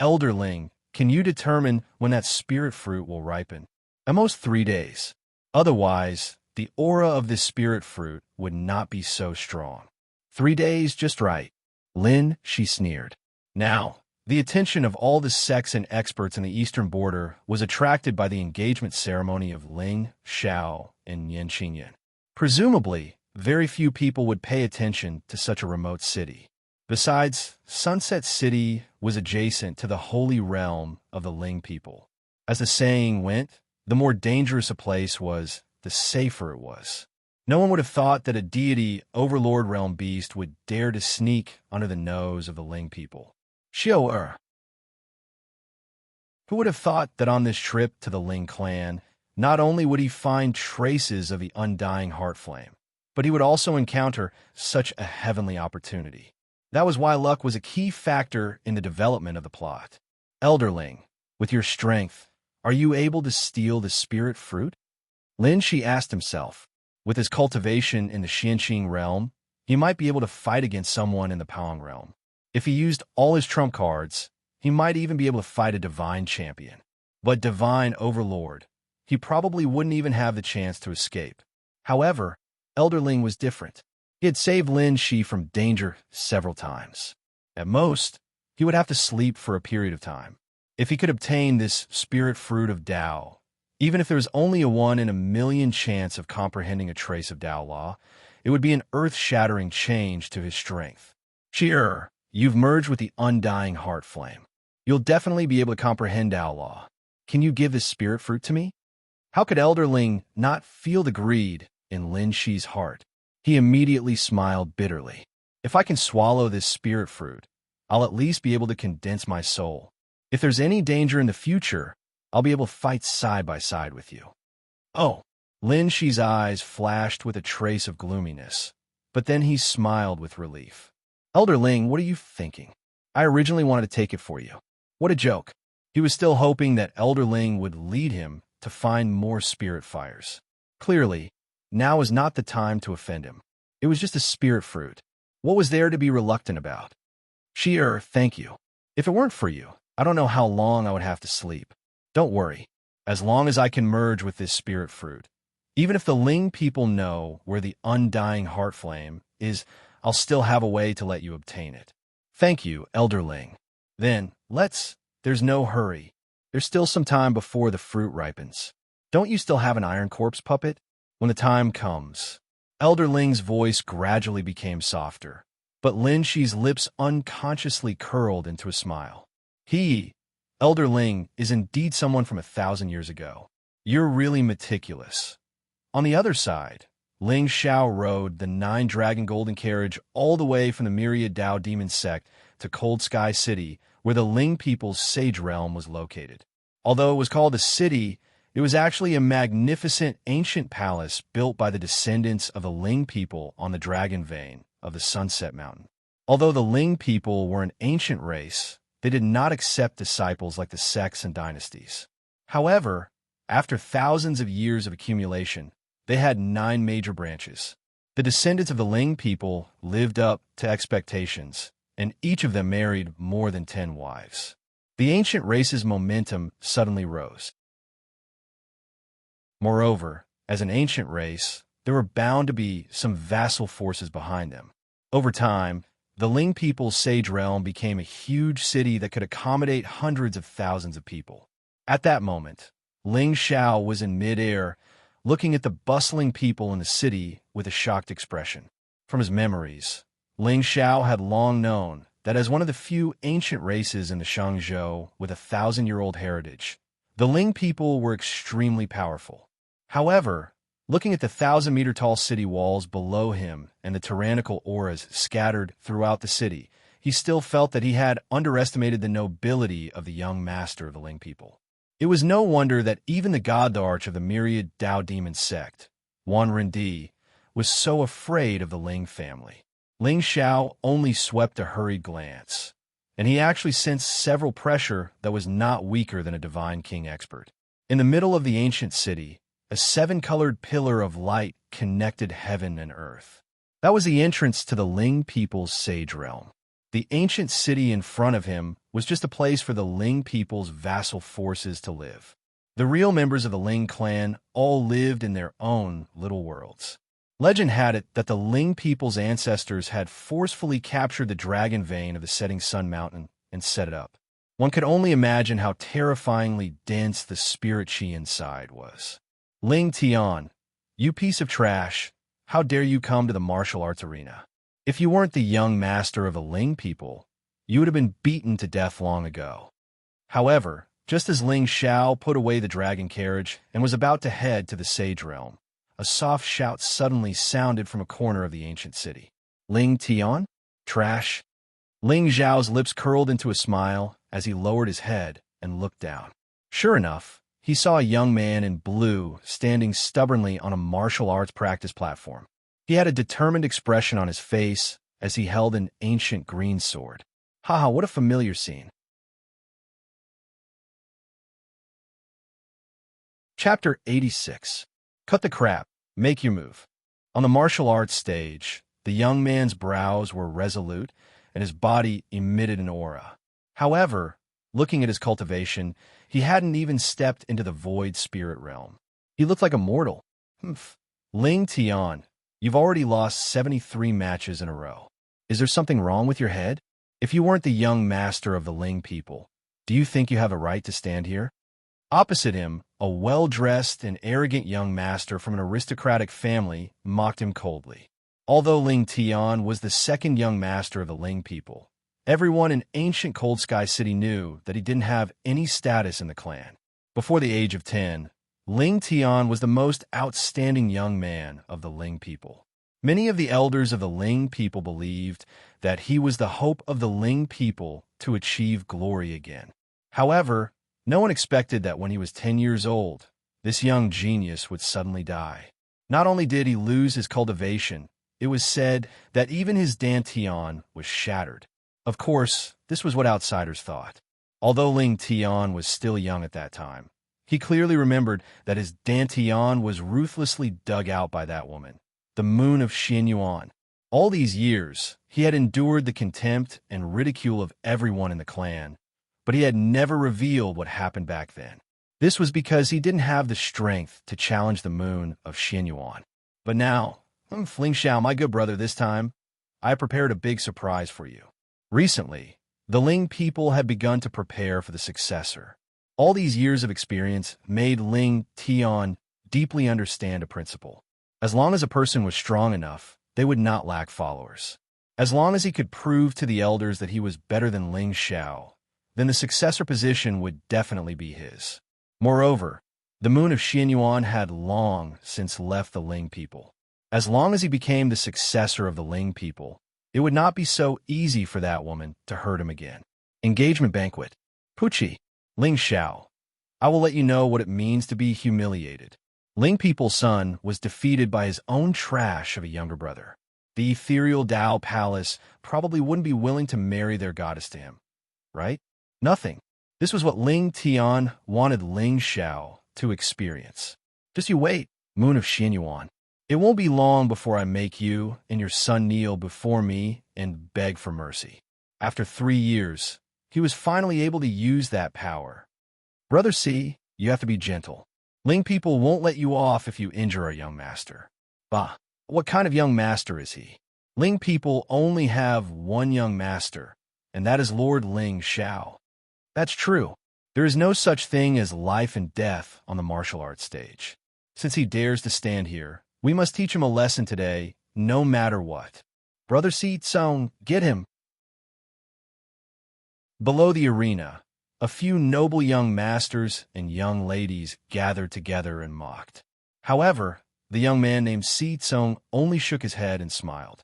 "Elder Ling, can you determine when that spirit fruit will ripen?" "At most 3 days. Otherwise, the aura of this spirit fruit would not be so strong." 3 days, just right. Lin Shi sneered. Now, the attention of all the sects and experts in the eastern border was attracted by the engagement ceremony of Ling, Xiao, and Yan Qingyan. Presumably, very few people would pay attention to such a remote city. Besides, Sunset City was adjacent to the holy realm of the Ling people. As the saying went, the more dangerous a place was, the safer it was. No one would have thought that a deity overlord realm beast would dare to sneak under the nose of the Ling people. Xiao. Who would have thought that on this trip to the Ling clan, not only would he find traces of the undying heart flame, but he would also encounter such a heavenly opportunity. That was why luck was a key factor in the development of the plot. Elder Ling, with your strength, are you able to steal the spirit fruit? Lin Shi asked himself. With his cultivation in the Xianqing realm, he might be able to fight against someone in the Pang realm. If he used all his trump cards, he might even be able to fight a divine champion. But divine overlord, he probably wouldn't even have the chance to escape. However, Elder Ling was different. He had saved Lin Shi from danger several times. At most, he would have to sleep for a period of time. If he could obtain this spirit fruit of Tao, even if there was only a 1 in a million chance of comprehending a trace of Tao law, it would be an earth-shattering change to his strength. Cheer, you've merged with the undying heart flame. You'll definitely be able to comprehend Tao law. Can you give this spirit fruit to me? How could Elder Ling not feel the greed in Lin Shi's heart? He immediately smiled bitterly. If I can swallow this spirit fruit, I'll at least be able to condense my soul. If there's any danger in the future, I'll be able to fight side by side with you. Oh, Lin Shi's eyes flashed with a trace of gloominess, but then he smiled with relief. Elder Ling, what are you thinking? I originally wanted to take it for you. What a joke. He was still hoping that Elder Ling would lead him to find more spirit fires. Clearly, now is not the time to offend him. It was just a spirit fruit. What was there to be reluctant about? Sheer, thank you. If it weren't for you, I don't know how long I would have to sleep. Don't worry. As long as I can merge with this spirit fruit, even if the Ling people know where the undying heart flame is, I'll still have a way to let you obtain it. Thank you, Elder Ling. Then, there's no hurry. There's still some time before the fruit ripens. Don't you still have an iron corpse puppet? When the time comes. Elder Ling's voice gradually became softer, but Lin Shi's lips unconsciously curled into a smile. Elder Ling, is indeed someone from 1,000 years ago. You're really meticulous. On the other side, Ling Xiao rode the 9-dragon golden carriage all the way from the myriad Dao demon sect to Cold Sky City, where the Ling people's sage realm was located. Although it was called a city, It was actually a magnificent ancient palace built by the descendants of the Ling people on the dragon vein of the Sunset Mountain. Although the Ling people were an ancient race, they did not accept disciples like the sects and dynasties. However, after thousands of years of accumulation, they had 9 major branches. The descendants of the Ling people lived up to expectations, and each of them married more than 10 wives. The ancient race's momentum suddenly rose. Moreover, as an ancient race, there were bound to be some vassal forces behind them. Over time, the Ling people's sage realm became a huge city that could accommodate hundreds of thousands of people. At that moment, Ling Xiao was in midair, looking at the bustling people in the city with a shocked expression. From his memories, Ling Xiao had long known that as one of the few ancient races in the Shangzhou with a 1,000-year-old heritage, the Ling people were extremely powerful. However, looking at the 1,000-meter-tall city walls below him and the tyrannical auras scattered throughout the city, he still felt that he had underestimated the nobility of the young master of the Ling people. It was no wonder that even the god-arch of the myriad Tao demon sect, Wan Rendi, was so afraid of the Ling family. Ling Xiao only swept a hurried glance, and he actually sensed several pressure that was not weaker than a divine king expert. In the middle of the ancient city, a 7-colored pillar of light connected heaven and earth. That was the entrance to the Ling people's sage realm. The ancient city in front of him was just a place for the Ling people's vassal forces to live. The real members of the Ling clan all lived in their own little worlds. Legend had it that the Ling people's ancestors had forcefully captured the dragon vein of the setting sun mountain and set it up. One could only imagine how terrifyingly dense the spirit chi inside was. Ling Tian, you piece of trash, how dare you come to the martial arts arena? If you weren't the young master of the Ling people, you would have been beaten to death long ago. However, just as Ling Xiao put away the dragon carriage and was about to head to the sage realm, a soft shout suddenly sounded from a corner of the ancient city. Ling Tian? Trash? Ling Xiao's lips curled into a smile as he lowered his head and looked down. Sure enough, he saw a young man in blue standing stubbornly on a martial arts practice platform. He had a determined expression on his face as he held an ancient green sword. Haha, what a familiar scene. Chapter 86. Cut the crap. Make your move. On the martial arts stage, the young man's brows were resolute and his body emitted an aura. However, looking at his cultivation, he hadn't even stepped into the void spirit realm. He looked like a mortal. Ling Tian, you've already lost 73 matches in a row. Is there something wrong with your head? If you weren't the young master of the Ling people, do you think you have a right to stand here? Opposite him, a well-dressed and arrogant young master from an aristocratic family mocked him coldly. Although Ling Tian was the second young master of the Ling people, everyone in ancient Cold Sky City knew that he didn't have any status in the clan. Before the age of 10, Ling Tian was the most outstanding young man of the Ling people. Many of the elders of the Ling people believed that he was the hope of the Ling people to achieve glory again. However, no one expected that when he was 10 years old, this young genius would suddenly die. Not only did he lose his cultivation, it was said that even his dantian was shattered. Of course, this was what outsiders thought. Although Ling Tian was still young at that time, he clearly remembered that his dantian was ruthlessly dug out by that woman, the moon of Xianyuan. All these years, he had endured the contempt and ridicule of everyone in the clan, but he had never revealed what happened back then. This was because he didn't have the strength to challenge the moon of Xianyuan. But now, Ling Xiao, my good brother, this time, I prepared a big surprise for you. Recently, the Ling people had begun to prepare for the successor. All these years of experience made Ling Tian deeply understand a principle. As long as a person was strong enough, they would not lack followers. As long as he could prove to the elders that he was better than Ling Xiao, then the successor position would definitely be his. Moreover, the moon of Xianyuan had long since left the Ling people. As long as he became the successor of the Ling people, it would not be so easy for that woman to hurt him again. Engagement banquet. Pucci. Ling Xiao. I will let you know what it means to be humiliated. Ling People's son was defeated by his own trash of a younger brother. The ethereal Tao Palace probably wouldn't be willing to marry their goddess to him, right? Nothing. This was what Ling Tian wanted Ling Xiao to experience. Just you wait, Moon of Xinyuan. It won't be long before I make you and your son kneel before me and beg for mercy. After 3 years, he was finally able to use that power. Brother C, you have to be gentle. Ling people won't let you off if you injure our young master. Bah, what kind of young master is he? Ling people only have one young master, and that is Lord Ling Xiao. That's true. There is no such thing as life and death on the martial arts stage. Since he dares to stand here, we must teach him a lesson today, no matter what. Brother Si Tsung, get him. Below the arena, a few noble young masters and young ladies gathered together and mocked. However, the young man named Si Tsung only shook his head and smiled.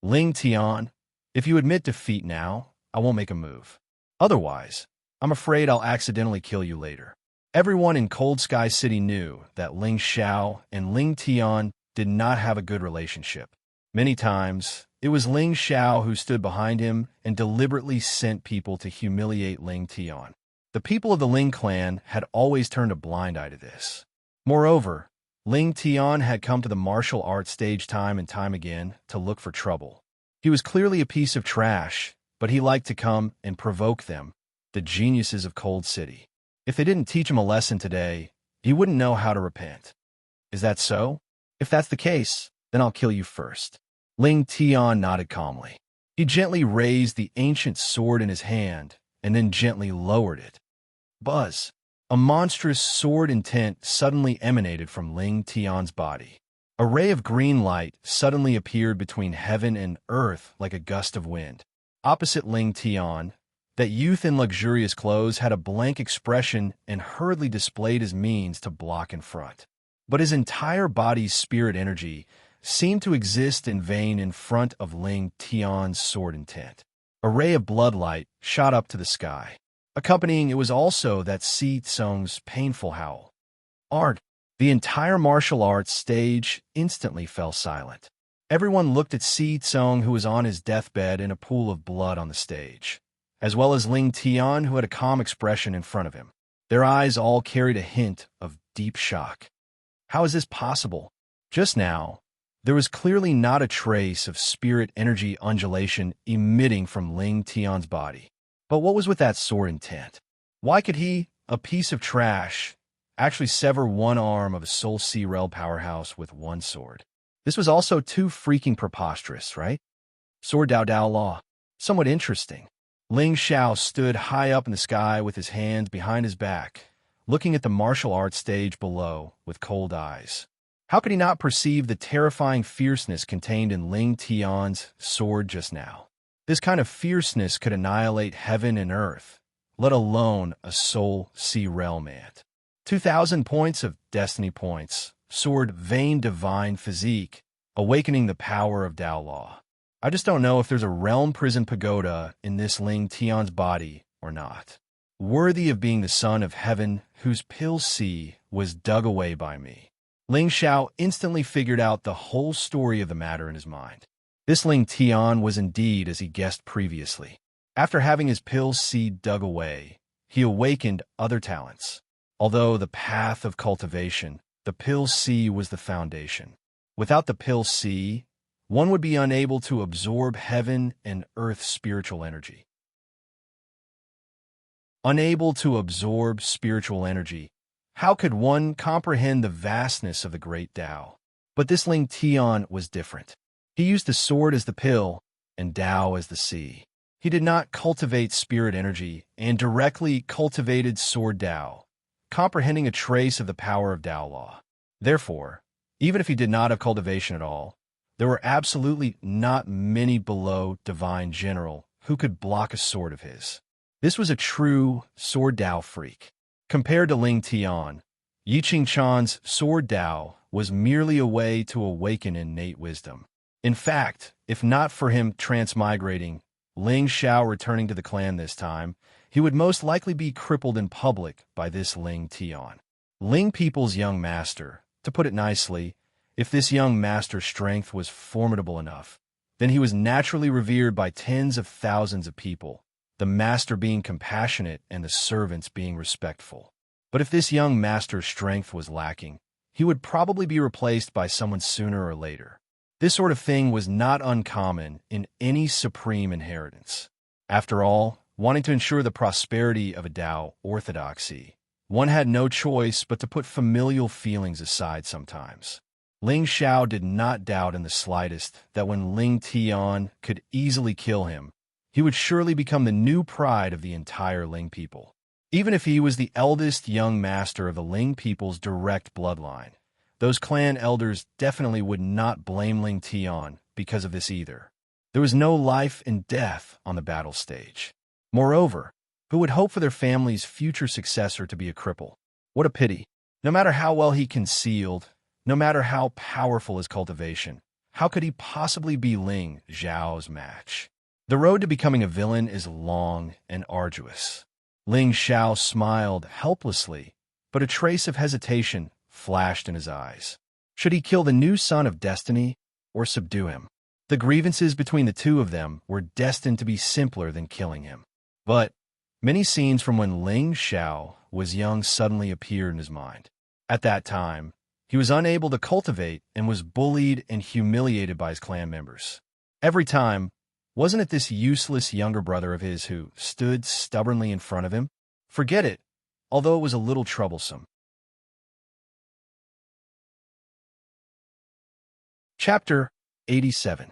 Ling Tian, if you admit defeat now, I won't make a move. Otherwise, I'm afraid I'll accidentally kill you later. Everyone in Cold Sky City knew that Ling Xiao and Ling Tian did not have a good relationship. Many times, it was Ling Xiao who stood behind him and deliberately sent people to humiliate Ling Tian. The people of the Ling clan had always turned a blind eye to this. Moreover, Ling Tian had come to the martial arts stage time and time again to look for trouble. He was clearly a piece of trash, but he liked to come and provoke them, the geniuses of Cold City. If they didn't teach him a lesson today, he wouldn't know how to repent. Is that so? If that's the case, then I'll kill you first. Ling Tian nodded calmly. He gently raised the ancient sword in his hand and then gently lowered it. Buzz! A monstrous sword intent suddenly emanated from Ling Tian's body. A ray of green light suddenly appeared between heaven and earth like a gust of wind. Opposite Ling Tian, that youth in luxurious clothes had a blank expression and hurriedly displayed his means to block in front. But his entire body's spirit energy seemed to exist in vain in front of Ling Tian's sword intent. A ray of bloodlight shot up to the sky. Accompanying it was also that Si Tsung's painful howl. Art. The entire martial arts stage instantly fell silent. Everyone looked at Si Tsung, who was on his deathbed in a pool of blood on the stage, as well as Ling Tian, who had a calm expression in front of him. Their eyes all carried a hint of deep shock. How is this possible? Just now, there was clearly not a trace of spirit energy undulation emitting from Ling Tian's body. But what was with that sword intent? Why could he, a piece of trash, actually sever one arm of a Soul C-Rel powerhouse with one sword? This was also too freaking preposterous, right? Sword Dao Dao Law. Somewhat interesting. Ling Xiao stood high up in the sky with his hands behind his back, looking at the martial arts stage below with cold eyes. How could he not perceive the terrifying fierceness contained in Ling Tian's sword just now? This kind of fierceness could annihilate heaven and earth, let alone a Soul C-Realm ant. 2,000 points of destiny points, sword vain divine physique, awakening the power of Dao Law. I just don't know if there's a realm prison pagoda in this Ling Tian's body or not. Worthy of being the son of heaven whose pill C was dug away by me. Ling Xiao instantly figured out the whole story of the matter in his mind. This Ling Tian was indeed as he guessed previously. After having his pill C dug away, he awakened other talents. Although the path of cultivation, the pill C was the foundation. Without the pill C, one would be unable to absorb heaven and earth's spiritual energy. Unable to absorb spiritual energy, how could one comprehend the vastness of the great Tao? But this Ling Tian was different. He used the sword as the pill and Tao as the sea. He did not cultivate spirit energy and directly cultivated sword Tao, comprehending a trace of the power of Tao Law. Therefore, even if he did not have cultivation at all, there were absolutely not many below Divine General who could block a sword of his. This was a true sword Tao freak. Compared to Ling Tian, Yi Qingchan's sword Tao was merely a way to awaken innate wisdom. In fact, if not for him transmigrating, Ling Xiao returning to the clan this time, he would most likely be crippled in public by this Ling Tian. Ling people's young master, to put it nicely, if this young master's strength was formidable enough, then he was naturally revered by tens of thousands of people, the master being compassionate and the servants being respectful. But if this young master's strength was lacking, he would probably be replaced by someone sooner or later. This sort of thing was not uncommon in any supreme inheritance. After all, wanting to ensure the prosperity of a Tao orthodoxy, one had no choice but to put familial feelings aside sometimes. Ling Xiao did not doubt in the slightest that when Ling Tian could easily kill him, he would surely become the new pride of the entire Ling people. Even if he was the eldest young master of the Ling people's direct bloodline, those clan elders definitely would not blame Ling Tian because of this either. There was no life and death on the battle stage. Moreover, who would hope for their family's future successor to be a cripple? What a pity. No matter how well he concealed, no matter how powerful his cultivation, how could he possibly be Ling Xiao's match? The road to becoming a villain is long and arduous. Ling Xiao smiled helplessly, but a trace of hesitation flashed in his eyes. Should he kill the new son of destiny or subdue him? The grievances between the two of them were destined to be simpler than killing him. But many scenes from when Ling Xiao was young suddenly appeared in his mind. At that time, he was unable to cultivate and was bullied and humiliated by his clan members. Every time, wasn't it this useless younger brother of his who stood stubbornly in front of him? Forget it, although it was a little troublesome. Chapter 87.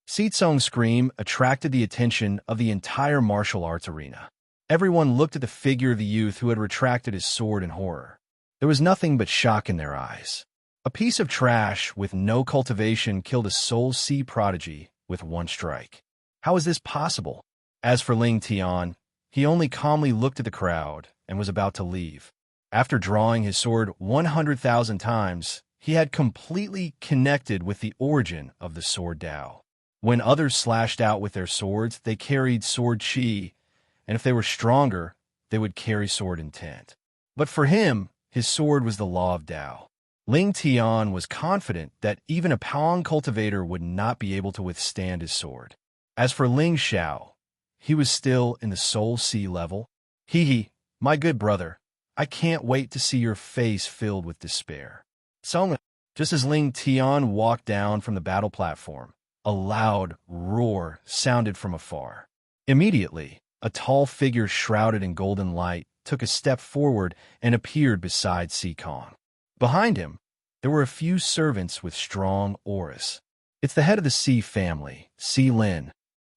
Sitsong's scream attracted the attention of the entire martial arts arena. Everyone looked at the figure of the youth who had retracted his sword in horror. There was nothing but shock in their eyes. A piece of trash with no cultivation killed a Soul Sea prodigy with one strike. How is this possible? As for Ling Tian, he only calmly looked at the crowd and was about to leave. After drawing his sword 100,000 times, he had completely connected with the origin of the sword Tao. When others slashed out with their swords, they carried sword chi, and if they were stronger, they would carry sword intent. But for him, his sword was the law of Tao. Ling Tian was confident that even a Paong cultivator would not be able to withstand his sword. As for Ling Xiao, he was still in the Soul Sea level. My good brother, I can't wait to see your face filled with despair. So, just as Ling Tian walked down from the battle platform, a loud roar sounded from afar. Immediately, a tall figure shrouded in golden light took a step forward and appeared beside Si Kong. Behind him, there were a few servants with strong auras. It's the head of the Si family, Si Lin.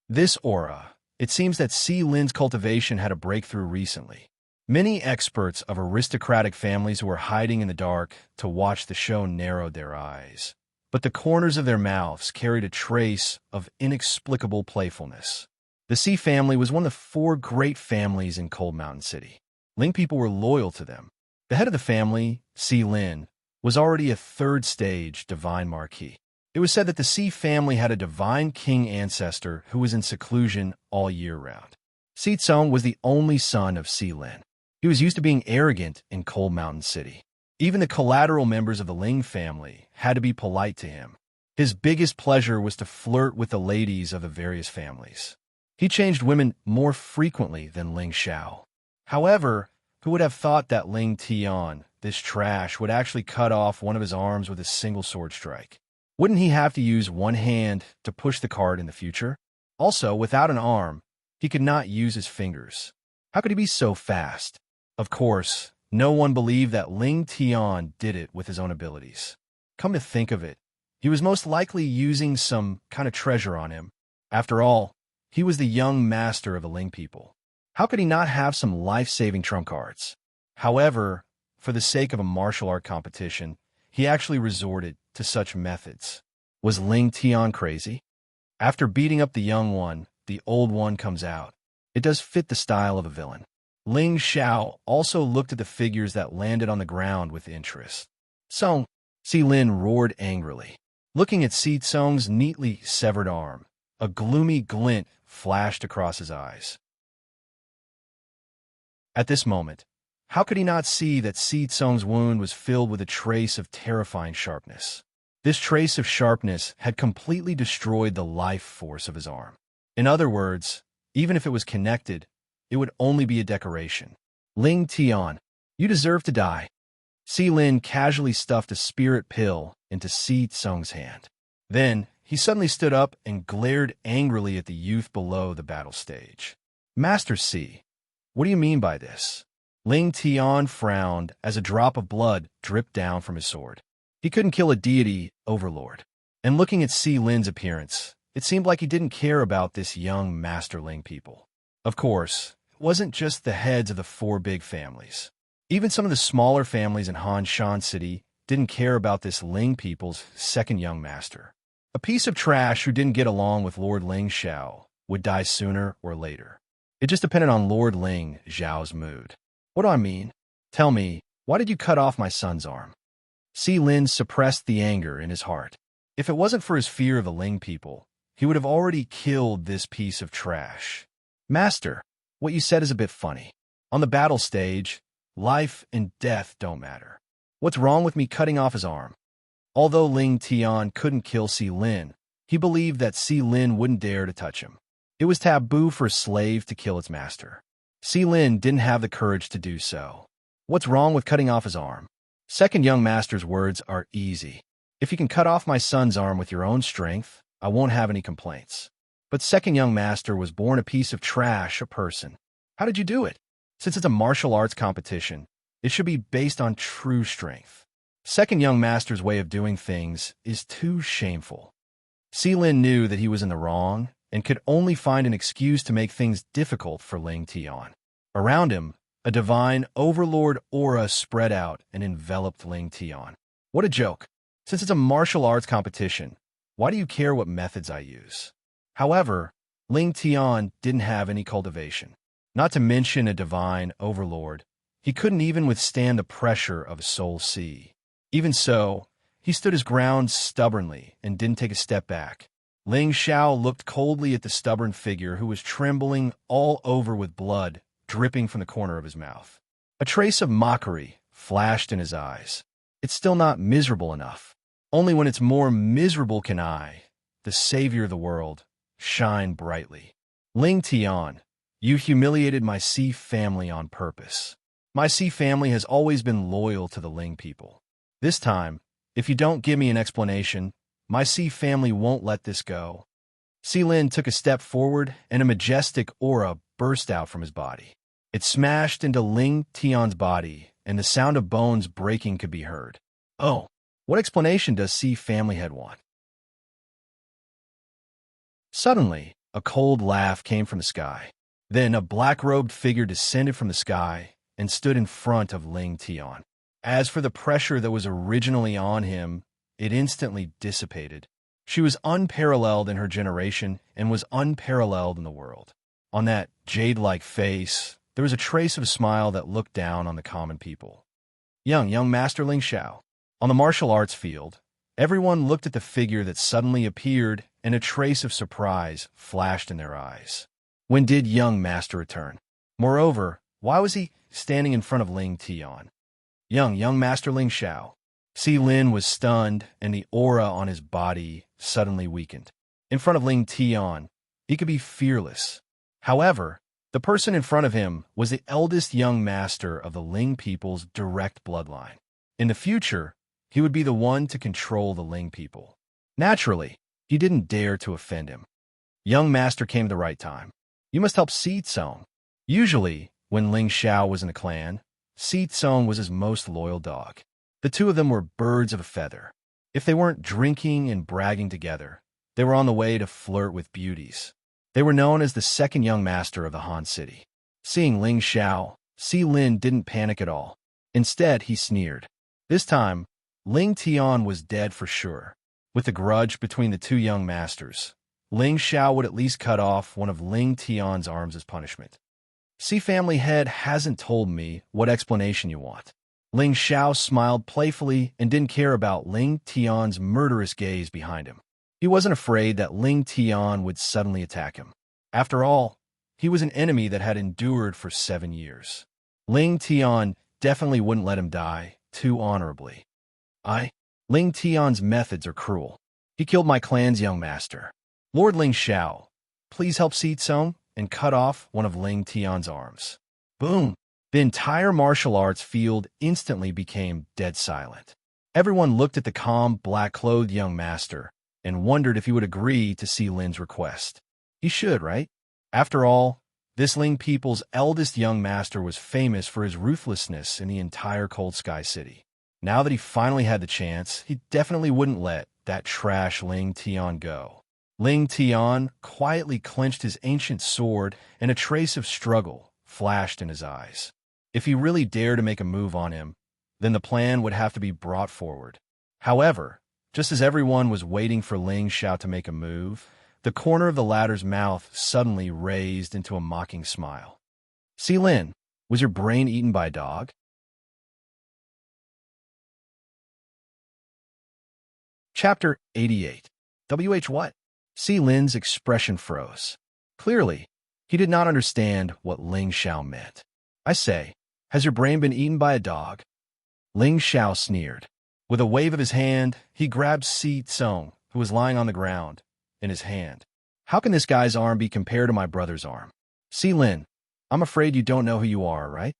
This aura, it seems that Si Lin's cultivation had a breakthrough recently. Many experts of aristocratic families who were hiding in the dark to watch the show narrowed their eyes, but the corners of their mouths carried a trace of inexplicable playfulness. The Si family was one of the 4 great families in Cold Mountain City. Ling people were loyal to them. The head of the family, Si Lin, was already a 3rd-stage divine marquis. It was said that the Si family had a divine king ancestor who was in seclusion all year round. Si Tsong was the only son of Si Lin. He was used to being arrogant in Cold Mountain City. Even the collateral members of the Ling family had to be polite to him. His biggest pleasure was to flirt with the ladies of the various families. He changed women more frequently than Ling Xiao. However, who would have thought that Ling Tian, this trash, would actually cut off one of his arms with a single sword strike? Wouldn't he have to use one hand to push the cart in the future? Also, without an arm, he could not use his fingers. How could he be so fast? Of course, no one believed that Ling Tian did it with his own abilities. Come to think of it, he was most likely using some kind of treasure on him. After all, he was the young master of the Ling people. How could he not have some life-saving trump cards? However, for the sake of a martial art competition, he actually resorted to such methods. Was Ling Tian crazy? After beating up the young one, the old one comes out. It does fit the style of a villain. Ling Xiao also looked at the figures that landed on the ground with interest. Song, Si Lin roared angrily. Looking at Si Tsong's neatly severed arm, a gloomy glint flashed across his eyes. At this moment, how could he not see that Si Tsung's wound was filled with a trace of terrifying sharpness? This trace of sharpness had completely destroyed the life force of his arm. In other words, even if it was connected, it would only be a decoration. Ling Tian, you deserve to die. Si Lin casually stuffed a spirit pill into Si Tsung's hand. Then, he suddenly stood up and glared angrily at the youth below the battle stage. Master Si, what do you mean by this? Ling Tian frowned as a drop of blood dripped down from his sword. He couldn't kill a deity overlord. And looking at Si Lin's appearance, it seemed like he didn't care about this young Master Ling people. Of course, it wasn't just the heads of the four big families. Even some of the smaller families in Han Shan City didn't care about this Ling people's second young master. A piece of trash who didn't get along with Lord Ling Xiao would die sooner or later. It just depended on Lord Ling Xiao's mood. What do I mean? Tell me, why did you cut off my son's arm? Si Lin suppressed the anger in his heart. If it wasn't for his fear of the Ling people, he would have already killed this piece of trash. Master, what you said is a bit funny. On the battle stage, life and death don't matter. What's wrong with me cutting off his arm? Although Ling Tian couldn't kill Si Lin, he believed that Si Lin wouldn't dare to touch him. It was taboo for a slave to kill its master. Si Lin didn't have the courage to do so. What's wrong with cutting off his arm? Second young master's words are easy. If you can cut off my son's arm with your own strength, I won't have any complaints. But second young master was born a piece of trash, a person. How did you do it? Since it's a martial arts competition, it should be based on true strength. Second young master's way of doing things is too shameful. Si Lin knew that he was in the wrong and could only find an excuse to make things difficult for Ling Tian. Around him, a divine overlord aura spread out and enveloped Ling Tian. What a joke. Since it's a martial arts competition, why do you care what methods I use? However, Ling Tian didn't have any cultivation. Not to mention a divine overlord, he couldn't even withstand the pressure of Soul Sea. Even so, he stood his ground stubbornly and didn't take a step back. Ling Xiao looked coldly at the stubborn figure who was trembling all over with blood dripping from the corner of his mouth. A trace of mockery flashed in his eyes. It's still not miserable enough. Only when it's more miserable can I, the savior of the world, shine brightly. Ling Tian, you humiliated my Si family on purpose. My Si family has always been loyal to the Ling people. This time, if you don't give me an explanation, my Si family won't let this go. Si Lin took a step forward and a majestic aura burst out from his body. It smashed into Ling Tian's body, and the sound of bones breaking could be heard. Oh, what explanation does Si family head want? Suddenly, a cold laugh came from the sky. Then a black-robed figure descended from the sky and stood in front of Ling Tian. As for the pressure that was originally on him, it instantly dissipated. She was unparalleled in her generation and was unparalleled in the world. On that jade-like face, there was a trace of a smile that looked down on the common people. Young Master Ling Xiao. On the martial arts field, everyone looked at the figure that suddenly appeared, and a trace of surprise flashed in their eyes. When did young Master return? Moreover, why was he standing in front of Ling Tian? Young Master Ling Xiao. Si Lin was stunned, and the aura on his body suddenly weakened. In front of Ling Tian, he could be fearless. However, the person in front of him was the eldest young master of the Ling people's direct bloodline. In the future, he would be the one to control the Ling people. Naturally, he didn't dare to offend him. Young master came at the right time. You must help Si Tsung. Usually, when Ling Xiao was in a clan, Si Tsung was his most loyal dog. The two of them were birds of a feather. If they weren't drinking and bragging together, they were on the way to flirt with beauties. They were known as the second young master of the Han City. Seeing Ling Xiao, Si Lin didn't panic at all. Instead, he sneered. This time, Ling Tian was dead for sure. With the grudge between the two young masters, Ling Xiao would at least cut off one of Ling Tian's arms as punishment. Si family head hasn't told me what explanation you want. Ling Xiao smiled playfully and didn't care about Ling Tian's murderous gaze behind him. He wasn't afraid that Ling Tian would suddenly attack him. After all, he was an enemy that had endured for 7 years. Ling Tian definitely wouldn't let him die too honorably. Ling Tian's methods are cruel. He killed my clan's young master. Lord Ling Xiao, please help Si Tsong and cut off one of Ling Tian's arms. Boom! The entire martial arts field instantly became dead silent. Everyone looked at the calm, black-clothed young master and wondered if he would agree to see Lin's request. He should, right? After all, this Ling people's eldest young master was famous for his ruthlessness in the entire Cold Sky City. Now that he finally had the chance, he definitely wouldn't let that trash Ling Tian go. Ling Tian quietly clenched his ancient sword, and a trace of struggle flashed in his eyes. If he really dared to make a move on him, then the plan would have to be brought forward. However, just as everyone was waiting for Ling Xiao to make a move, the corner of the latter's mouth suddenly raised into a mocking smile. "Si Lin, was your brain eaten by a dog?" Chapter 88. What? Si Lin's expression froze. Clearly, he did not understand what Ling Xiao meant. "I say, has your brain been eaten by a dog?" Ling Xiao sneered. With a wave of his hand, he grabbed Si Tsong, who was lying on the ground, in his hand. "How can this guy's arm be compared to my brother's arm?" "Si Lin, I'm afraid you don't know who you are, right?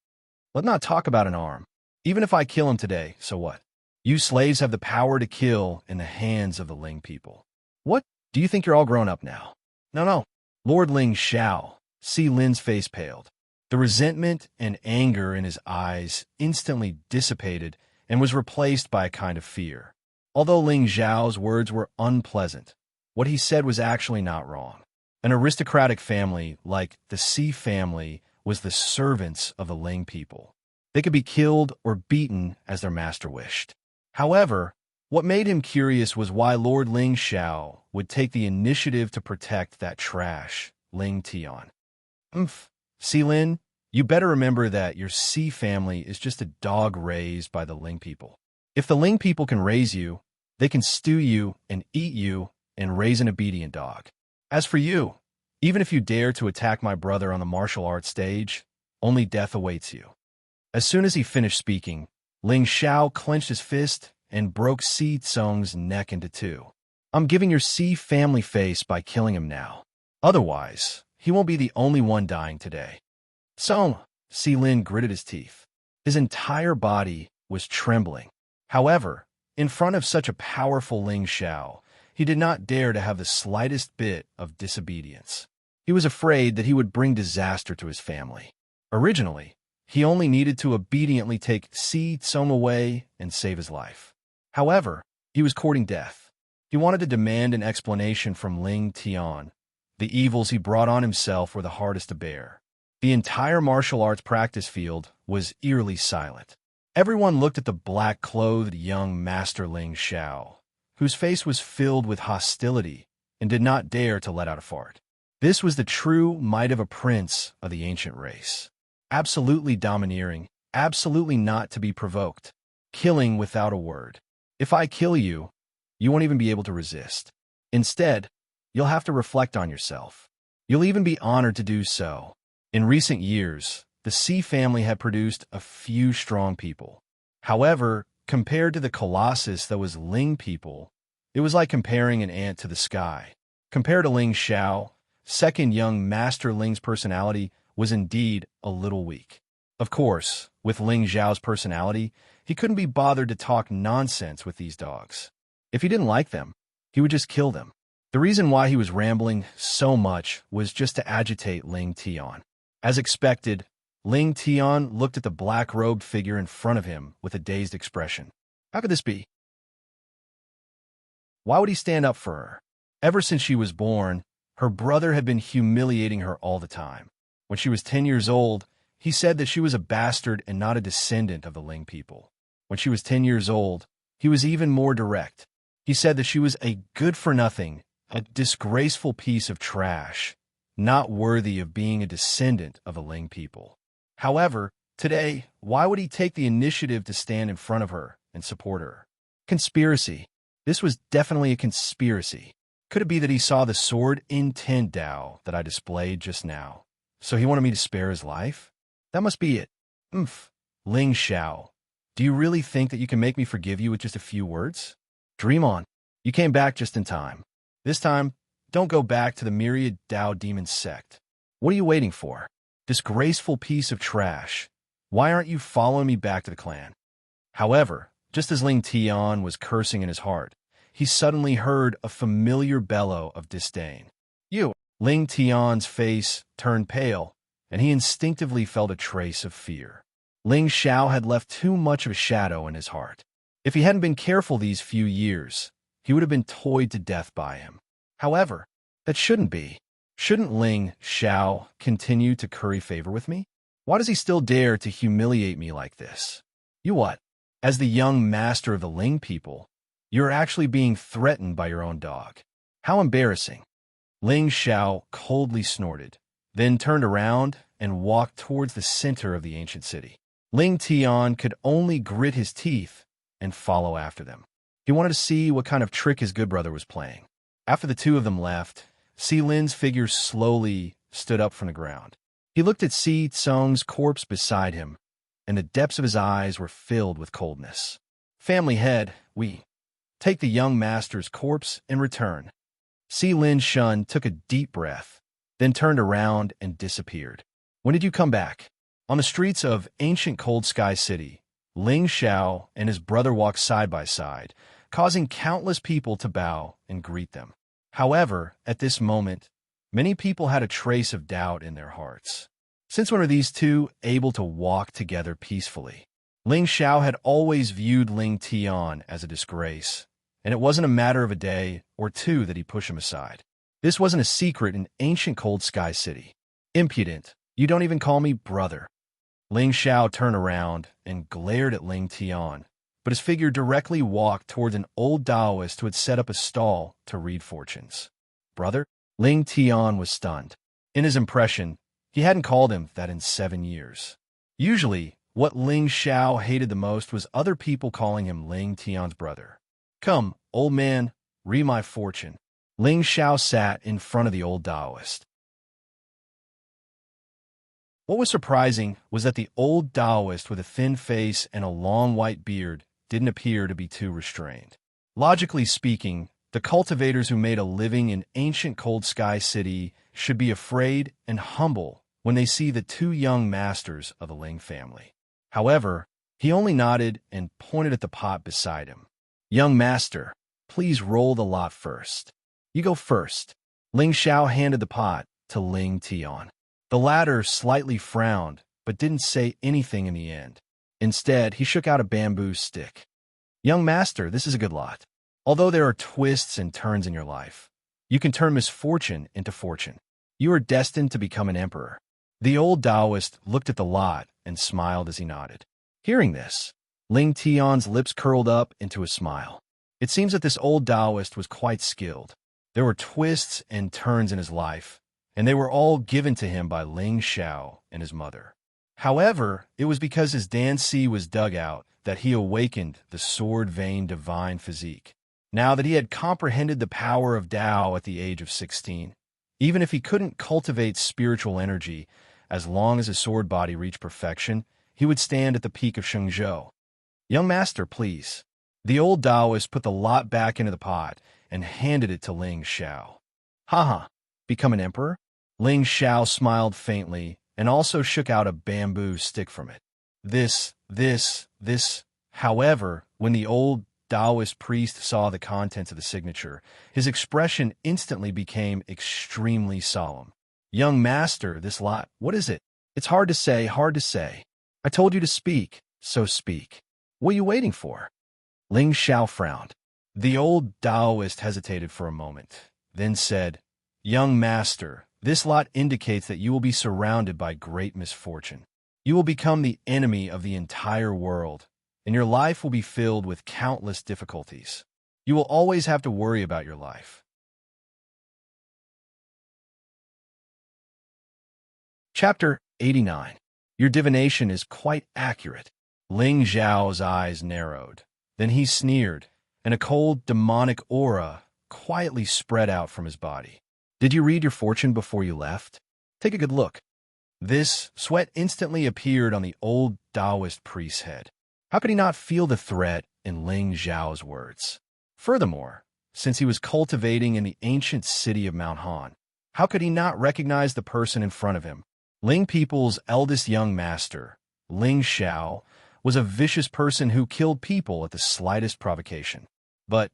Let's not talk about an arm. Even if I kill him today, so what? You slaves have the power to kill in the hands of the Ling people. What? Do you think you're all grown up now?" No. Lord Ling Xiao. Si Lin's face paled. The resentment and anger in his eyes instantly dissipated and was replaced by a kind of fear. Although Ling Xiao's words were unpleasant, what he said was actually not wrong. An aristocratic family like the Si family was the servants of the Ling people. They could be killed or beaten as their master wished. However, what made him curious was why Lord Ling Xiao would take the initiative to protect that trash, Ling Tian. Si Lin, you better remember that your Si family is just a dog raised by the Ling people. If the Ling people can raise you, they can stew you and eat you and raise an obedient dog. As for you, even if you dare to attack my brother on the martial arts stage, only death awaits you." As soon as he finished speaking, Ling Xiao clenched his fist and broke Si Tsong's neck into two. "I'm giving your Si family face by killing him now. Otherwise, he won't be the only one dying today." "Song," Si Lin gritted his teeth. His entire body was trembling. However, in front of such a powerful Ling Xiao, he did not dare to have the slightest bit of disobedience. He was afraid that he would bring disaster to his family. Originally, he only needed to obediently take Si Tsong away and save his life. However, he was courting death. He wanted to demand an explanation from Ling Tian. The evils he brought on himself were the hardest to bear. The entire martial arts practice field was eerily silent. Everyone looked at the black-clothed young Master Ling Xiao, whose face was filled with hostility and did not dare to let out a fart. This was the true might of a prince of the ancient race. Absolutely domineering, absolutely not to be provoked, killing without a word. If I kill you, you won't even be able to resist. Instead, you'll have to reflect on yourself. You'll even be honored to do so. In recent years, the Si family had produced a few strong people. However, compared to the colossus that was Ling people, it was like comparing an ant to the sky. Compared to Ling Xiao, second young Master Ling's personality was indeed a little weak. Of course, with Ling Xiao's personality, he couldn't be bothered to talk nonsense with these dogs. If he didn't like them, he would just kill them. The reason why he was rambling so much was just to agitate Ling Tian. As expected, Ling Tian looked at the black-robed figure in front of him with a dazed expression. How could this be? Why would he stand up for her? Ever since she was born, her brother had been humiliating her all the time. When she was 10 years old, he said that she was a bastard and not a descendant of the Ling people. When she was 10 years old, he was even more direct. He said that she was a good-for-nothing, a disgraceful piece of trash, not worthy of being a descendant of the Ling people. However, today, why would he take the initiative to stand in front of her and support her? Conspiracy. This was definitely a conspiracy. Could it be that he saw the sword in Ten Dao that I displayed just now? So he wanted me to spare his life? That must be it. Umph. Ling Xiao, do you really think that you can make me forgive you with just a few words? Dream on. You came back just in time. This time, don't go back to the myriad Dao demon sect. What are you waiting for? Disgraceful piece of trash. Why aren't you following me back to the clan? However, just as Ling Tian was cursing in his heart, he suddenly heard a familiar bellow of disdain. You! Ling Tian's face turned pale, and he instinctively felt a trace of fear. Ling Xiao had left too much of a shadow in his heart. If he hadn't been careful these few years, he would have been toyed to death by him. However, that shouldn't be. Shouldn't Ling Xiao continue to curry favor with me? Why does he still dare to humiliate me like this? You what? As the young master of the Ling people, you're actually being threatened by your own dog. How embarrassing. Ling Xiao coldly snorted, then turned around and walked towards the center of the ancient city. Ling Tian could only grit his teeth and follow after them. He wanted to see what kind of trick his good brother was playing. After the two of them left, Si Lin's figure slowly stood up from the ground. He looked at Si Tsung's corpse beside him, and the depths of his eyes were filled with coldness. Family head, we take the young master's corpse and return. Si Lin Shun took a deep breath, then turned around and disappeared. When did you come back? On the streets of ancient Cold Sky City, Ling Xiao and his brother walked side by side, causing countless people to bow and greet them. However, at this moment, many people had a trace of doubt in their hearts. Since when are these two able to walk together peacefully? Ling Xiao had always viewed Ling Tian as a disgrace, and it wasn't a matter of a day or two that he pushed him aside. This wasn't a secret in ancient Cold Sky City. Impudent, you don't even call me brother. Ling Xiao turned around and glared at Ling Tian, but his figure directly walked towards an old Taoist who had set up a stall to read fortunes. Brother? Ling Tian was stunned. In his impression, he hadn't called him that in 7 years. Usually, what Ling Xiao hated the most was other people calling him Ling Tian's brother. Come, old man, read my fortune. Ling Xiao sat in front of the old Taoist. What was surprising was that the old Taoist with a thin face and a long white beard didn't appear to be too restrained. Logically speaking, the cultivators who made a living in ancient Cold Sky City should be afraid and humble when they see the two young masters of the Ling family. However, he only nodded and pointed at the pot beside him. Young master, please roll the lot first. You go first. Ling Xiao handed the pot to Ling Tian. The latter slightly frowned, but didn't say anything in the end. Instead, he shook out a bamboo stick. Young master, this is a good lot. Although there are twists and turns in your life, you can turn misfortune into fortune. You are destined to become an emperor. The old Taoist looked at the lot and smiled as he nodded. Hearing this, Ling Tian's lips curled up into a smile. It seems that this old Taoist was quite skilled. There were twists and turns in his life, and they were all given to him by Ling Xiao and his mother. However, it was because his Dan Si was dug out that he awakened the sword-veined divine physique. Now that he had comprehended the power of Tao at the age of 16, even if he couldn't cultivate spiritual energy, as long as his sword body reached perfection, he would stand at the peak of Shengzhou. Young master, please. The old Taoist put the lot back into the pot and handed it to Ling Xiao. Haha, become an emperor? Ling Xiao smiled faintly and also shook out a bamboo stick from it. This. However, when the old Taoist priest saw the contents of the signature, his expression instantly became extremely solemn. Young master, this lot, what is it? It's hard to say. I told you to speak, so speak. What are you waiting for? Ling Xiao frowned. The old Taoist hesitated for a moment, then said, Young master, this lot indicates that you will be surrounded by great misfortune. You will become the enemy of the entire world, and your life will be filled with countless difficulties. You will always have to worry about your life. Chapter 89. Your divination is quite accurate. Ling Zhao's eyes narrowed. Then he sneered, and a cold, demonic aura quietly spread out from his body. Did you read your fortune before you left? Take a good look. This sweat instantly appeared on the old Taoist priest's head. How could he not feel the threat in Ling Zhao's words? Furthermore, since he was cultivating in the ancient city of Mount Han, how could he not recognize the person in front of him? Ling people's eldest young master, Ling Xiao, was a vicious person who killed people at the slightest provocation. But,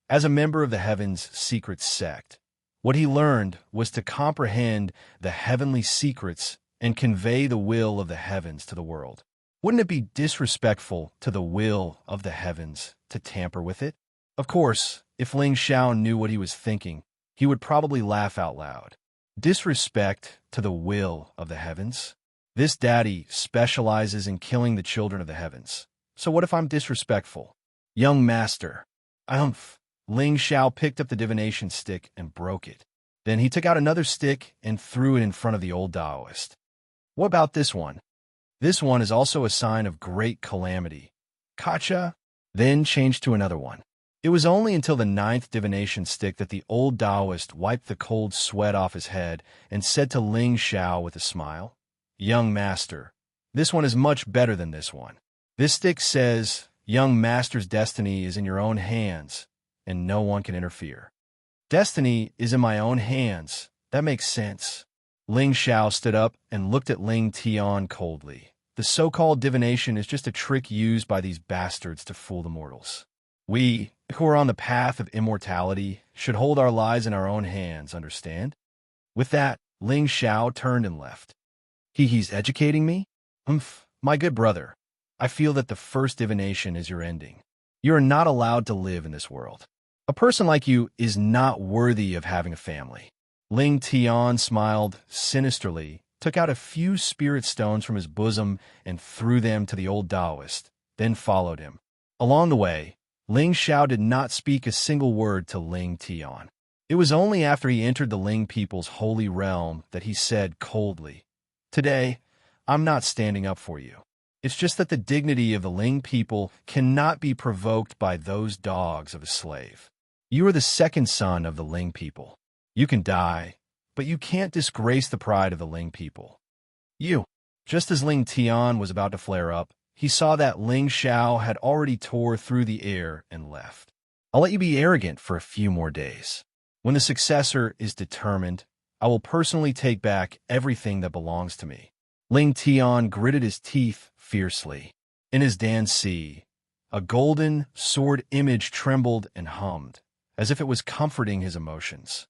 as a member of the Heaven's secret sect, what he learned was to comprehend the heavenly secrets and convey the will of the heavens to the world. Wouldn't it be disrespectful to the will of the heavens to tamper with it? Of course, if Ling Xiao knew what he was thinking, he would probably laugh out loud. Disrespect to the will of the heavens? This daddy specializes in killing the children of the heavens. So what if I'm disrespectful? Young master. Ling Xiao picked up the divination stick and broke it. Then he took out another stick and threw it in front of the old Taoist. What about this one? This one is also a sign of great calamity. Kacha then changed to another one. It was only until the 9th divination stick that the old Taoist wiped the cold sweat off his head and said to Ling Xiao with a smile, "Young master, this one is much better than this one. This stick says, young master's destiny is in your own hands, and no one can interfere." Destiny is in my own hands. That makes sense. Ling Xiao stood up and looked at Ling Tian coldly. The so-called divination is just a trick used by these bastards to fool the mortals. We, who are on the path of immortality, should hold our lives in our own hands, understand? With that, Ling Xiao turned and left. He's educating me? My good brother, I feel that the first divination is your ending. You are not allowed to live in this world. A person like you is not worthy of having a family. Ling Tian smiled sinisterly, took out a few spirit stones from his bosom and threw them to the old Taoist, then followed him. Along the way, Ling Xiao did not speak a single word to Ling Tian. It was only after he entered the Ling people's holy realm that he said coldly, "Today, I'm not standing up for you. It's just that the dignity of the Ling people cannot be provoked by those dogs of a slave. You are the second son of the Ling people. You can die, but you can't disgrace the pride of the Ling people." Just as Ling Tian was about to flare up, he saw that Ling Xiao had already tore through the air and left. "I'll let you be arrogant for a few more days. When the successor is determined, I will personally take back everything that belongs to me." Ling Tian gritted his teeth fiercely. In his danci, a golden sword image trembled and hummed, as if it was comforting his emotions.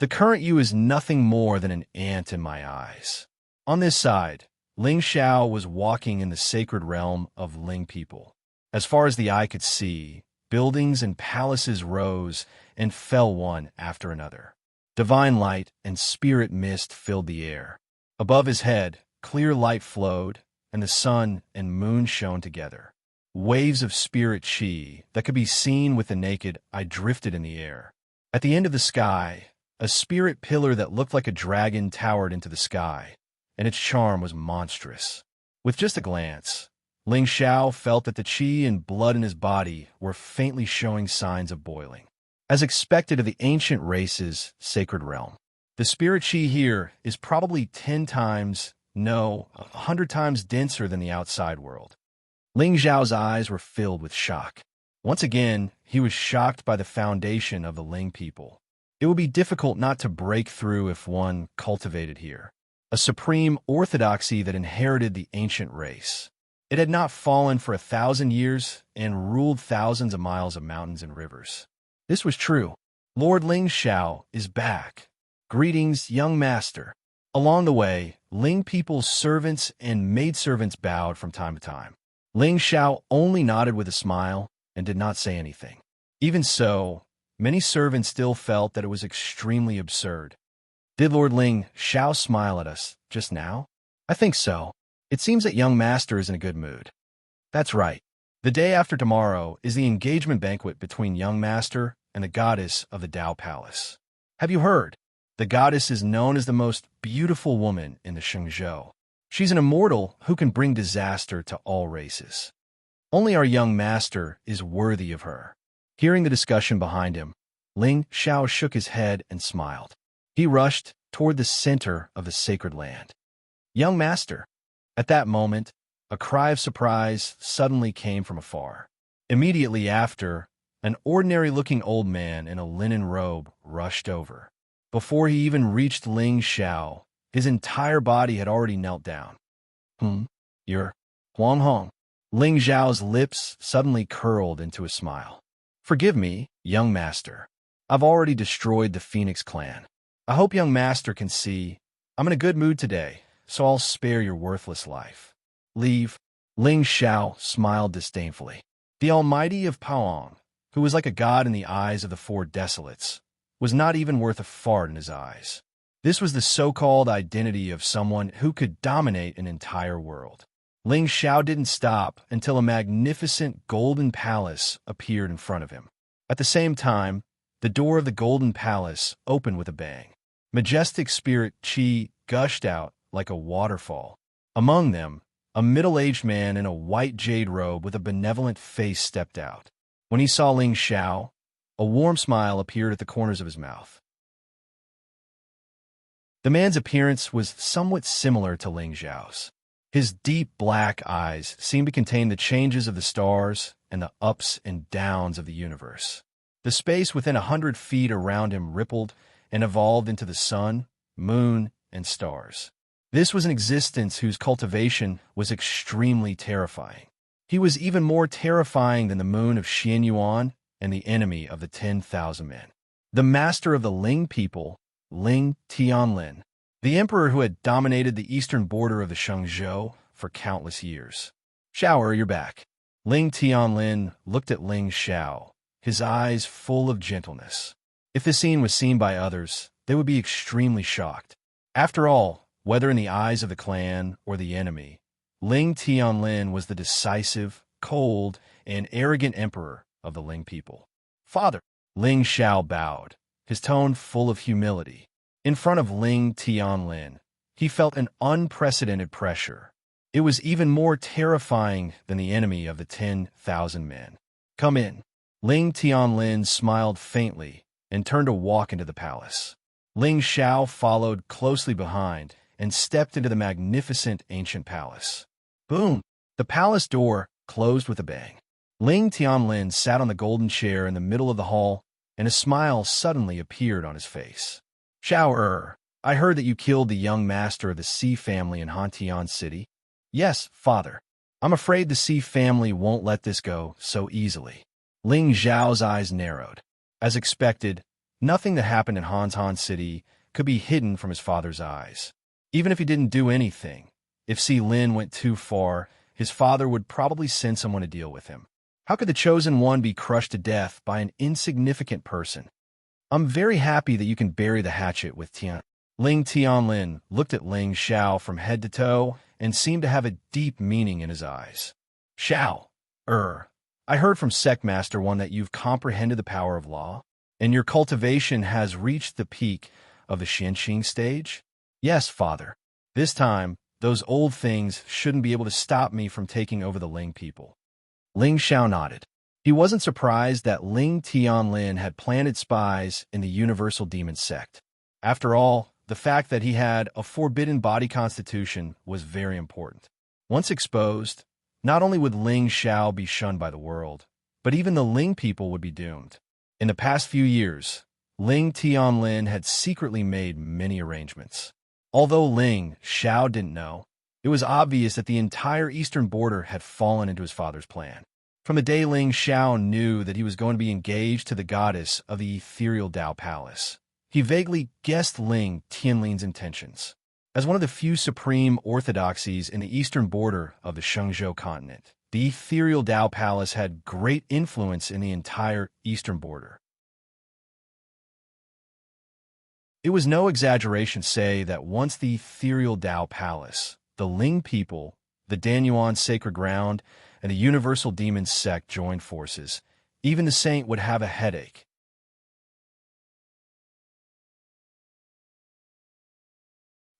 "The current you is nothing more than an ant in my eyes." On this side, Ling Xiao was walking in the sacred realm of Ling people. As far as the eye could see, buildings and palaces rose and fell one after another. Divine light and spirit mist filled the air. Above his head, clear light flowed, and the sun and moon shone together. Waves of spirit chi that could be seen with the naked eye drifted in the air. At the end of the sky, a spirit pillar that looked like a dragon towered into the sky, and its charm was monstrous. With just a glance, Ling Xiao felt that the chi and blood in his body were faintly showing signs of boiling. As expected of the ancient race's sacred realm, the spirit chi here is probably 10 times, no, 100 times denser than the outside world. Ling Xiao's eyes were filled with shock. Once again, he was shocked by the foundation of the Ling people. It would be difficult not to break through if one cultivated here. A supreme orthodoxy that inherited the ancient race. It had not fallen for 1,000 years and ruled thousands of miles of mountains and rivers. This was true. Lord Ling Xiao is back. Greetings, young master. Along the way, Ling people's servants and maidservants bowed from time to time. Ling Xiao only nodded with a smile and did not say anything. Even so, many servants still felt that it was extremely absurd. Did Lord Ling Xiao smile at us just now? I think so. It seems that young master is in a good mood. That's right. The day after tomorrow is the engagement banquet between young master and the goddess of the Tao Palace. Have you heard? The goddess is known as the most beautiful woman in the Shenzhou. She's an immortal who can bring disaster to all races. Only our young master is worthy of her. Hearing the discussion behind him, Ling Xiao shook his head and smiled. He rushed toward the center of the sacred land. Young master, At that moment, a cry of surprise suddenly came from afar. Immediately after, an ordinary-looking old man in a linen robe rushed over. Before he even reached Ling Xiao, his entire body had already knelt down. You're Huang Hong. Ling Xiao's lips suddenly curled into a smile. Forgive me, young master. I've already destroyed the Phoenix clan. I hope young master can see I'm in a good mood today, so I'll spare your worthless life. Leave. Ling Xiao smiled disdainfully. The Almighty of Paong, who was like a god in the eyes of the four desolates, was not even worth a fart in his eyes. This was the so-called identity of someone who could dominate an entire world. Ling Xiao didn't stop until a magnificent golden palace appeared in front of him. At the same time, the door of the golden palace opened with a bang. Majestic spirit qi gushed out like a waterfall. Among them, a middle-aged man in a white jade robe with a benevolent face stepped out. When he saw Ling Xiao, a warm smile appeared at the corners of his mouth. The man's appearance was somewhat similar to Ling Xiao's. His deep black eyes seemed to contain the changes of the stars and the ups and downs of the universe. The space within 100 feet around him rippled and evolved into the sun, moon, and stars. This was an existence whose cultivation was extremely terrifying. He was even more terrifying than the moon of Xianyuan and the enemy of the 10,000 men. The master of the Ling people, Ling Tianlin, the emperor who had dominated the eastern border of the Shengzhou for countless years. Xiao, you're back. Ling Tianlin looked at Ling Xiao, his eyes full of gentleness. If this scene was seen by others, they would be extremely shocked. After all, whether in the eyes of the clan or the enemy, Ling Tianlin was the decisive, cold, and arrogant emperor of the Ling people. Father, Ling Xiao bowed, his tone full of humility. In front of Ling Tianlin, he felt an unprecedented pressure. It was even more terrifying than the enemy of the 10,000 men. Come in. Ling Tianlin smiled faintly and turned to walk into the palace. Ling Xiao followed closely behind and stepped into the magnificent ancient palace. Boom! The palace door closed with a bang. Ling Tianlin sat on the golden chair in the middle of the hall, and a smile suddenly appeared on his face. Xiao, I heard that you killed the young master of the Xi family in Hantian City. Yes, father. I'm afraid the Xi family won't let this go so easily. Ling Xiao's eyes narrowed. As expected, nothing that happened in Hantian City could be hidden from his father's eyes. Even if he didn't do anything, if Si Lin went too far, his father would probably send someone to deal with him. How could the chosen one be crushed to death by an insignificant person? I'm very happy that you can bury the hatchet with Tian. Ling Tianlin looked at Ling Xiao from head to toe and seemed to have a deep meaning in his eyes. Xiao, I heard from Sectmaster One that you've comprehended the power of law, and your cultivation has reached the peak of the Xianxing stage? Yes, father. This time, those old things shouldn't be able to stop me from taking over the Ling people. Ling Xiao nodded. He wasn't surprised that Ling Tianlin had planted spies in the Universal Demon Sect. After all, the fact that he had a forbidden body constitution was very important. Once exposed, not only would Ling Xiao be shunned by the world, but even the Ling people would be doomed. In the past few years, Ling Tianlin had secretly made many arrangements. Although Ling Xiao didn't know, it was obvious that the entire eastern border had fallen into his father's plan. From the day Ling Xiao knew that he was going to be engaged to the goddess of the ethereal Dao Palace, he vaguely guessed Ling Tianlin's intentions. As one of the few supreme orthodoxies in the eastern border of the Shengzhou continent, the ethereal Dao Palace had great influence in the entire eastern border. It was no exaggeration to say that once the ethereal Dao Palace, the Ling people, the Danyuan sacred ground, and the universal demon sect joined forces, even the saint would have a headache.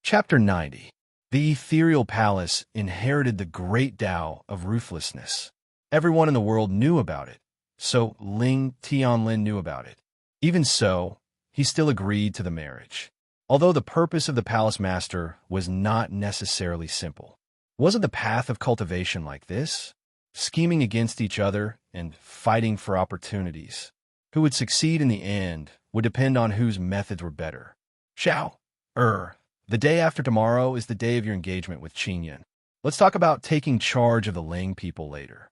Chapter 90. The ethereal palace inherited the great Tao of ruthlessness. Everyone in the world knew about it, so Ling Tianlin knew about it. Even so, he still agreed to the marriage. Although the purpose of the palace master was not necessarily simple. Wasn't the path of cultivation like this? Scheming against each other and fighting for opportunities. Who would succeed in the end would depend on whose methods were better. Xiao, the day after tomorrow is the day of your engagement with Qinyan. Let's talk about taking charge of the Ling people later.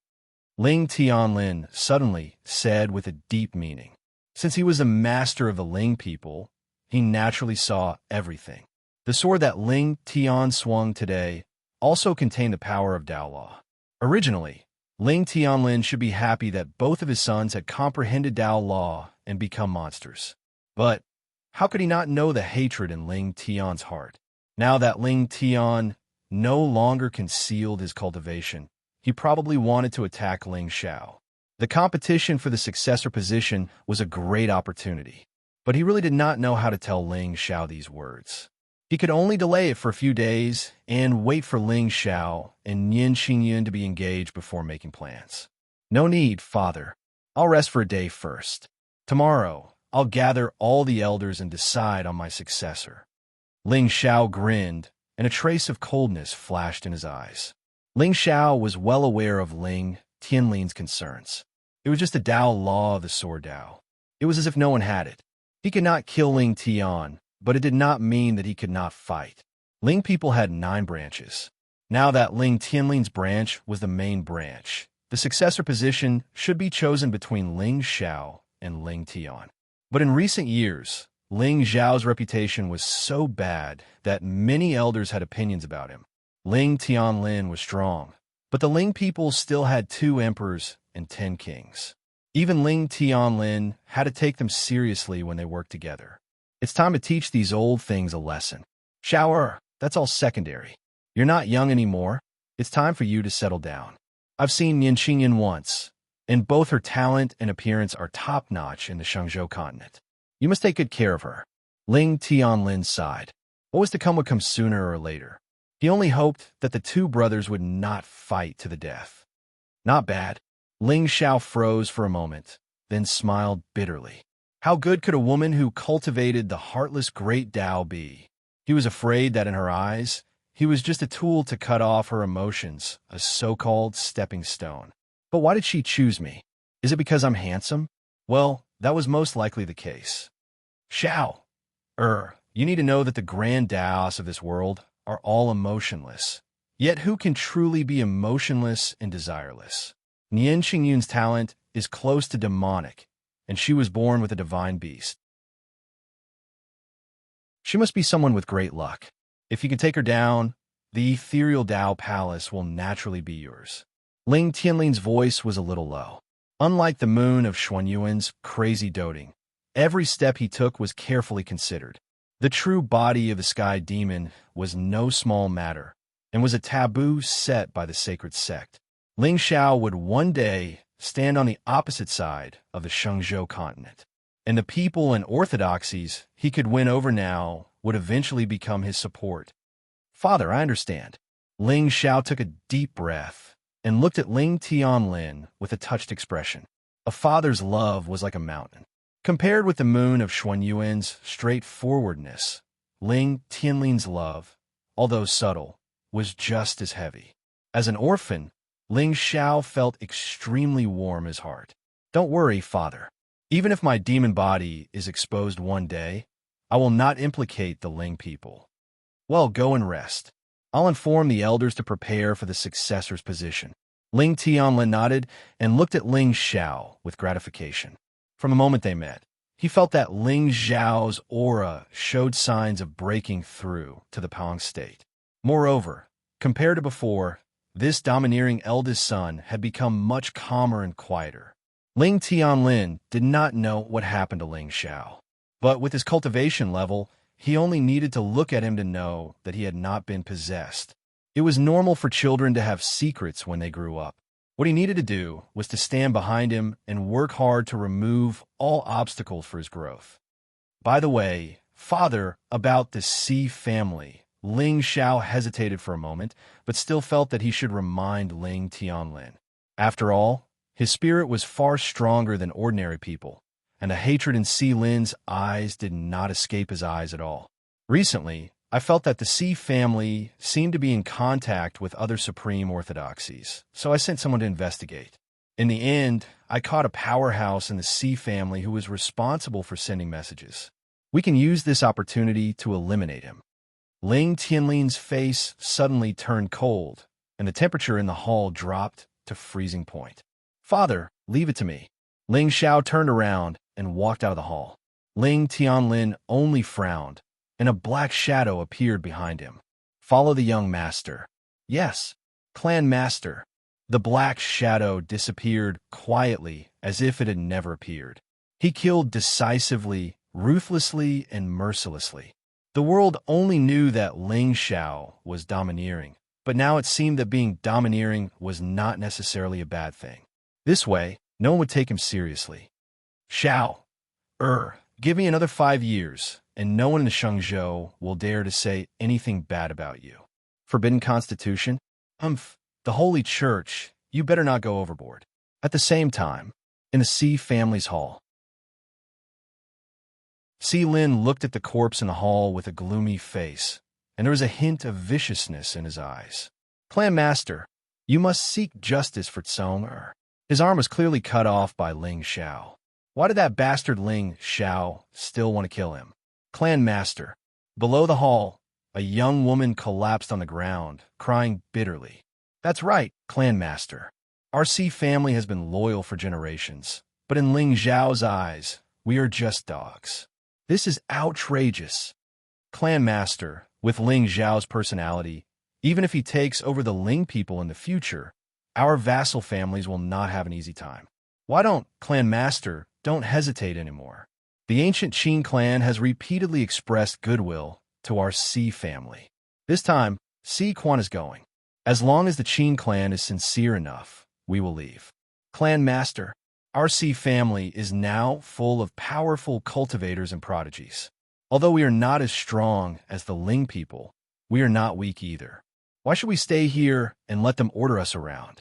Ling Tianlin suddenly said with a deep meaning. Since he was a master of the Ling people, he naturally saw everything. The sword that Ling Tian swung today also contained the power of Dao Law. Originally, Ling Tianlin should be happy that both of his sons had comprehended Dao Law and become monsters. But how could he not know the hatred in Ling Tian's heart? Now that Ling Tian no longer concealed his cultivation, he probably wanted to attack Ling Xiao. The competition for the successor position was a great opportunity, but he really did not know how to tell Ling Xiao these words. He could only delay it for a few days and wait for Ling Xiao and Nian Xinyan to be engaged before making plans. No need, father. I'll rest for a day first. Tomorrow, I'll gather all the elders and decide on my successor. Ling Xiao grinned, and a trace of coldness flashed in his eyes. Ling Xiao was well aware of Ling Tianlin's concerns. It was just the Dao Law of the Sword Dao. It was as if no one had it. He could not kill Ling Tian, but it did not mean that he could not fight. Ling people had 9 branches. Now that Ling Tianlin's branch was the main branch, the successor position should be chosen between Ling Xiao and Ling Tian. But in recent years, Ling Xiao's reputation was so bad that many elders had opinions about him. Ling Tianlin was strong, but the Ling people still had 2 emperors and 10 kings. Even Ling Tianlin had to take them seriously when they worked together. It's time to teach these old things a lesson. Xiao, that's all secondary. You're not young anymore. It's time for you to settle down. I've seen Nian Xinyan once, and both her talent and appearance are top-notch in the Shangzhou continent. You must take good care of her. Ling Tianlin sighed. What was to come would come sooner or later. He only hoped that the 2 brothers would not fight to the death. Not bad. Ling Xiao froze for a moment, then smiled bitterly. How good could a woman who cultivated the heartless great Dao be? He was afraid that in her eyes, he was just a tool to cut off her emotions, a so-called stepping stone. But why did she choose me? Is it because I'm handsome? Well, that was most likely the case. Xiao, you need to know that the grand Daos of this world are all emotionless. Yet who can truly be emotionless and desireless? Nian Xingyun's talent is close to demonic, and she was born with a divine beast. She must be someone with great luck. If you can take her down, the ethereal Dao Palace will naturally be yours. Ling Tianlin's voice was a little low. Unlike the moon of Xuanyuan's crazy doting, every step he took was carefully considered. The true body of the sky demon was no small matter, and was a taboo set by the sacred sect. Ling Xiao would one day stand on the opposite side of the Shangzhou continent, and the people and orthodoxies he could win over now would eventually become his support. Father, I understand. Ling Xiao took a deep breath and looked at Ling Tianlin with a touched expression. A father's love was like a mountain. Compared with the moon of Xuanyuan's straightforwardness, Ling Tianlin's love, although subtle, was just as heavy. As an orphan, Ling Xiao felt extremely warm in his heart. Don't worry, father. Even if my demon body is exposed one day, I will not implicate the Ling people. Well, go and rest. I'll inform the elders to prepare for the successor's position. Ling Tianlin nodded and looked at Ling Xiao with gratification. From the moment they met, he felt that Ling Xiao's aura showed signs of breaking through to the Pang state. Moreover, compared to before, this domineering eldest son had become much calmer and quieter. Ling Tianlin did not know what happened to Ling Xiao, but with his cultivation level, he only needed to look at him to know that he had not been possessed. It was normal for children to have secrets when they grew up. What he needed to do was to stand behind him and work hard to remove all obstacles for his growth. By the way, father, about the Si family, Ling Xiao hesitated for a moment, but still felt that he should remind Ling Tianlin. After all, his spirit was far stronger than ordinary people, and the hatred in Si Lin's eyes did not escape his eyes at all. Recently, I felt that the Sea family seemed to be in contact with other supreme orthodoxies, so I sent someone to investigate. In the end, I caught a powerhouse in the Sea family who was responsible for sending messages. We can use this opportunity to eliminate him. Ling Tianlin's face suddenly turned cold, and the temperature in the hall dropped to freezing point. Father, leave it to me. Ling Xiao turned around and walked out of the hall. Ling Tianlin only frowned, and a black shadow appeared behind him. Follow the young master. Yes, clan master. The black shadow disappeared quietly as if it had never appeared. He killed decisively, ruthlessly, and mercilessly. The world only knew that Ling Xiao was domineering, but now it seemed that being domineering was not necessarily a bad thing. This way, no one would take him seriously. Xiao, give me another 5 years, and no one in the Shengzhou will dare to say anything bad about you. Forbidden Constitution? The Holy Church, you better not go overboard. At the same time, in the Sea family's hall. Si Lin looked at the corpse in the hall with a gloomy face, and there was a hint of viciousness in his eyes. Clan Master, you must seek justice for Tsong. His arm was clearly cut off by Ling Xiao. Why did that bastard Ling Xiao still want to kill him? Clan Master. Below the hall, a young woman collapsed on the ground, crying bitterly. That's right, Clan Master. Our Sea family has been loyal for generations, but in Ling Xiao's eyes, we are just dogs. This is outrageous. Clan Master, with Ling Xiao's personality, even if he takes over the Ling people in the future, our vassal families will not have an easy time. Why don't, Clan Master, don't hesitate anymore. The ancient Qin clan has repeatedly expressed goodwill to our Sea family. This time, Si Quan is going. As long as the Qin clan is sincere enough, we will leave. Clan Master, our Sea family is now full of powerful cultivators and prodigies. Although we are not as strong as the Ling people, we are not weak either. Why should we stay here and let them order us around?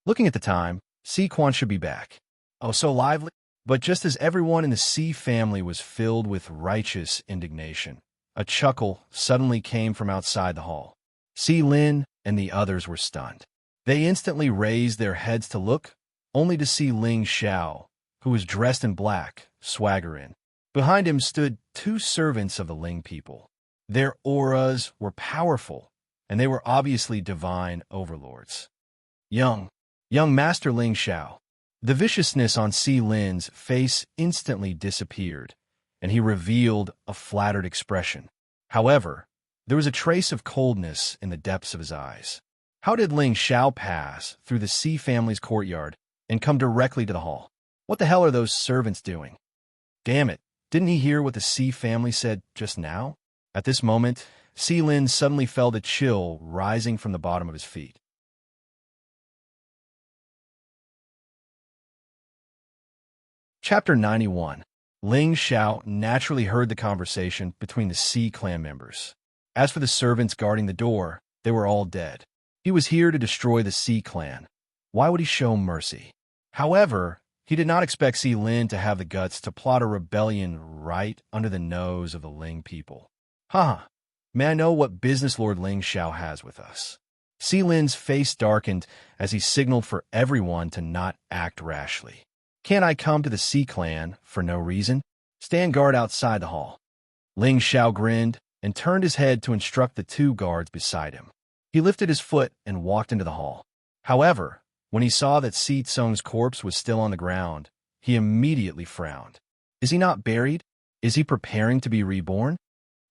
Looking at the time, Si Quan should be back. Oh, so lively. But just as everyone in the Sea family was filled with righteous indignation, a chuckle suddenly came from outside the hall. Si Lin and the others were stunned. They instantly raised their heads to look, only to see Ling Xiao, who was dressed in black, swagger in. Behind him stood 2 servants of the Ling people. Their auras were powerful, and they were obviously divine overlords. Young Master Ling Xiao. The viciousness on Si Lin's face instantly disappeared, and he revealed a flattered expression. However, there was a trace of coldness in the depths of his eyes. How did Ling Xiao pass through the Si family's courtyard and come directly to the hall? What the hell are those servants doing? Damn it, didn't he hear what the Si family said just now? At this moment, Si Lin suddenly felt a chill rising from the bottom of his feet. Chapter 91. Ling Xiao naturally heard the conversation between the Si clan members. As for the servants guarding the door, they were all dead. He was here to destroy the Si clan. Why would he show mercy? However, he did not expect Si Lin to have the guts to plot a rebellion right under the nose of the Ling people. May I know what business Lord Ling Xiao has with us? Si Lin's face darkened as he signaled for everyone to not act rashly. Can't I come to the Si clan for no reason? Stand guard outside the hall. Ling Xiao grinned and turned his head to instruct the 2 guards beside him. He lifted his foot and walked into the hall. However, when he saw that Si Tsung's corpse was still on the ground, he immediately frowned. Is he not buried? Is he preparing to be reborn?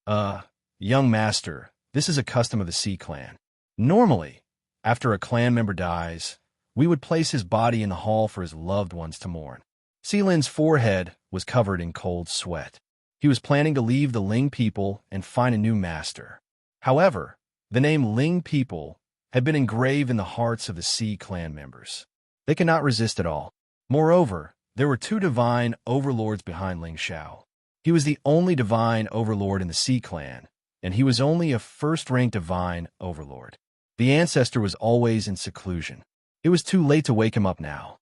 Young master, this is a custom of the Si clan. Normally, after a clan member dies, we would place his body in the hall for his loved ones to mourn. Si Lin's forehead was covered in cold sweat. He was planning to leave the Ling people and find a new master. However, the name Ling people had been engraved in the hearts of the Si clan members. They could not resist at all. Moreover, there were 2 divine overlords behind Ling Xiao. He was the only divine overlord in the Si clan, and he was only a first-rank divine overlord. The ancestor was always in seclusion. It was too late to wake him up now.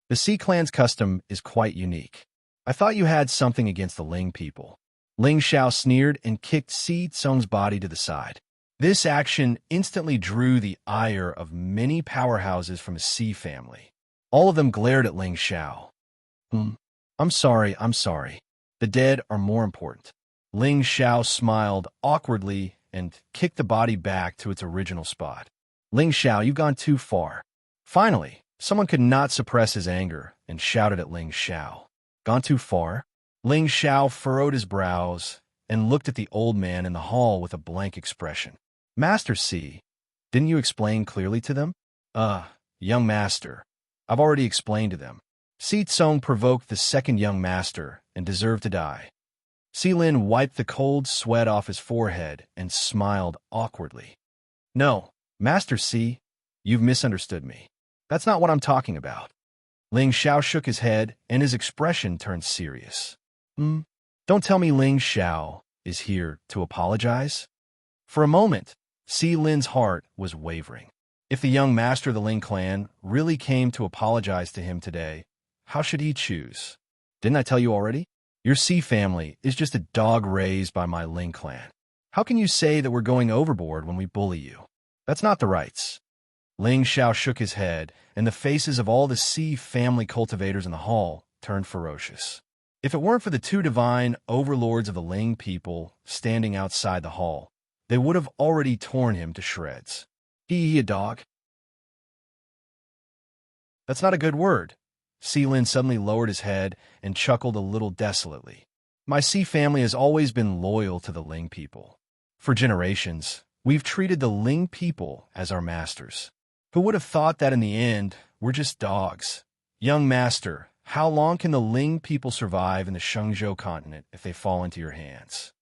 The Si clan's custom is quite unique. I thought you had something against the Ling people. Ling Xiao sneered and kicked Si Tsung's body to the side. This action instantly drew the ire of many powerhouses from his Si family. All of them glared at Ling Xiao. I'm sorry. The dead are more important. Ling Xiao smiled awkwardly and kicked the body back to its original spot. Ling Xiao, you've gone too far. Finally, someone could not suppress his anger and shouted at Ling Xiao. Gone too far? Ling Xiao furrowed his brows and looked at the old man in the hall with a blank expression. Master Si, didn't you explain clearly to them? Young master, I've already explained to them. Si Tsung provoked the second young master and deserved to die. Si Lin wiped the cold sweat off his forehead and smiled awkwardly. No, Master Si, you've misunderstood me. That's not what I'm talking about. Ling Xiao shook his head and his expression turned serious. Don't tell me Ling Xiao is here to apologize? For a moment, Si Lin's heart was wavering. If the young master of the Ling clan really came to apologize to him today, how should he choose? Didn't I tell you already? Your Si family is just a dog raised by my Ling clan. How can you say that we're going overboard when we bully you? That's not the rights. Ling Xiao shook his head, and the faces of all the Si family cultivators in the hall turned ferocious. If it weren't for the two divine overlords of the Ling people standing outside the hall, they would have already torn him to shreds. He a dog? That's not a good word. Si Lin suddenly lowered his head and chuckled a little desolately. My Si family has always been loyal to the Ling people. For generations, we've treated the Ling people as our masters. Who would have thought that in the end, we're just dogs? Young master, how long can the Ling people survive in the Shenzhou continent if they fall into your hands?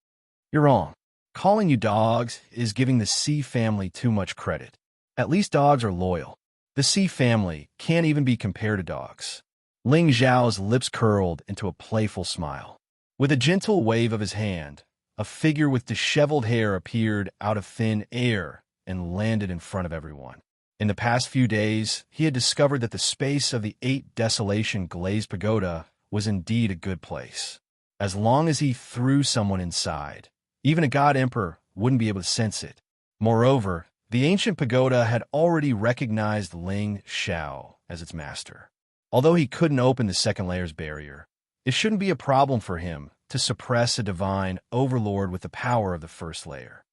You're wrong. Calling you dogs is giving the Si family too much credit. At least dogs are loyal. The Si family can't even be compared to dogs. Ling Xiao's lips curled into a playful smile. With a gentle wave of his hand, a figure with disheveled hair appeared out of thin air and landed in front of everyone. In the past few days, he had discovered that the space of the 8 Desolation Glazed Pagoda was indeed a good place. As long as he threw someone inside, even a god emperor wouldn't be able to sense it. Moreover, the ancient pagoda had already recognized Ling Xiao as its master. Although he couldn't open the second layer's barrier, it shouldn't be a problem for him to suppress a divine overlord with the power of the first layer.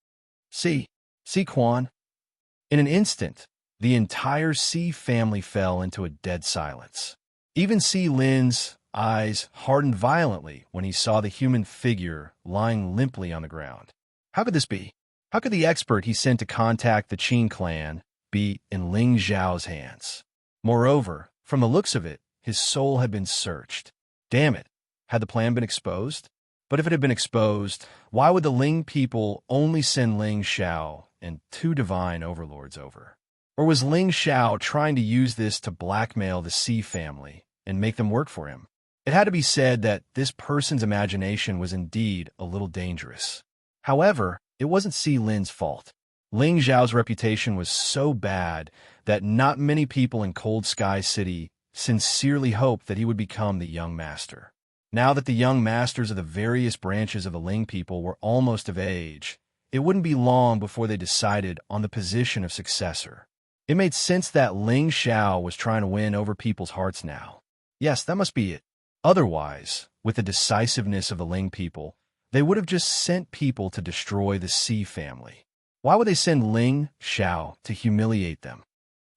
Si Quan. In an instant, the entire Si family fell into a dead silence. Even Si Lin's eyes hardened violently when he saw the human figure lying limply on the ground. How could this be? How could the expert he sent to contact the Qin clan be in Ling Xiao's hands? Moreover, from the looks of it, his soul had been searched. Damn it, had the plan been exposed? But if it had been exposed, why would the Ling people only send Ling Xiao and 2 divine overlords over? Or was Ling Xiao trying to use this to blackmail the Si family and make them work for him? It had to be said that this person's imagination was indeed a little dangerous. However, it wasn't Si Lin's fault. Ling Xiao's reputation was so bad that not many people in Cold Sky City sincerely hoped that he would become the young master. Now that the young masters of the various branches of the Ling people were almost of age, it wouldn't be long before they decided on the position of successor. It made sense that Ling Xiao was trying to win over people's hearts now. Yes, that must be it. Otherwise, with the decisiveness of the Ling people, they would have just sent people to destroy the Si family. Why would they send Ling Xiao to humiliate them?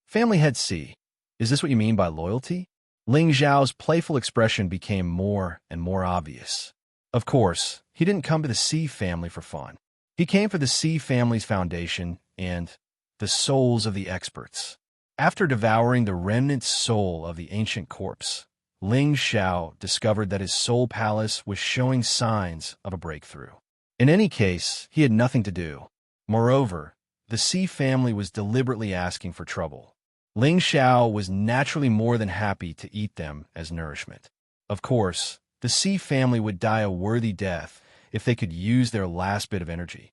Family head Si, is this what you mean by loyalty? Ling Xiao's playful expression became more and more obvious. Of course, he didn't come to the Si family for fun. He came for the Si family's foundation and the souls of the experts. After devouring the remnant soul of the ancient corpse, Ling Xiao discovered that his soul palace was showing signs of a breakthrough. In any case, he had nothing to do. Moreover, the Si family was deliberately asking for trouble. Ling Xiao was naturally more than happy to eat them as nourishment. Of course, the Si family would die a worthy death if they could use their last bit of energy.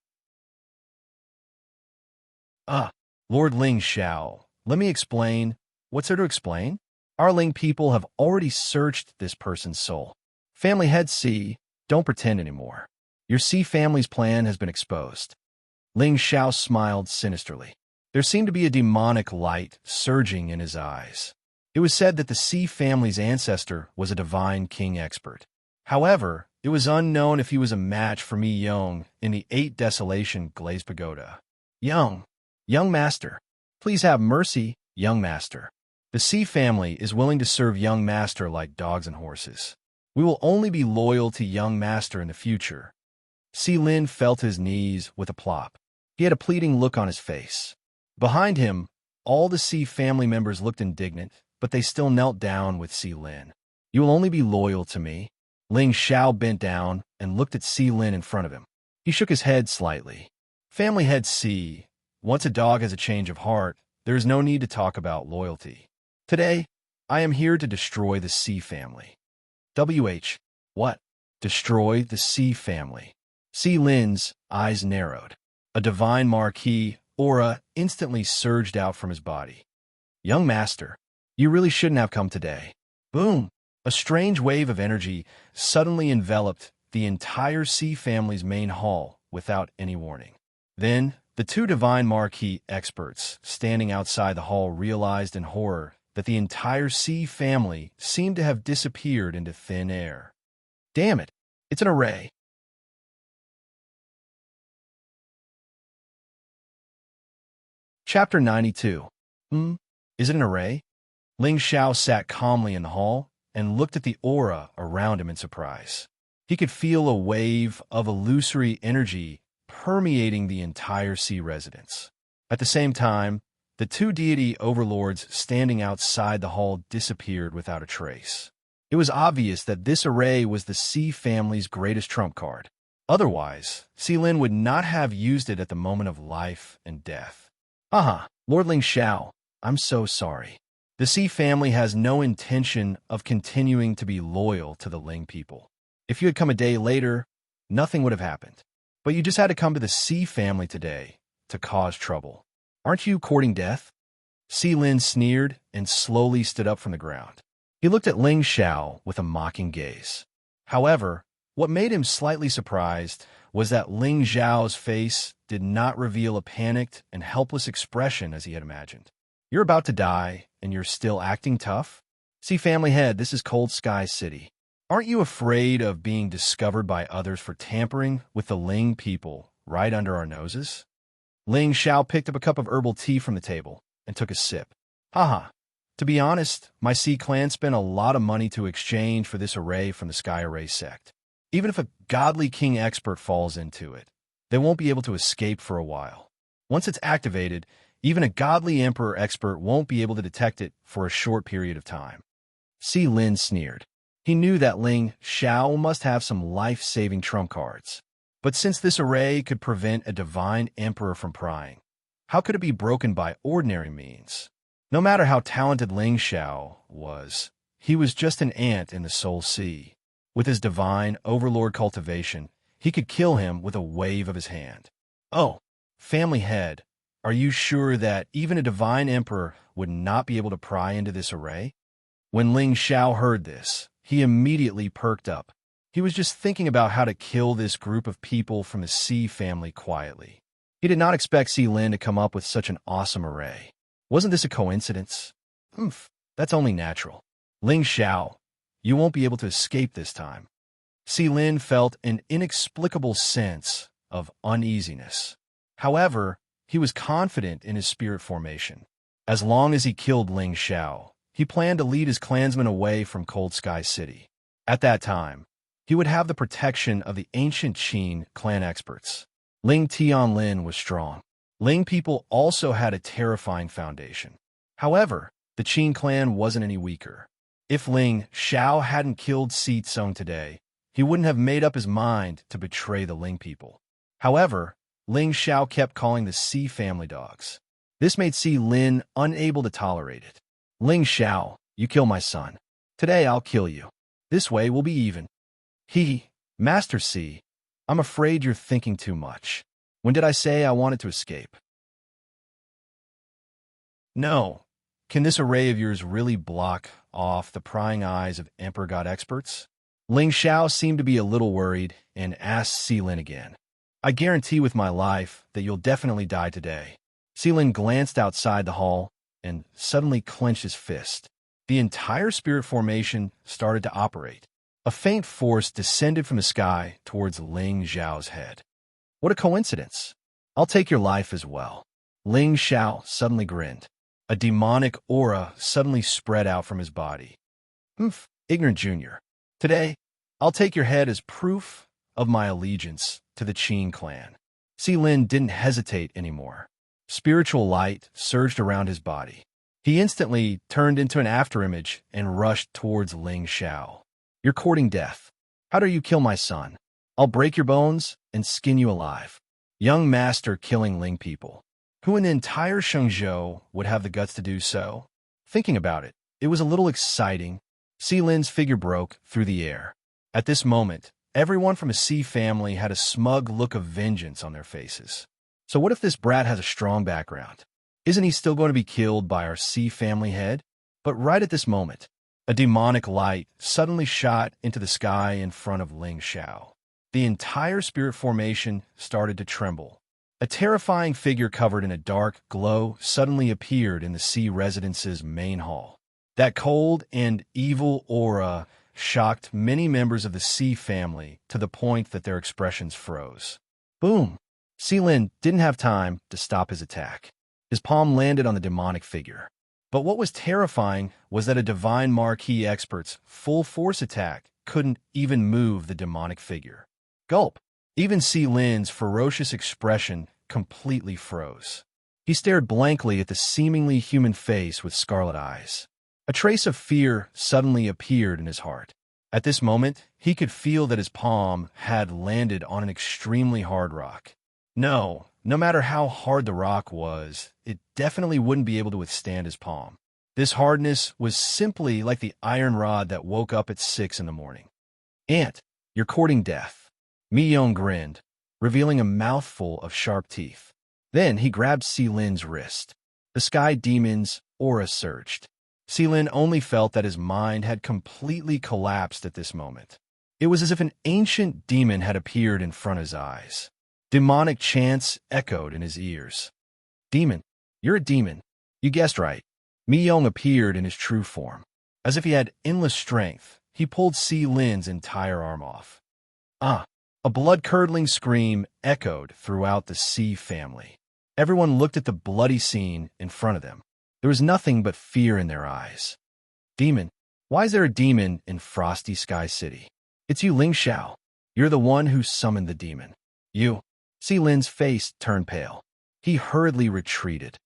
Lord Ling Xiao, let me explain. What's there to explain? Our Ling people have already searched this person's soul. Family head Si, don't pretend anymore. Your Sea family's plan has been exposed. Ling Xiao smiled sinisterly. There seemed to be a demonic light surging in his eyes. It was said that the Sea family's ancestor was a divine king expert. However, it was unknown if he was a match for Mi Yong in the 8 Desolation Glazed Pagoda. Young master, please have mercy, young master. The Sea family is willing to serve young master like dogs and horses. We will only be loyal to young master in the future. Si Lin felt his knees with a plop. He had a pleading look on his face. Behind him, all the Sea family members looked indignant, but they still knelt down with Si Lin. You will only be loyal to me. Ling Xiao bent down and looked at Si Lin in front of him. He shook his head slightly. Family head Si, once a dog has a change of heart, there is no need to talk about loyalty. Today, I am here to destroy the Sea family. WH. What? Destroy the Sea family. Si Lin's eyes narrowed. A divine marquis aura instantly surged out from his body. Young master, you really shouldn't have come today. Boom! A strange wave of energy suddenly enveloped the entire Sea family's main hall without any warning. Then, the 2 divine marquis experts standing outside the hall realized in horror that the entire Sea family seemed to have disappeared into thin air. Damn it! It's an array. Chapter 92. Is it an array? Ling Xiao sat calmly in the hall and looked at the aura around him in surprise. He could feel a wave of illusory energy permeating the entire Sea residence. At the same time, the 2 deity overlords standing outside the hall disappeared without a trace. It was obvious that this array was the Sea family's greatest trump card. Otherwise, Si Lin would not have used it at the moment of life and death. Lord Ling Xiao, I'm so sorry. The Sea family has no intention of continuing to be loyal to the Ling people. If you had come a day later, nothing would have happened. But you just had to come to the Sea family today to cause trouble. Aren't you courting death? Si Lin sneered and slowly stood up from the ground. He looked at Ling Xiao with a mocking gaze. However, what made him slightly surprised was that Ling Xiao's face did not reveal a panicked and helpless expression as he had imagined. You're about to die, and you're still acting tough? See, family head, this is Cold Sky City. Aren't you afraid of being discovered by others for tampering with the Ling people right under our noses? Ling Xiao picked up a cup of herbal tea from the table and took a sip. To be honest, my Sea clan spent a lot of money to exchange for this array from the Sky Array sect. Even if a godly king expert falls into it, they won't be able to escape for a while. Once it's activated, even a godly emperor expert won't be able to detect it for a short period of time. Si Lin sneered. He knew that Ling Xiao must have some life-saving trump cards. But since this array could prevent a divine emperor from prying, how could it be broken by ordinary means? No matter how talented Ling Xiao was, he was just an ant in the Soul Sea. With his divine overlord cultivation, he could kill him with a wave of his hand. Oh, family head, are you sure that even a divine emperor would not be able to pry into this array? When Ling Xiao heard this, he immediately perked up. He was just thinking about how to kill this group of people from the Sea family quietly. He did not expect Si Lin to come up with such an awesome array. Wasn't this a coincidence? That's only natural. Ling Xiao, you won't be able to escape this time. Si Lin felt an inexplicable sense of uneasiness. However, he was confident in his spirit formation. As long as he killed Ling Xiao, he planned to lead his clansmen away from Cold Sky City. At that time, he would have the protection of the ancient Qin clan experts. Ling Tianlin was strong. Ling people also had a terrifying foundation. However, the Qin clan wasn't any weaker. If Ling Xiao hadn't killed Si Tsung today, he wouldn't have made up his mind to betray the Ling people. However, Ling Xiao kept calling the Si family dogs. This made Si Lin unable to tolerate it. Ling Xiao, you kill my son. Today I'll kill you. This way we'll be even. Master Si, I'm afraid you're thinking too much. When did I say I wanted to escape? No. Can this array of yours really block off the prying eyes of Emperor God experts? Ling Xiao seemed to be a little worried and asked Seelin again. I guarantee with my life that you'll definitely die today. Seelin glanced outside the hall and suddenly clenched his fist. The entire spirit formation started to operate. A faint force descended from the sky towards Ling Xiao's head. What a coincidence. I'll take your life as well. Ling Xiao suddenly grinned. A demonic aura suddenly spread out from his body. Humph, ignorant junior. Today, I'll take your head as proof of my allegiance to the Qin clan. Seelin didn't hesitate anymore. Spiritual light surged around his body. He instantly turned into an afterimage and rushed towards Ling Xiao. You're courting death. How dare you kill my son? I'll break your bones and skin you alive. Young master killing Ling people. Who in the entire Shenzhou would have the guts to do so? Thinking about it, it was a little exciting. Seelin's figure broke through the air. At this moment, everyone from a C family had a smug look of vengeance on their faces. So what if this brat has a strong background? Isn't he still going to be killed by our C family head? But right at this moment, a demonic light suddenly shot into the sky in front of Ling Xiao. The entire spirit formation started to tremble. A terrifying figure covered in a dark glow suddenly appeared in the C residence's main hall. That cold and evil aura shocked many members of the C family to the point that their expressions froze. Boom! Seelin didn't have time to stop his attack. His palm landed on the demonic figure. But what was terrifying was that a divine marquee expert's full force attack couldn't even move the demonic figure. Gulp! Even Seelin's ferocious expression completely froze. He stared blankly at the seemingly human face with scarlet eyes. A trace of fear suddenly appeared in his heart. At this moment, he could feel that his palm had landed on an extremely hard rock. No matter how hard the rock was, it definitely wouldn't be able to withstand his palm. This hardness was simply like the iron rod that woke up at 6 in the morning. Aunt, you're courting death. Mi-Yong grinned, revealing a mouthful of sharp teeth. Then he grabbed Seelin's wrist. The sky demon's aura surged. Seelin only felt that his mind had completely collapsed at this moment. It was as if an ancient demon had appeared in front of his eyes. Demonic chants echoed in his ears. Demon, you're a demon. You guessed right. Mi-Yong appeared in his true form. As if he had endless strength, he pulled Seelin's entire arm off. Ah! A blood-curdling scream echoed throughout the C family. Everyone looked at the bloody scene in front of them. There was nothing but fear in their eyes. Demon? Why is there a demon in Frosty Sky City? It's you, Ling Xiao. You're the one who summoned the demon. You. Seelin's face turned pale. He hurriedly retreated.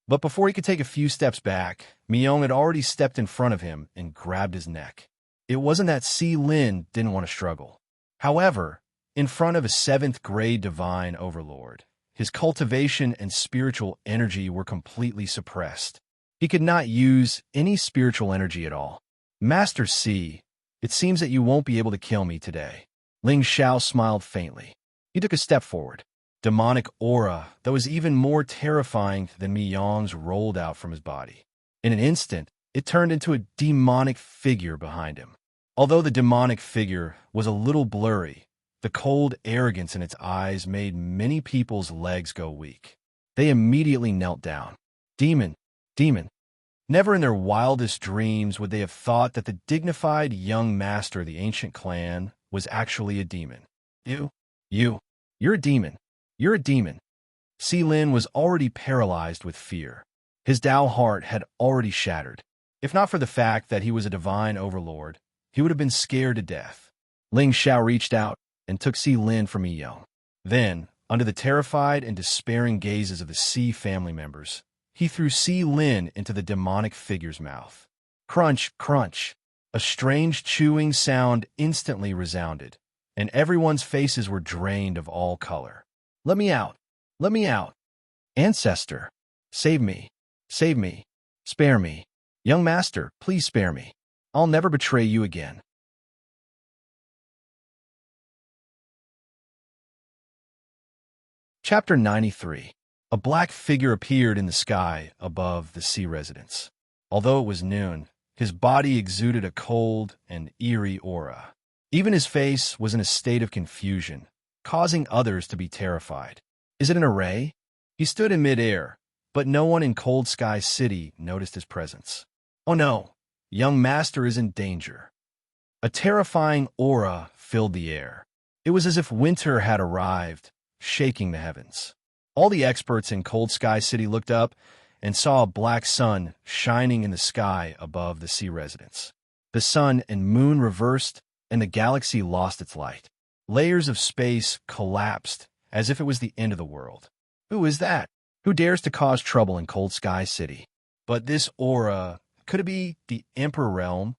But before he could take a few steps back, Mi-Yong had already stepped in front of him and grabbed his neck. It wasn't that Seelin didn't want to struggle. However, in front of a 7th-grade divine overlord, his cultivation and spiritual energy were completely suppressed. He could not use any spiritual energy at all. Master C, it seems that you won't be able to kill me today. Ling Xiao smiled faintly. He took a step forward. Demonic aura that was even more terrifying than Mi-Yong's rolled out from his body. In an instant, it turned into a demonic figure behind him. Although the demonic figure was a little blurry, the cold arrogance in its eyes made many people's legs go weak. They immediately knelt down. Demon, demon. Never in their wildest dreams would they have thought that the dignified young master of the ancient clan was actually a demon. You're a demon. You're a demon. Seelin was already paralyzed with fear. His Tao heart had already shattered. If not for the fact that he was a divine overlord, he would have been scared to death. Ling Xiao reached out and took Seelin from Mi-Yong. Then, under the terrified and despairing gazes of the C family members, he threw Seelin into the demonic figure's mouth. Crunch, crunch. A strange chewing sound instantly resounded, and everyone's faces were drained of all color. Let me out! Let me out! Ancestor! Save me! Save me! Spare me! Young master, please spare me. I'll never betray you again. Chapter 93. A black figure appeared in the sky above the C residence. Although it was noon, His body exuded a cold and eerie aura. Even his face was in a state of confusion, causing others to be terrified. Is it an array? He stood in midair, but no one in Cold Sky City noticed his presence. Oh no, young master is in danger. A terrifying aura filled the air. It was as if winter had arrived, shaking the heavens. All the experts in Cold Sky City looked up and saw a black sun shining in the sky above the sea residents. The sun and moon reversed, and the galaxy lost its light. Layers of space collapsed as if it was the end of the world. Who is that? Who dares to cause trouble in Cold Sky City? But this aura, could it be the Emperor Realm?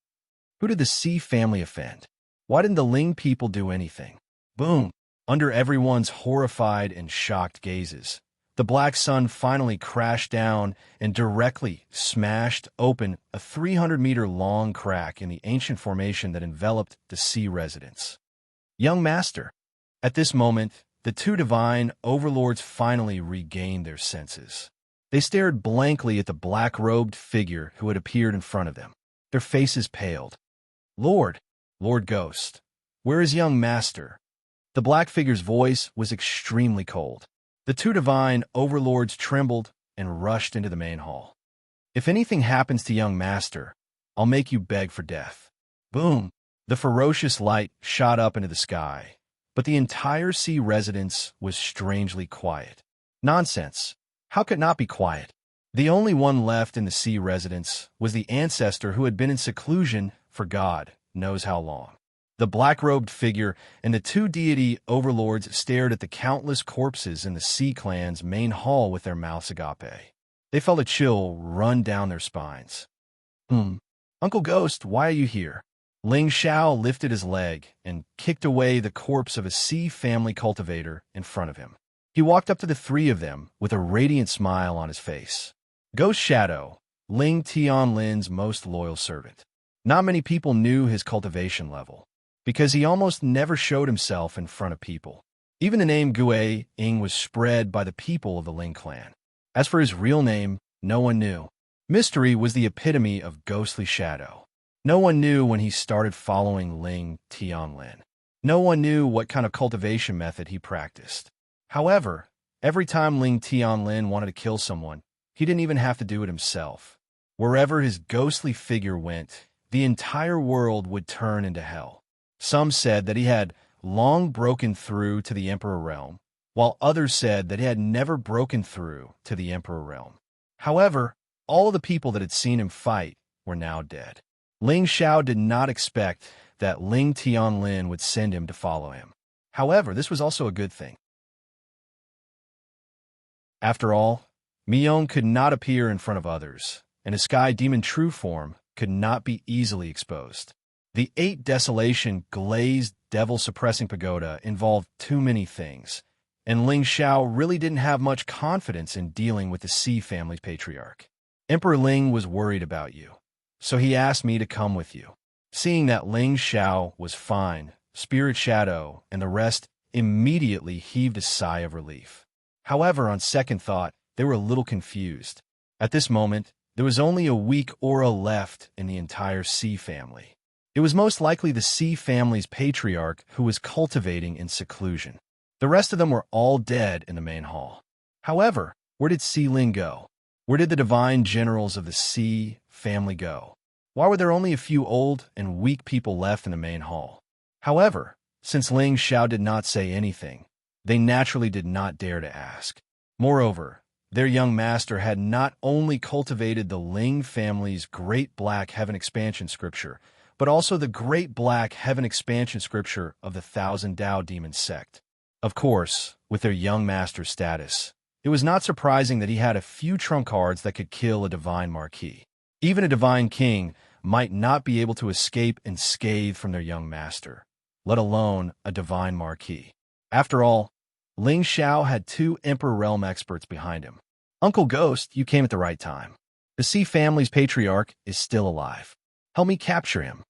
Who did the Sea family offend? Why didn't the Ling people do anything? Boom! Under everyone's horrified and shocked gazes, the black sun finally crashed down and directly smashed open a 300-meter-long crack in the ancient formation that enveloped the sea residents. Young Master. At this moment, the two divine overlords finally regained their senses. They stared blankly at the black-robed figure who had appeared in front of them. Their faces paled. Lord Ghost, where is young Master? The black figure's voice was extremely cold. The two divine overlords trembled and rushed into the main hall. If anything happens to young Master, I'll make you beg for death. Boom! The ferocious light shot up into the sky, but the entire sea residence was strangely quiet. Nonsense! How could it not be quiet? The only one left in the sea residence was the ancestor who had been in seclusion for God knows how long. The black-robed figure and the two deity overlords stared at the countless corpses in the Sea Clan's main hall with their mouths agape. They felt a chill run down their spines. Uncle Ghost, why are you here? Ling Xiao lifted his leg and kicked away the corpse of a Sea family cultivator in front of him. He walked up to the three of them with a radiant smile on his face. Ghost Shadow, Ling Tianlin's most loyal servant. Not many people knew his cultivation level, because he almost never showed himself in front of people. Even the name Gue Ying was spread by the people of the Ling clan. As for his real name, no one knew. Mystery was the epitome of ghostly shadow. No one knew when he started following Ling Tianlin. No one knew what kind of cultivation method he practiced. However, every time Ling Tianlin wanted to kill someone, he didn't even have to do it himself. Wherever his ghostly figure went, the entire world would turn into hell. Some said that he had long broken through to the Emperor Realm, while others said that he had never broken through to the Emperor Realm. However, all of the people that had seen him fight were now dead. Ling Xiao did not expect that Ling Tianlin would send him to follow him. However, this was also a good thing. After all, Mion could not appear in front of others, and his sky demon true form could not be easily exposed. The 8 desolation glazed devil-suppressing pagoda involved too many things, and Ling Xiao really didn't have much confidence in dealing with the Sea family's patriarch. Emperor Ling was worried about you, so he asked me to come with you. Seeing that Ling Xiao was fine, Spirit Shadow and the rest immediately heaved a sigh of relief. However, on second thought, they were a little confused. At this moment, there was only a weak aura left in the entire Sea family. It was most likely the Sea family's patriarch who was cultivating in seclusion. The rest of them were all dead in the main hall. However, where did Sea Ling go? Where did the divine generals of the Sea family go? Why were there only a few old and weak people left in the main hall? However, since Ling Xiao did not say anything, they naturally did not dare to ask. Moreover, their young master had not only cultivated the Ling family's Great Black Heaven Expansion Scripture, but also the Great Black Heaven Expansion Scripture of the Thousand Tao Demon Sect. Of course, with their young master's status, it was not surprising that he had a few trump cards that could kill a divine marquis. Even a divine king might not be able to escape unscathed from their young master, let alone a divine marquis. After all, Ling Xiao had 2 Emperor Realm experts behind him. Uncle Ghost, you came at the right time. The Sea family's patriarch is still alive. Help me capture him.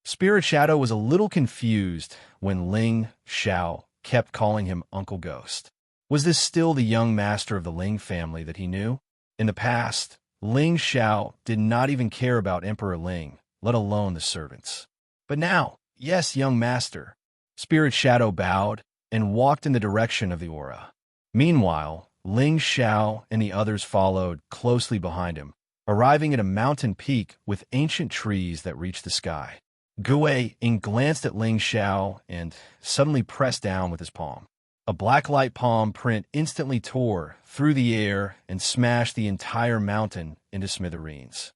Spirit Shadow was a little confused when Ling Xiao kept calling him Uncle Ghost. Was this still the young master of the Ling family that he knew? In the past, Ling Xiao did not even care about Emperor Ling, let alone the servants. But now, yes, young master. Spirit Shadow bowed and walked in the direction of the aura. Meanwhile, Ling Xiao and the others followed closely behind him, arriving at a mountain peak with ancient trees that reached the sky. Ing glanced at Ling Xiao and suddenly pressed down with his palm. A black light palm print instantly tore through the air and smashed the entire mountain into smithereens.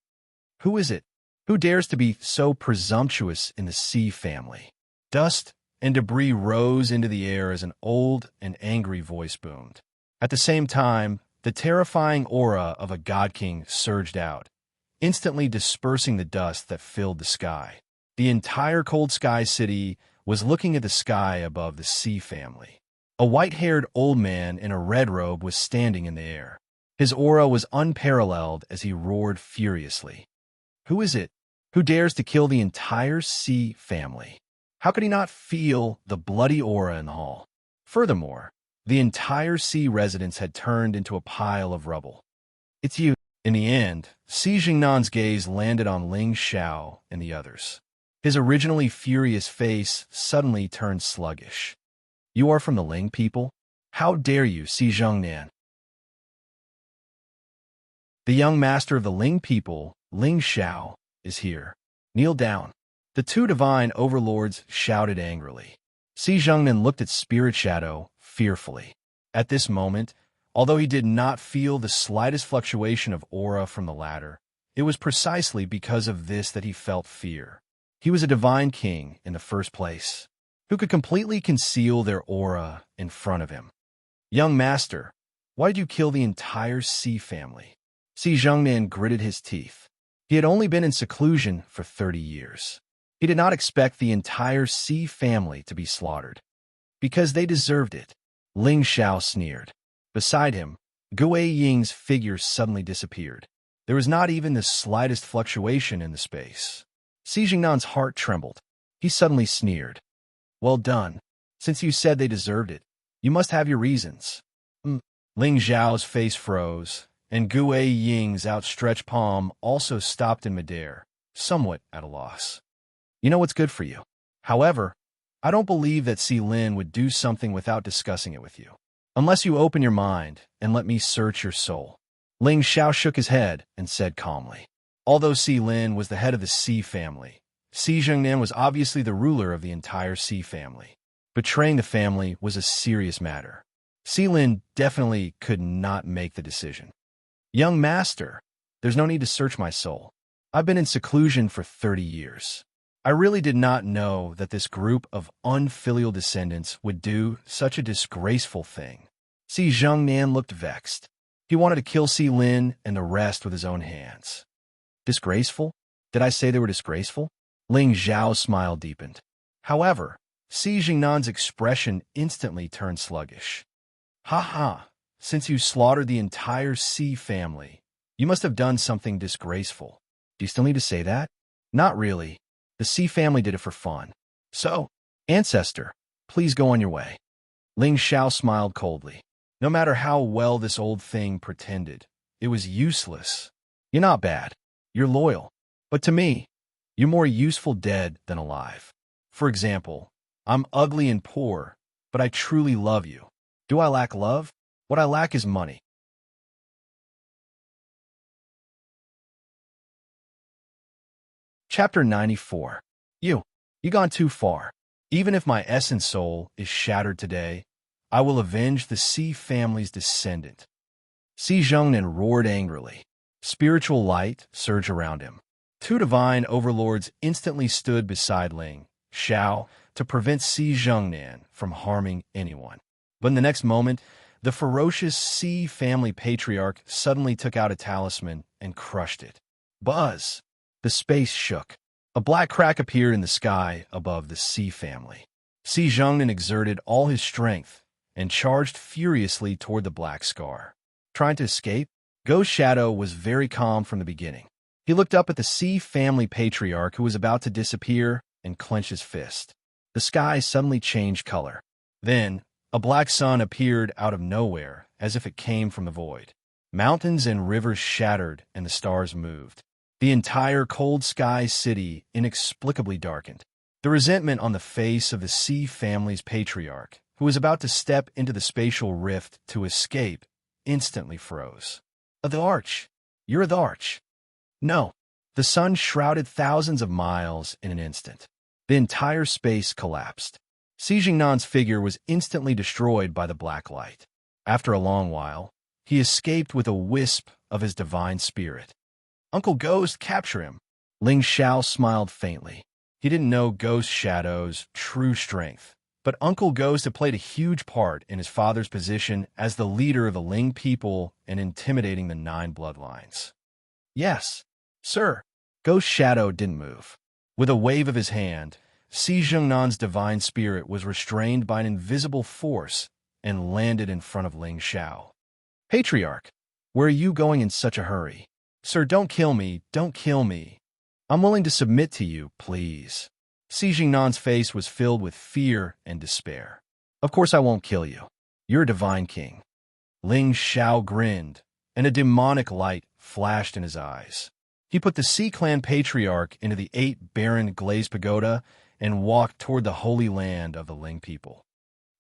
Who is it? Who dares to be so presumptuous in the sea family? Dust and debris rose into the air as an old and angry voice boomed. At the same time, the terrifying aura of a god king surged out, instantly dispersing the dust that filled the sky. The entire Cold Sky City was looking at the sky above the sea family. A white-haired old man in a red robe was standing in the air. His aura was unparalleled as he roared furiously. Who is it? Who dares to kill the entire sea family? How could he not feel the bloody aura in the hall? Furthermore, the entire sea residence had turned into a pile of rubble. It's you. In the end, Xi Jingnan's gaze landed on Ling Xiao and the others. His originally furious face suddenly turned sluggish. You are from the Ling people? How dare you, Xi Jingnan? The young master of the Ling people, Ling Xiao, is here. Kneel down. The two divine overlords shouted angrily. Xi Jingnan looked at Spirit Shadow fearfully. At this moment, although he did not feel the slightest fluctuation of aura from the latter, it was precisely because of this that he felt fear. He was a divine king in the first place, who could completely conceal their aura in front of him. Young master, why did you kill the entire sea family? Xi Jingnan gritted his teeth. He had only been in seclusion for 30 years. He did not expect the entire sea family to be slaughtered. Because they deserved it. Ling Xiao sneered. Beside him, Ying's figure suddenly disappeared. There was not even the slightest fluctuation in the space. Xi Jingnan's heart trembled. He suddenly sneered. Well done. Since you said they deserved it, you must have your reasons. Ling Xiao's face froze, and Ying's outstretched palm also stopped in midair, somewhat at a loss. You know what's good for you. However, I don't believe that Si Lin would do something without discussing it with you. Unless you open your mind and let me search your soul. Ling Xiao shook his head and said calmly. Although Si Lin was the head of the Xi family, Xi Jingnan was obviously the ruler of the entire Xi family. Betraying the family was a serious matter. Si Lin definitely could not make the decision. Young master, there's no need to search my soul. I've been in seclusion for 30 years. I really did not know that this group of unfilial descendants would do such a disgraceful thing. Si Jingnan looked vexed. He wanted to kill Si Lin and the rest with his own hands. Disgraceful? Did I say they were disgraceful? Ling Xiao's smile deepened. However, Xi Jingnan's expression instantly turned sluggish. Ha ha, since you slaughtered the entire Xi family, you must have done something disgraceful. Do you still need to say that? Not really. The Xi family did it for fun. So, ancestor, please go on your way. Ling Xiao smiled coldly. No matter how well this old thing pretended, it was useless. You're not bad. You're loyal. But to me, you're more useful dead than alive. For example, I'm ugly and poor, but I truly love you. Do I lack love? What I lack is money. Chapter 94. You gone too far. Even if my essence soul is shattered today, I will avenge the Xi family's descendant. Xi Jingnan roared angrily. Spiritual light surged around him. Two divine overlords instantly stood beside Ling Xiao to prevent Xi Jingnan from harming anyone. But in the next moment, the ferocious Xi family patriarch suddenly took out a talisman and crushed it. Buzz! The space shook. A black crack appeared in the sky above the Xi family. Xi Jingnan exerted all his strength and charged furiously toward the black scar. Trying to escape, Ghost Shadow was very calm from the beginning. He looked up at the Xi family patriarch who was about to disappear and clenched his fist. The sky suddenly changed color. Then, a black sun appeared out of nowhere as if it came from the void. Mountains and rivers shattered and the stars moved. The entire cold sky city inexplicably darkened. The resentment on the face of the Sea family's patriarch, who was about to step into the spatial rift to escape, instantly froze. The Arch. You're the Arch. No. The sun shrouded thousands of miles in an instant. The entire space collapsed. Xi Jingnan's figure was instantly destroyed by the black light. After a long while, he escaped with a wisp of his divine spirit. Uncle Ghost, capture him. Ling Xiao smiled faintly. He didn't know Ghost Shadow's true strength, but Uncle Ghost had played a huge part in his father's position as the leader of the Ling people and intimidating the 9 bloodlines. Yes, sir. Ghost Shadow didn't move. With a wave of his hand, Xi Jingnan's divine spirit was restrained by an invisible force and landed in front of Ling Xiao. Patriarch, where are you going in such a hurry? Sir, don't kill me, don't kill me. I'm willing to submit to you, please. Xi Jingnan's face was filled with fear and despair. Of course I won't kill you. You're a divine king. Ling Xiao grinned, and a demonic light flashed in his eyes. He put the Sea Clan patriarch into the 8 barren glazed pagoda and walked toward the holy land of the Ling people.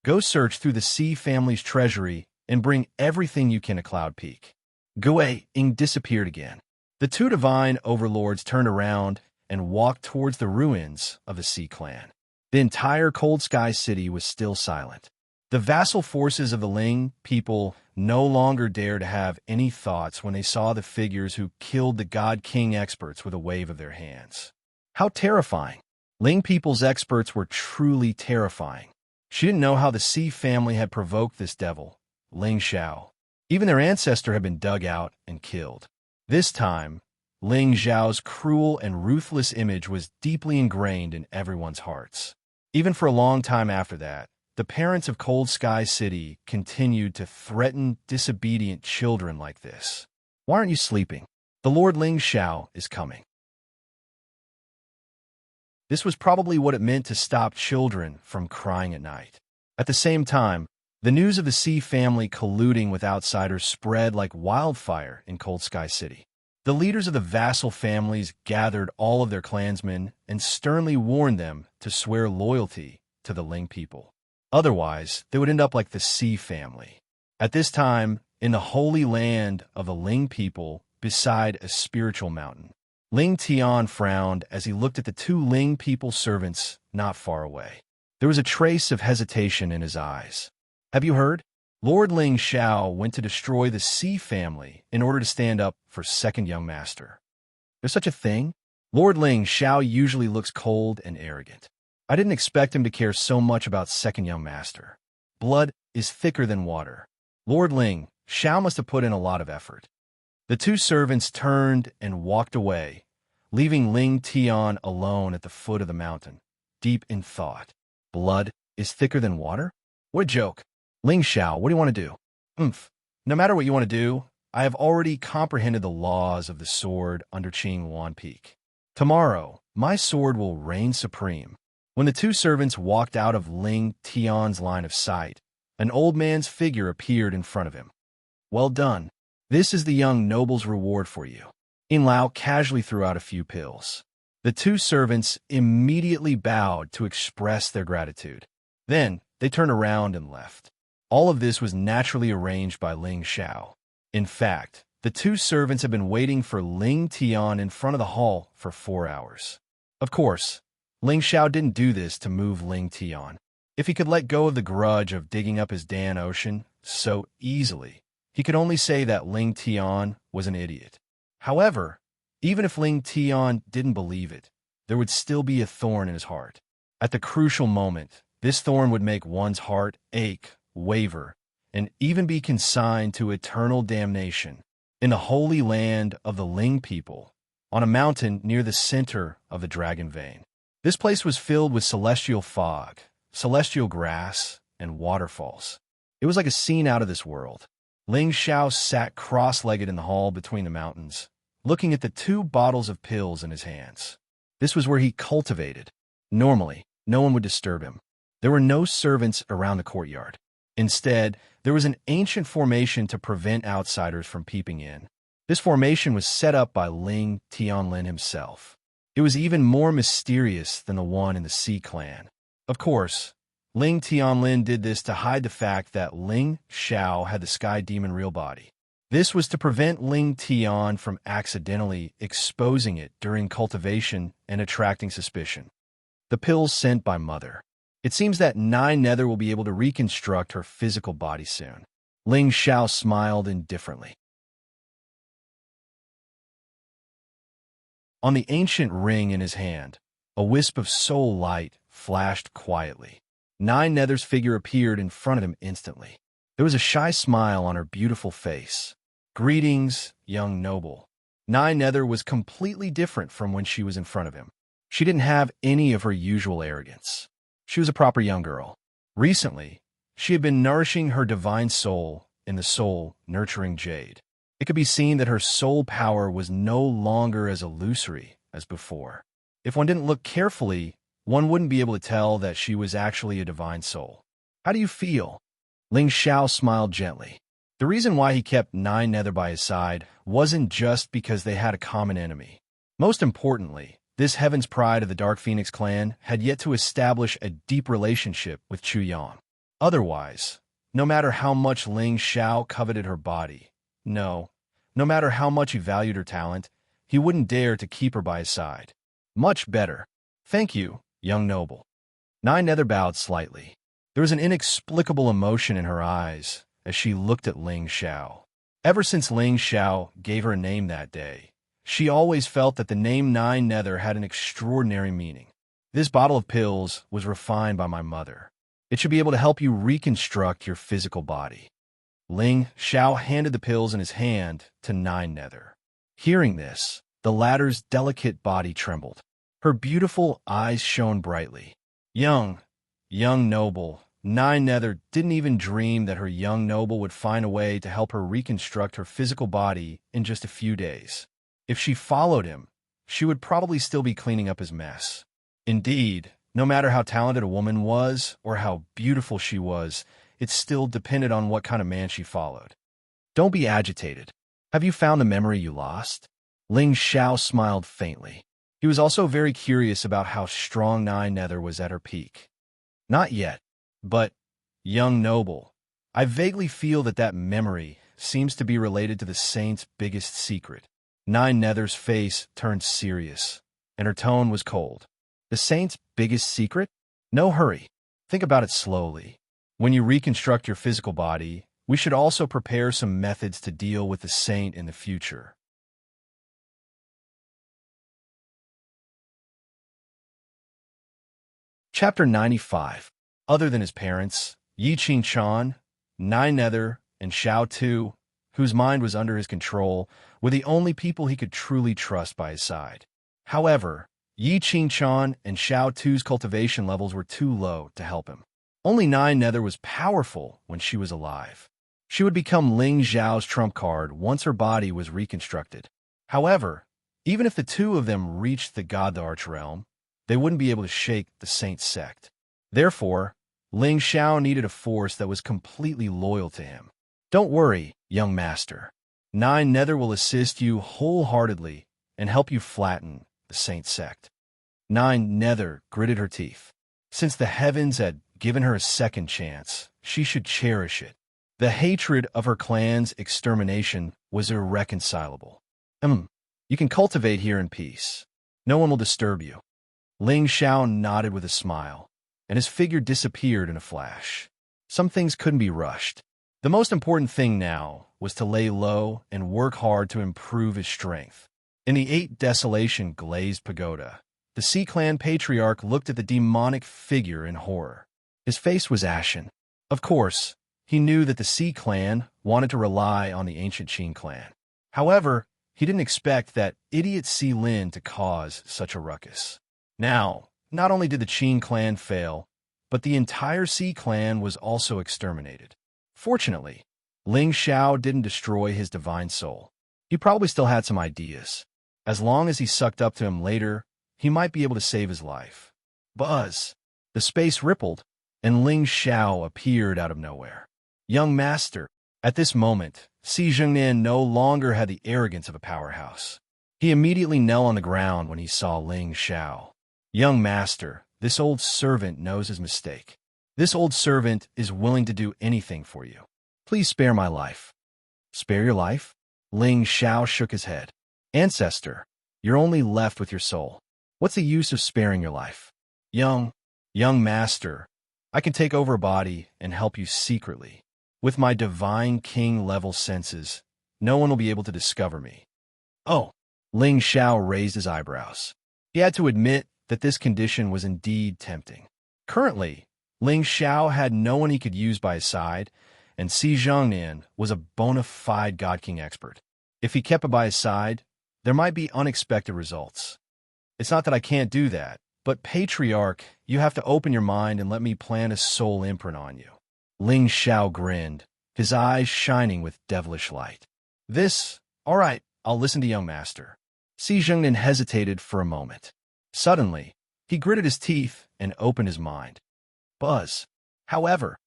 Go search through the Sea family's treasury and bring everything you can to Cloud Peak. Gui Ying disappeared again. The 2 divine overlords turned around and walked towards the ruins of the Sea Clan. The entire Cold Sky City was still silent. The vassal forces of the Ling people no longer dared to have any thoughts when they saw the figures who killed the God King experts with a wave of their hands. How terrifying! Ling people's experts were truly terrifying. She didn't know how the Sea family had provoked this devil, Ling Xiao. Even their ancestor had been dug out and killed. This time, Ling Xiao's cruel and ruthless image was deeply ingrained in everyone's hearts. Even for a long time after that, the parents of Cold Sky City continued to threaten disobedient children like this. Why aren't you sleeping? The Lord Ling Xiao is coming. This was probably what it meant to stop children from crying at night. At the same time, the news of the Sea family colluding with outsiders spread like wildfire in Cold Sky City. The leaders of the vassal families gathered all of their clansmen and sternly warned them to swear loyalty to the Ling people. Otherwise, they would end up like the Sea family. At this time, in the holy land of the Ling people, beside a spiritual mountain, Ling Tian frowned as he looked at the 2 Ling people servants not far away. There was a trace of hesitation in his eyes. Have you heard? Lord Ling Xiao went to destroy the Sea family in order to stand up for second young master. There's such a thing? Lord Ling Xiao usually looks cold and arrogant. I didn't expect him to care so much about second young master. Blood is thicker than water. Lord Ling Xiao must have put in a lot of effort. The 2 servants turned and walked away, leaving Ling Tian alone at the foot of the mountain, deep in thought. Blood is thicker than water? What a joke. Ling Xiao, what do you want to do? No matter what you want to do, I have already comprehended the laws of the sword under Qing Wan Peak. Tomorrow, my sword will reign supreme. When the 2 servants walked out of Ling Tian's line of sight, an old man's figure appeared in front of him. Well done. This is the young noble's reward for you. In Lao casually threw out a few pills. The 2 servants immediately bowed to express their gratitude. Then, they turned around and left. All of this was naturally arranged by Ling Xiao. In fact, the 2 servants had been waiting for Ling Tian in front of the hall for 4 hours. Of course, Ling Xiao didn't do this to move Ling Tian. If he could let go of the grudge of digging up his Dan Ocean so easily, he could only say that Ling Tian was an idiot. However, even if Ling Tian didn't believe it, there would still be a thorn in his heart. At the crucial moment, this thorn would make one's heart ache, waver, and even be consigned to eternal damnation in the holy land of the Ling people, on a mountain near the center of the Dragon Vein. This place was filled with celestial fog, celestial grass, and waterfalls. It was like a scene out of this world. Ling Xiao sat cross-legged in the hall between the mountains, looking at the 2 bottles of pills in his hands. This was where he cultivated. Normally, no one would disturb him. There were no servants around the courtyard. Instead, there was an ancient formation to prevent outsiders from peeping in. This formation was set up by Ling Tianlin himself. It was even more mysterious than the one in the Sea Clan. Of course, Ling Tianlin did this to hide the fact that Ling Xiao had the Sky Demon real body. This was to prevent Ling Tian from accidentally exposing it during cultivation and attracting suspicion. The pills sent by Mother. It seems that Nine Nether will be able to reconstruct her physical body soon. Ling Xiao smiled indifferently. On the ancient ring in his hand, a wisp of soul light flashed quietly. Nine Nether's figure appeared in front of him instantly. There was a shy smile on her beautiful face. "Greetings, young noble." Nine Nether was completely different from when she was in front of him. She didn't have any of her usual arrogance. She was a proper young girl. Recently, she had been nourishing her divine soul in the soul-nurturing jade. It could be seen that her soul power was no longer as illusory as before. If one didn't look carefully, one wouldn't be able to tell that she was actually a divine soul. "How do you feel?" Ling Xiao smiled gently. The reason why he kept Nine Nether by his side wasn't just because they had a common enemy. Most importantly, this Heaven's Pride of the Dark Phoenix clan had yet to establish a deep relationship with Chu Yang. Otherwise, no matter how much Ling Xiao coveted her body, no matter how much he valued her talent, he wouldn't dare to keep her by his side. "Much better. Thank you, young noble." Nine Nether bowed slightly. There was an inexplicable emotion in her eyes as she looked at Ling Xiao. Ever since Ling Xiao gave her a name that day, she always felt that the name Nine Nether had an extraordinary meaning. "This bottle of pills was refined by my mother. It should be able to help you reconstruct your physical body." Ling Xiao handed the pills in his hand to Nine Nether. Hearing this, the latter's delicate body trembled. Her beautiful eyes shone brightly. Young noble, Nine Nether didn't even dream that her young noble would find a way to help her reconstruct her physical body in just a few days. If she followed him, she would probably still be cleaning up his mess. Indeed, no matter how talented a woman was or how beautiful she was, it still depended on what kind of man she followed. "Don't be agitated. Have you found the memory you lost?" Ling Xiao smiled faintly. He was also very curious about how strong Nine Nether was at her peak. "Not yet. But, young noble, I vaguely feel that memory seems to be related to the Saint's biggest secret." Nine Nether's face turned serious, and her tone was cold. "The Saint's biggest secret? No hurry. Think about it slowly. When you reconstruct your physical body, we should also prepare some methods to deal with the Saint in the future." Chapter 95. Other than his parents, Yi Qingchuan, Nine Nether, and Xiao Tu, whose mind was under his control, were the only people he could truly trust by his side. However, Yi Qingchuan and Xiao Tu's cultivation levels were too low to help him. Only Nine Nether was powerful when she was alive. She would become Ling Xiao's trump card once her body was reconstructed. However, even if the two of them reached the God the Arch realm, they wouldn't be able to shake the Saint sect. Therefore, Ling Xiao needed a force that was completely loyal to him. "Don't worry, young master. Nine Nether will assist you wholeheartedly and help you flatten the Saint sect." Nine Nether gritted her teeth. Since the heavens had given her a second chance, she should cherish it. The hatred of her clan's extermination was irreconcilable. You can cultivate here in peace. No one will disturb you." Ling Xiao nodded with a smile, and his figure disappeared in a flash. Some things couldn't be rushed. The most important thing now was to lay low and work hard to improve his strength. In the 8 Desolation glazed pagoda, the Sea Clan patriarch looked at the demonic figure in horror. His face was ashen. Of course, he knew that the Sea Clan wanted to rely on the ancient Qin clan. However, he didn't expect that idiot Sea Lin to cause such a ruckus. Now, not only did the Qin clan fail, but the entire Sea Clan was also exterminated. Fortunately, Ling Xiao didn't destroy his divine soul. He probably still had some ideas. As long as he sucked up to him later, he might be able to save his life. Buzz! The space rippled, and Ling Xiao appeared out of nowhere. Young master. At this moment, Si Zhengnan no longer had the arrogance of a powerhouse. He immediately knelt on the ground when he saw Ling Xiao. Young master, this old servant knows his mistake. This old servant is willing to do anything for you. Please spare my life. Spare your life? Ling Xiao shook his head. Ancestor, you're only left with your soul. What's the use of sparing your life? Young master, I can take over a body and help you secretly. With my divine king-level senses, no one will be able to discover me. Oh, Ling Xiao raised his eyebrows. He had to admit that this condition was indeed tempting. Currently, Ling Xiao had no one he could use by his side, and Si Zhengnan was a bona fide God King expert. If he kept it by his side, there might be unexpected results. It's not that I can't do that, but Patriarch, you have to open your mind and let me plant a soul imprint on you. Ling Xiao grinned, his eyes shining with devilish light. All right, I'll listen to young master. Si Zhengnan hesitated for a moment. Suddenly, he gritted his teeth and opened his mind. Buzz. However,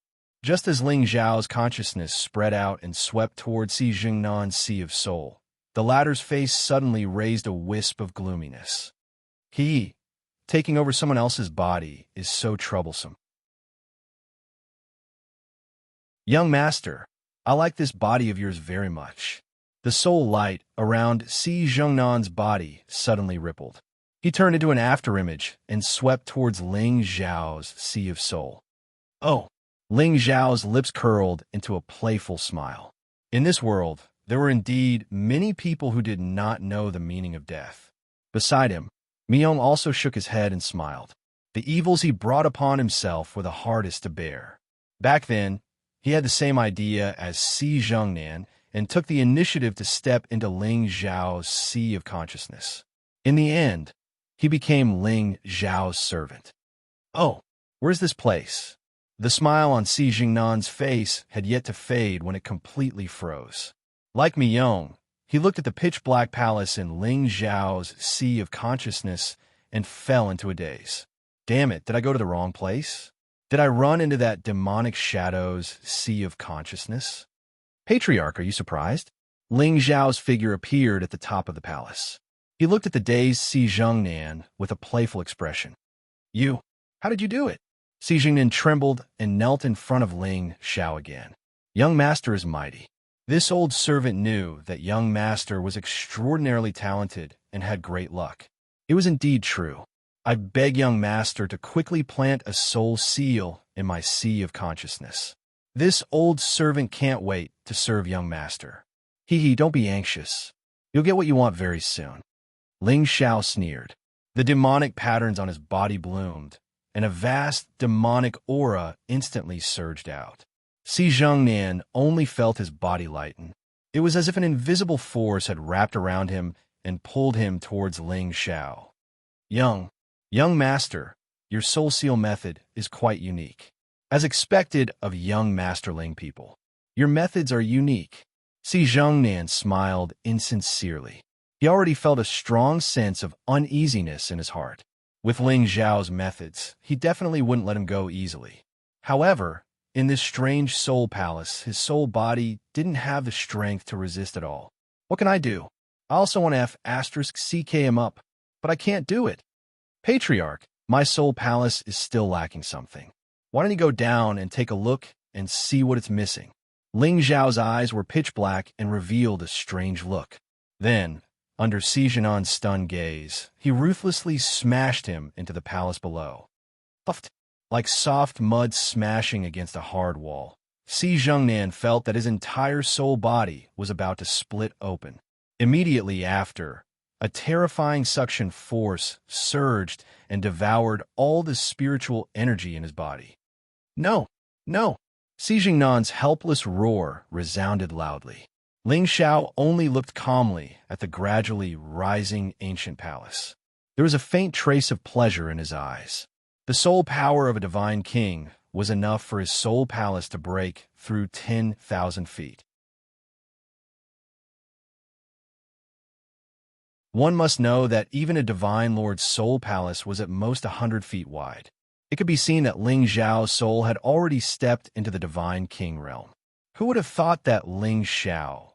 just as Ling Xiao's consciousness spread out and swept toward Si Zhengnan's sea of soul, the latter's face suddenly raised a wisp of gloominess. Taking over someone else's body is so troublesome. Young master, I like this body of yours very much. The soul light around Si Zhengnan's body suddenly rippled. He turned into an afterimage and swept towards Ling Xiao's sea of soul. Oh! Ling Xiao's lips curled into a playful smile. In this world, there were indeed many people who did not know the meaning of death. Beside him, Myung also shook his head and smiled. The evils he brought upon himself were the hardest to bear. Back then, he had the same idea as Si Zhengnan and took the initiative to step into Ling Xiao's sea of consciousness. In the end, he became Ling Xiao's servant. Oh, where's this place? The smile on Si Zhengnan's face had yet to fade when it completely froze. Like Myung, he looked at the pitch-black palace in Ling Xiao's sea of consciousness and fell into a daze. Damn it, did I go to the wrong place? Did I run into that demonic shadow's sea of consciousness? Patriarch, are you surprised? Ling Xiao's figure appeared at the top of the palace. He looked at the dazed Si Zhengnan with a playful expression. How did you do it? Si Zhengnan trembled and knelt in front of Ling Xiao again. Young master is mighty. This old servant knew that young master was extraordinarily talented and had great luck. It was indeed true. I beg young master to quickly plant a soul seal in my sea of consciousness. This old servant can't wait to serve young master. Don't be anxious. You'll get what you want very soon. Ling Xiao sneered. The demonic patterns on his body bloomed, and a vast demonic aura instantly surged out. Si Zhengnan only felt his body lighten. It was as if an invisible force had wrapped around him and pulled him towards Ling Xiao. Young master, your soul seal method is quite unique. As expected of young masterling people, your methods are unique. Si Zhengnan smiled insincerely. He already felt a strong sense of uneasiness in his heart. With Ling Xiao's methods, he definitely wouldn't let him go easily. However, in this strange soul palace, his soul body didn't have the strength to resist at all. What can I do? I also want to *CK him up, but I can't do it. Patriarch, my soul palace is still lacking something. Why don't you go down and take a look and see what it's missing? Ling Xiao's eyes were pitch black and revealed a strange look. Then, under Si Zhengnan's stunned gaze, he ruthlessly smashed him into the palace below. Puffed, like soft mud smashing against a hard wall, Si Zhengnan felt that his entire soul body was about to split open. Immediately after, a terrifying suction force surged and devoured all the spiritual energy in his body. No! Si Zhengnan's helpless roar resounded loudly. Ling Xiao only looked calmly at the gradually rising ancient palace. There was a faint trace of pleasure in his eyes. The soul power of a divine king was enough for his soul palace to break through 10,000 feet. One must know that even a divine lord's soul palace was at most 100 feet wide. It could be seen that Ling Xiao's soul had already stepped into the divine king realm. Who would have thought that Ling Xiao,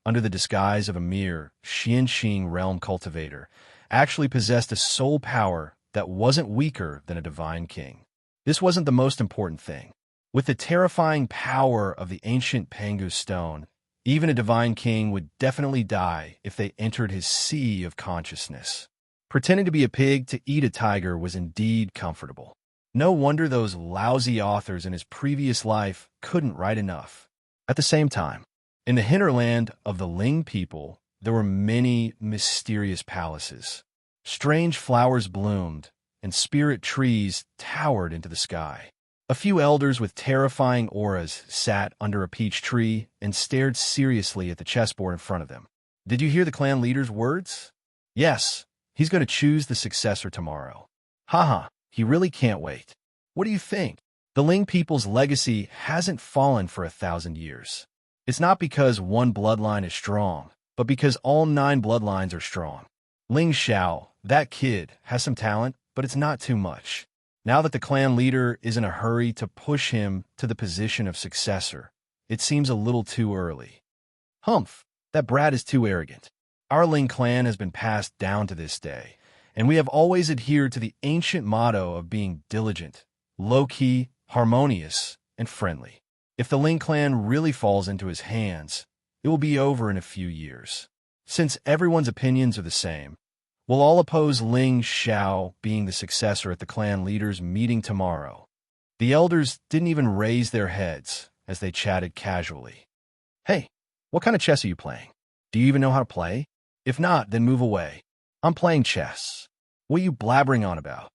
under the disguise of a mere Xianxing realm cultivator, actually possessed a soul power that wasn't weaker than a divine king? This wasn't the most important thing. With the terrifying power of the ancient Pangu stone, even a divine king would definitely die if they entered his sea of consciousness. Pretending to be a pig to eat a tiger was indeed comfortable. No wonder those lousy authors in his previous life couldn't write enough. At the same time, in the hinterland of the Ling people, there were many mysterious palaces. Strange flowers bloomed, and spirit trees towered into the sky. A few elders with terrifying auras sat under a peach tree and stared seriously at the chessboard in front of them. Did you hear the clan leader's words? Yes, he's going to choose the successor tomorrow. Haha, he really can't wait. What do you think? The Ling people's legacy hasn't fallen for 1,000 years. It's not because one bloodline is strong, but because all 9 bloodlines are strong. Ling Xiao, that kid, has some talent, but it's not too much. Now that the clan leader is in a hurry to push him to the position of successor, it seems a little too early. Humph, that brat is too arrogant. Our Ling clan has been passed down to this day, and we have always adhered to the ancient motto of being diligent, low-key, harmonious, and friendly. If the Ling clan really falls into his hands, it will be over in a few years. Since everyone's opinions are the same, we'll all oppose Ling Xiao being the successor at the clan leaders' meeting tomorrow. The elders didn't even raise their heads as they chatted casually. Hey, what kind of chess are you playing? Do you even know how to play? If not, then move away. I'm playing chess. What are you blabbering on about?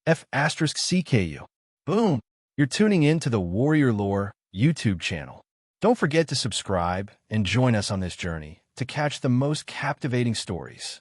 F*CKU. Boom! You're tuning in to the Warrior Lore YouTube channel. Don't forget to subscribe and join us on this journey to catch the most captivating stories.